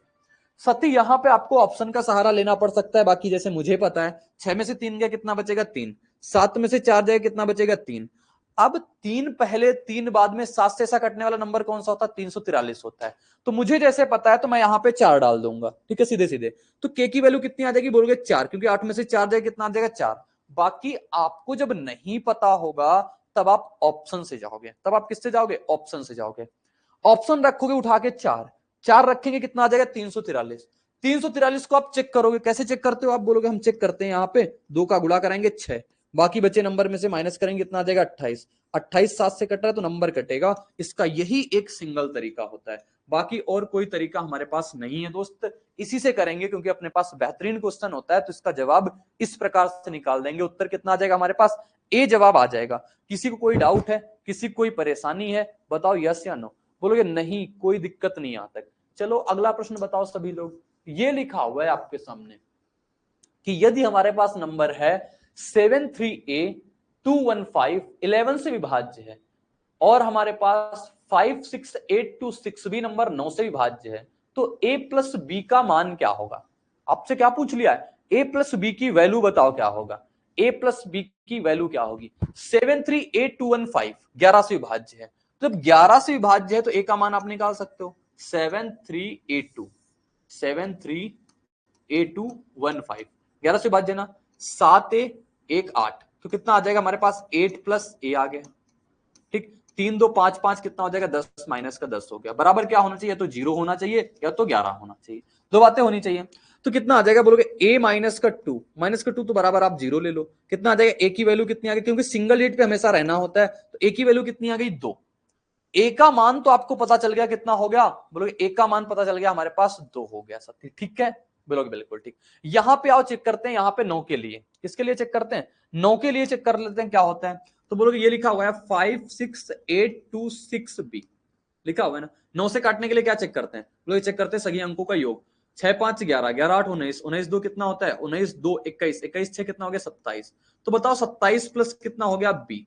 सती यहां पे आपको ऑप्शन का सहारा लेना पड़ सकता है, बाकी जैसे मुझे पता है 6 में से 3 गया कितना बचेगा, 3। 7 में से 4 जाएगा कितना बचेगा, 3। अब 3 पहले 3 बाद में 7 से ऐसा कटने वाला नंबर कौन सा होता है, 343 होता है। तो मुझे जैसे पता है तो मैं यहाँ पे 4 डाल दूंगा, ठीक है, सीधे सीधे। तो के की वैल्यू कितनी आ जाएगी, बोलोगे 4, क्योंकि 8 में से 4 जाएगा कितना आ जाएगा, 4। बाकी आपको जब नहीं पता होगा तब आप ऑप्शन से जाओगे, तब आप किससे जाओगे, ऑप्शन से जाओगे। ऑप्शन रखोगे उठा के 4, 4 रखेंगे कितना आ जाएगा, 343। 343 को आप चेक करोगे, कैसे चेक करते हो, आप बोलोगे हम चेक करते हैं यहाँ पे 2 का गुणा कराएंगे 6, बाकी बचे नंबर में से माइनस करेंगे कितना आ जाएगा, 28। 28 7 से कट रहा है तो नंबर कटेगा। इसका यही एक सिंगल तरीका होता है, बाकी और कोई तरीका हमारे पास नहीं है दोस्त। इसी से करेंगे क्योंकि अपने पास बेहतरीन क्वेश्चन होता है, तो इसका जवाब इस प्रकार से निकाल देंगे। उत्तर कितना आ जाएगा हमारे पास, ए जवाब आ जाएगा। किसी को कोई डाउट है, किसी को कोई परेशानी है, बताओ यस या नो, बोलोगे नहीं कोई दिक्कत नहीं आता। चलो अगला प्रश्न बताओ सभी लोग। ये लिखा हुआ है आपके सामने कि यदि हमारे पास नंबर है 73A 215 11 से विभाज्य है और हमारे पास 56826 भी नंबर 9 से विभाज्य है, तो a प्लस बी का मान क्या होगा। आपसे क्या पूछ लिया है, a प्लस बी की वैल्यू बताओ क्या होगा, a प्लस बी की वैल्यू क्या होगी। 73A215 11 से विभाज्य है, तो जब 11 से विभाज्य है तो a का मान आप निकाल सकते हो, 73A2 73A215 11 से विभाज्य ना, 7A 1 8, तो कितना आ जाएगा हमारे पास 8 प्लस a आ गया। ठीक, 3 2 5 5 कितना हो जाएगा, 10 माइनस का 10 हो गया। बराबर क्या होना चाहिए, या तो 0 होना चाहिए या तो 11 होना चाहिए, दो बातें होनी चाहिए। तो कितना आ जाएगा, बोलोगे a माइनस का 2, माइनस का 2 तो बराबर आप 0 ले लो। कितना आ जाएगा, a की वैल्यू कितनी आ गई, क्योंकि सिंगल डिजिट पे हमेशा रहना होता है, तो a की वैल्यू कितनी आ गई, 2। a का मान तो आपको पता चल गया कितना हो गया, बोलोगे a का मान पता चल गया हमारे पास 2 हो गया सत्य, ठीक है, बोलोगे बिल्कुल ठीक। यहां पे आओ चेक करते हैं, यहां पे 9 के लिए, किसके लिए चेक करते हैं, 9 के लिए चेक कर लेते हैं क्या होता है। तो बोलोगे ये लिखा हुआ है 56826B लिखा हुआ है ना। 9 से काटने के लिए क्या चेक करते हैं, बोलोगे चेक करते हैं सभी अंकों का योग, 6 5 11, 11 8 19, 19 2 कितना होता है, 19 2 21, 21 6 कितना हो गया, 27। तो बताओ 27 प्लस कितना हो गया, B।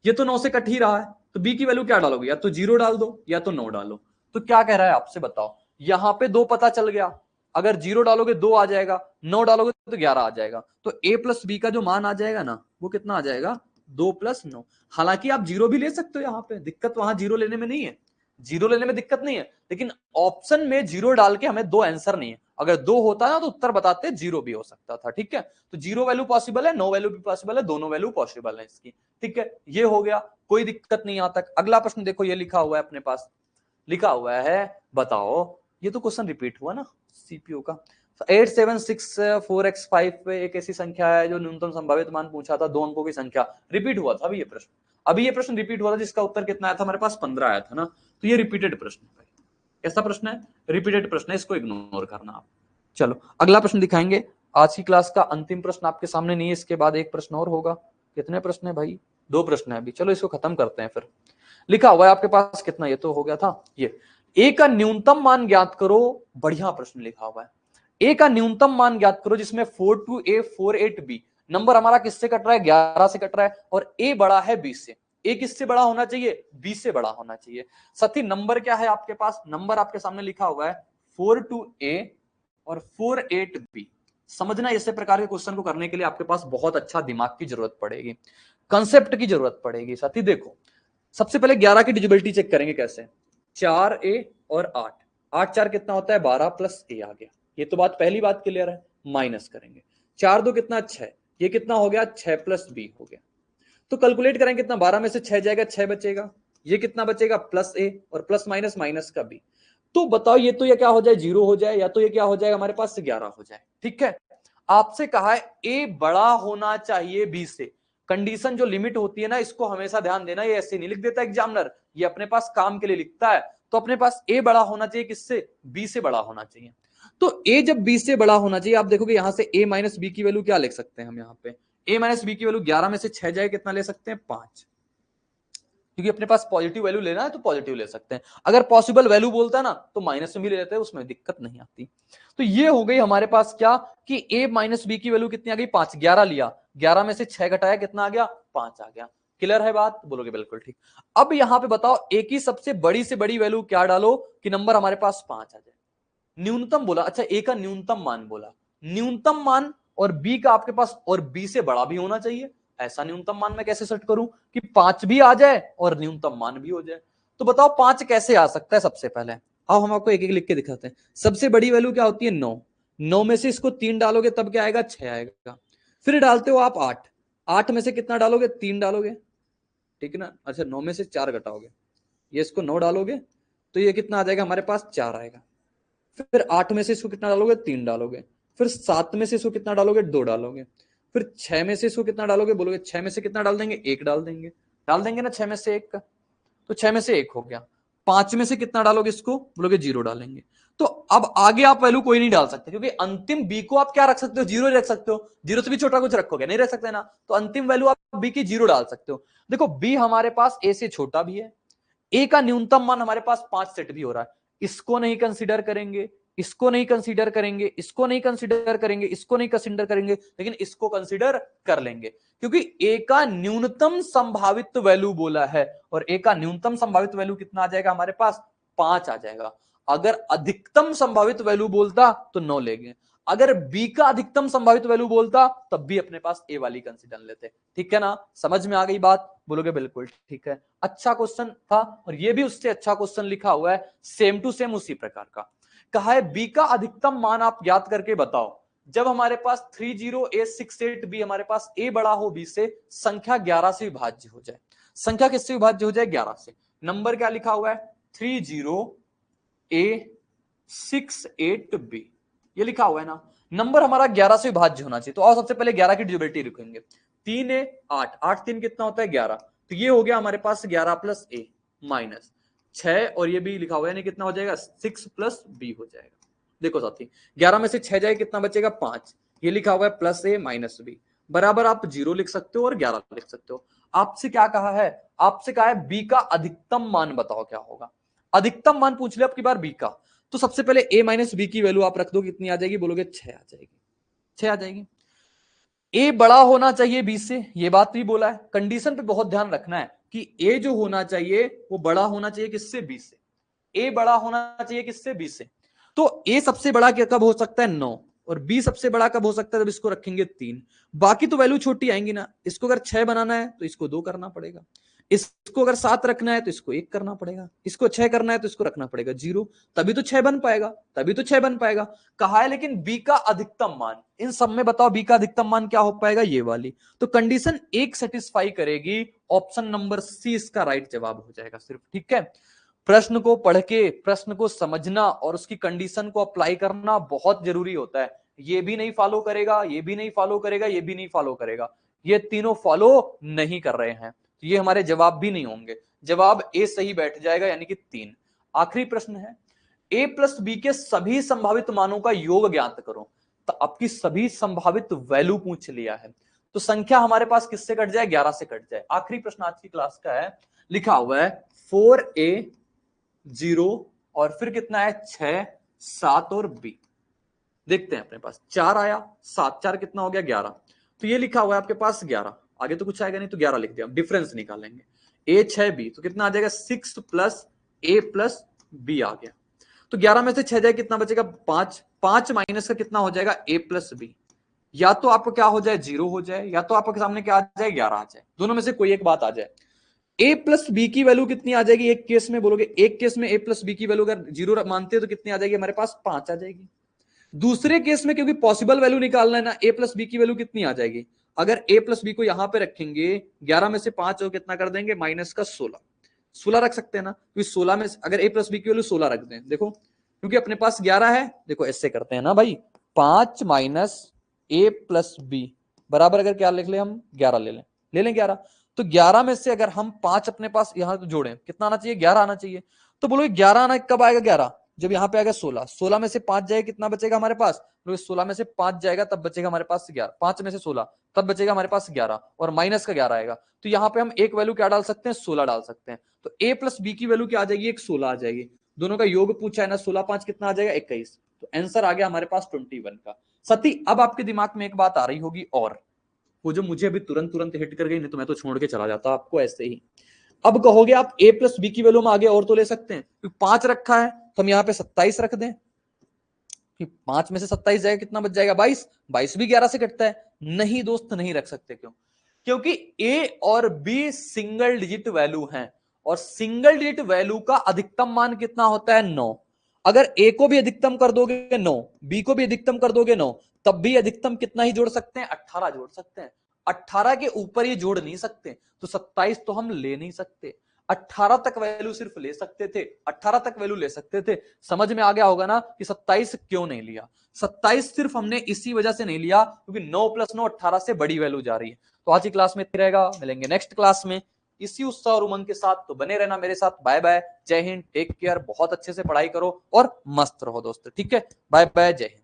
ये तो 9 से कट ही रहा है, तो B की वैल्यू क्या डालोगे, या तो 0 डाल दो या तो 9 डालो। तो क्या कह रहा है आपसे बताओ, यहां पे 2 पता चल गया, अगर 0 डालोगे 2 आ जाएगा, 9 डालोगे तो 11 आ जाएगा। तो a प्लस बी का जो मान आ जाएगा ना, वो कितना आ जाएगा, 2 प्लस 9। हालांकि आप 0 भी ले सकते हो, यहाँ पे दिक्कत वहां 0 लेने में नहीं है, 0 लेने में दिक्कत नहीं है, लेकिन ऑप्शन में 0 डाल के हमें 2 आंसर नहीं है। अगर 2 होता ना तो उत्तर बताते, 0 भी हो सकता था, ठीक है। तो 0 वैल्यू पॉसिबल है, 9 वैल्यू भी पॉसिबल है, दोनों वैल्यू पॉसिबल है इसकी, ठीक है। ये हो गया, कोई दिक्कत नहीं यहाँ तक। अगला प्रश्न देखो, ये लिखा हुआ है अपने पास, लिखा हुआ है, बताओ, ये तो क्वेश्चन रिपीट हुआ ना सीपीयू का। 8764x5 पे एक ऐसी संख्या है जो न्यूनतम संभावित मान पूछा था, 2 अंकों की संख्या, रिपीट हुआ था अभी ये प्रश्न, अभी ये प्रश्न रिपीट हुआ था, जिसका उत्तर कितना आया था हमारे पास, 15 आया था ना। तो ये रिपीटेड प्रश्न है, कैसा प्रश्न है, रिपीटेड प्रश्न है, इसको इग्नोर करना आप। चलो अगला प्रश्न दिखाएंगे। आज की क्लास का अंतिम प्रश्न आपके सामने नहीं है, इसके बाद एक प्रश्न और होगा। कितने प्रश्न है भाई, 2 प्रश्न है अभी, चलो इसको खत्म करते हैं फिर। लिखा हुआ है आपके पास कितना, ये तो हो गया था। ये a का न्यूनतम मान ज्ञात करो, बढ़िया प्रश्न लिखा हुआ है। a का न्यूनतम मान ज्ञात करो जिसमें 42A 48B नंबर हमारा किससे कट रहा है, 11 से कट रहा है, और a बड़ा है b से। a किससे बड़ा होना चाहिए, b से बड़ा होना चाहिए। साथी नंबर क्या है आपके पास, नंबर आपके सामने लिखा हुआ है 4 a और 4 8 b। समझना, ऐसे प्रकार के क्वेश्चन को करने के लिए आपके पास बहुत अच्छा दिमाग की जरूरत पड़ेगी, कंसेप्ट की जरूरत पड़ेगी। साथी देखो, सबसे पहले 11 की डिजिबिलिटी चेक करेंगे कैसे। 4a और 8, 8 4 कितना होता है 12 प्लस a आ गया, ये तो बात पहली बात क्लियर है। माइनस करेंगे 4 2 कितना 6, ये कितना हो गया 6 प्लस b हो गया। तो कैलकुलेट करेंगे कितना, 12 में से 6 जाएगा 6 बचेगा, ये कितना बचेगा प्लस a और प्लस माइनस माइनस का b। तो बताओ ये तो ये क्या हो जाए 0 हो जाए, या तो ये क्या हो जाएगा हमारे पास 11 हो जाए। ठीक है, आपसे कहा है a बड़ा होना चाहिए b से। कंडीशन जो लिमिट होती है ना, इसको हमेशा ध्यान देना, ये ऐसे नहीं लिख देता एग्जामिनर, ये अपने पास काम के लिए लिखता है। तो अपने पास a बड़ा होना चाहिए किससे, b से बड़ा होना चाहिए। तो a जब b से बड़ा होना चाहिए, आप देखोगे यहां से a माइनस b की वैल्यू क्या लिख सकते हैं हम, यहाँ पे a माइनस b की वैल्यू 11 में से 6 जाए कितना ले सकते हैं 5, क्योंकि अपने पास पॉजिटिव वैल्यू लेना है तो पॉजिटिव ले सकते हैं। अगर पॉसिबल वैल्यू बोलता है ना तो माइनस में भी ले लेते हैं, उसमें दिक्कत नहीं आती। तो ये हो गई हमारे पास क्या कि a माइनस b की वैल्यू कितनी आ गई 5, 11 लिया, 11 में से 6 घटाया कितना आ गया 5 आ गया। क्लियर है बात, बोलोगे बिल्कुल ठीक। अब यहां पे बताओ a की सबसे बड़ी से बड़ी वैल्यू क्या डालो कि नंबर हमारे पास 5 आ जाए। न्यूनतम बोला, अच्छा a का न्यूनतम मान बोला, न्यूनतम मान और b का आपके पास और b से बड़ा भी होना चाहिए। ऐसा न्यूनतम मान मैं कैसे सेट करूं कि 5 भी आ जाए और न्यूनतम मान भी हो जाए। तो बताओ 5 कैसे आ सकता है। सबसे पहले आओ हम आपको एक एक लिख के दिखाते हैं। सबसे बड़ी वैल्यू क्या होती है 9, 9 में से इसको 3 डालोगे तब क्या आएगा 6 आएगा। फिर डालते हो आप 8, 8 में से कितना डालोगे 3 डालोगे, ठीक है ना। अच्छा 9 में से 4 घटाओगे, ये इसको 9 डालोगे तो ये कितना आ जाएगा हमारे पास 4 आएगा। फिर 8 में से इसको कितना डालोगे 3 डालोगे, फिर 7 में से इसको कितना डालोगे 2 डालोगे, फिर 6 में से इसको कितना डालोगे, बोलोगे 6 में से कितना डाल देंगे 1 डाल देंगे ना 6 में से 1 का, तो 6 में से 1 हो गया। 5 में से कितना डालोगे इसको, बोलोगे 0 डालेंगे। तो अब आगे आप वैल्यू कोई नहीं डाल सकते, क्योंकि अंतिम b को आप क्या रख सकते हो 0 रख सकते हो, 0 से भी छोटा कुछ रखोगे नहीं रख सकते ना, तो अंतिम वैल्यू आप b की 0 डाल सकते हो। देखो b हमारे पास a से छोटा भी है, a का न्यूनतम मान हमारे पास 5 सेट भी हो रहा है, इसको नहीं कंसीडर करेंगे, इसको नहीं कंसीडर करेंगे, इसको नहीं कंसीडर करेंगे, इसको नहीं कंसीडर करेंगे, लेकिन इसको कंसीडर कर लेंगे, क्योंकि a का न्यूनतम संभावित वैल्यू बोला है, और a का न्यूनतम संभावित वैल्यू कितना आ जाएगा हमारे पास 5 आ जाएगा। अगर अधिकतम संभावित वैल्यू बोलता तो 9 लेंगे, अगर b का अधिकतम संभावित वैल्यू बोलता तब भी अपने पास a वाली कंसीडर लेते। ठीक है ना, समझ में आ गई बात, बोलोगे बिल्कुल ठीक है। अच्छा क्वेश्चन था, और ये भी उससे अच्छा क्वेश्चन लिखा हुआ है सेम टू सेम उसी प्रकार का। कहा है b का अधिकतम मान आप याद करके बताओ, जब हमारे पास 30868b हमारे पास a बड़ा हो b से, संख्या 11 से विभाज्य हो जाए। संख्या किससे विभाज्य हो जाए 11 से। नंबर क्या लिखा हुआ है 30a68b, ये लिखा हुआ है ना। नंबर हमारा 11 से विभाज्य होना चाहिए, तो आओ सबसे पहले 11 की डिजिबिलिटी लिखेंगे। 3a 8, 8 3 कितना होता है 11, तो ये हो गया हमारे पास 11 प्लस a माइनस 6, और ये भी लिखा हुआ है नहीं कितना हो जाएगा 6 प्लस b हो जाएगा। देखो साथी 11 में से 6 जाए कितना बचेगा 5, ये लिखा हुआ है प्लस a माइनस b, बराबर आप 0 लिख सकते हो और 11 लिख सकते हो। आपसे क्या कहा है, आपसे कहा है b का अधिकतम मान बताओ क्या होगा। अधिकतम मान पूछ लिया आपकी बार b का, तो सबसे पहले a माइनस b की वैल्यू आप रख दो, कितनी आ जाएगी, बोलोगे 6 आ जाएगी, 6 आ जाएगी। a बड़ा होना चाहिए b से, ये बात भी बोला है। कंडीशन पे बहुत ध्यान रखना है कि a जो होना चाहिए वो बड़ा होना चाहिए किससे b से, a बड़ा होना चाहिए किससे b से। तो a सबसे बड़ा क्या कब हो सकता है 9, और b सबसे बड़ा कब हो सकता है, जब इसको रखेंगे 3। बाकी तो वैल्यू छोटी आएंगी ना, इसको अगर 6 बनाना है तो इसको 2 करना पड़ेगा, इसको अगर 7 रखना है तो इसको 1 करना पड़ेगा, इसको 6 करना है तो इसको रखना पड़ेगा 0, तभी तो 6 बन पाएगा, तभी तो 6 बन पाएगा। कहा है लेकिन b का अधिकतम मान, इन सब में बताओ b का अधिकतम मान क्या हो पाएगा, ये वाली। तो कंडीशन एक सेटिस्फाई करेगी, ऑप्शन नंबर सी इसका राइट जवाब हो जाएगा सिर्फ। ठीक है, प्रश्न को पढ़ के प्रश्न को समझना और उसकी कंडीशन को अप्लाई करना बहुत जरूरी होता है। ये भी नहीं फॉलो करेगा, ये भी नहीं फॉलो करेगा, ये भी नहीं फॉलो करेगा, ये तीनों फॉलो नहीं कर रहे हैं, तो ये हमारे जवाब भी नहीं होंगे। जवाब ए सही बैठ जाएगा, यानी कि 3। आखिरी प्रश्न है, a प्लस बी के सभी संभावित मानों का योग ज्ञात करो। तो आपकी सभी संभावित वैल्यू पूछ लिया है, तो संख्या हमारे पास किससे कट जाए 11 से कट जाए। आखिरी प्रश्न आज की क्लास का है, लिखा हुआ है 4a 0 और फिर कितना है 6 7 और b। देखते हैं अपने पास 4 आया, 7 4 कितना हो गया 11, तो ये लिखा हुआ है आपके पास 11, आगे तो कुछ आएगा नहीं तो 11 लिख दिया। डिफरेंस निकालेंगे a 6 b, तो कितना आ जाएगा 6 प्लस a प्लस b आ गया। तो 11 में से 6 जाए कितना बचेगा 5, 5 माइनस का कितना हो जाएगा a प्लस बी, या तो आपको क्या हो जाए 0 हो जाए, या तो आपके सामने क्या आ जाए 11 आ जाए, दोनों में से कोई एक बात आ जाए। a प्लस बी की वैल्यू कितनी आ जाएगी, एक केस में बोलोगे, एक केस में a प्लस बी की वैल्यू अगर 0 मानते हैं तो कितनी आ जाएगी हमारे पास 5 आ जाएगी। दूसरे केस में क्योंकि पॉसिबल वैल्यू निकालना है ना, a प्लस बी की वैल्यू कितनी आ जाएगी, अगर a प्लस बी को यहां पे रखेंगे 11 में से 5 हो कितना कर देंगे माइनस का 16, 16 रख सकते हैं ना, क्योंकि 16 में अगर a प्लस बी की वैल्यू 16 रख दें, देखो क्योंकि अपने पास 11 है, देखो ऐसे करते हैं ना भाई, 5 माइनस a प्लस बी बराबर अगर क्या लिख ले हम 11 ले लें 11, तो 11 में से अगर हम 5 अपने पास यहां तो जोड़ें कितना आना चाहिए 11 आना चाहिए, तो बोलो 11 आना कब आएगा 11 जब यहां पे आएगा 16, 16 में से 5 जाएगा कितना बचेगा हमारे पास, 16 में से 5 जाएगा तब बचेगा हमारे पास 11, 5 में से 16 तब बचेगा हमारे पास 11 और माइनस का 11 आएगा, तो यहाँ पे हम एक वैल्यू क्या डाल सकते हैं 16 डाल सकते हैं, तो a प्लस बी की वैल्यू क्या आ जाएगी एक 16 आ जाएगी, दोनों का योग पूछा है ना 16 5 कितना आ जाएगा 21, तो आंसर आ गया हमारे पास 21 का। सती अब आपके दिमाग में एक बात आ रही होगी और वो जो मुझे अभी तुरंत तुरंत हिट कर गई, नहीं तो मैं तो छोड़ के चला जाता आपको ऐसे ही। अब कहोगे आप a प्लस बी की वैल्यू में आगे और तो ले सकते हैं, क्योंकि 5 रखा है तो हम यहाँ पे 27 रख दें, 5 में से 27 जाएगा कितना बच जाएगा 22, 22 भी 11 से कटता है, नहीं दोस्त नहीं रख सकते, क्यों, क्योंकि a और b सिंगल डिजिट वैल्यू हैं और सिंगल डिजिट वैल्यू का अधिकतम मान कितना होता है 9, अगर a को भी अधिकतम कर दोगे 9, b को भी अधिकतम कर दोगे 9, तब भी अधिकतम कितना ही जोड़ सकते हैं 18 जोड़ सकते हैं, 18 के ऊपर ये जोड़ नहीं सकते, तो 27 तो हम ले नहीं सकते, 18 तक वैल्यू सिर्फ ले सकते थे, 18 तक वैल्यू ले सकते थे। समझ में आ गया होगा ना कि 27 क्यों नहीं लिया, 27 सिर्फ हमने इसी वजह से नहीं लिया क्योंकि 9 + 9 18 से बड़ी वैल्यू जा रही है। तो आज की क्लास में रहेगा, मिलेंगे नेक्स्ट क्लास में इसी उत्साह और उमंग के साथ, तो बने रहना मेरे साथ। बाय बाय, जय हिंद, टेक केयर, बहुत अच्छे से पढ़ाई करो और मस्त रहो दोस्तों, ठीक है, बाय बाय, जय हिंद।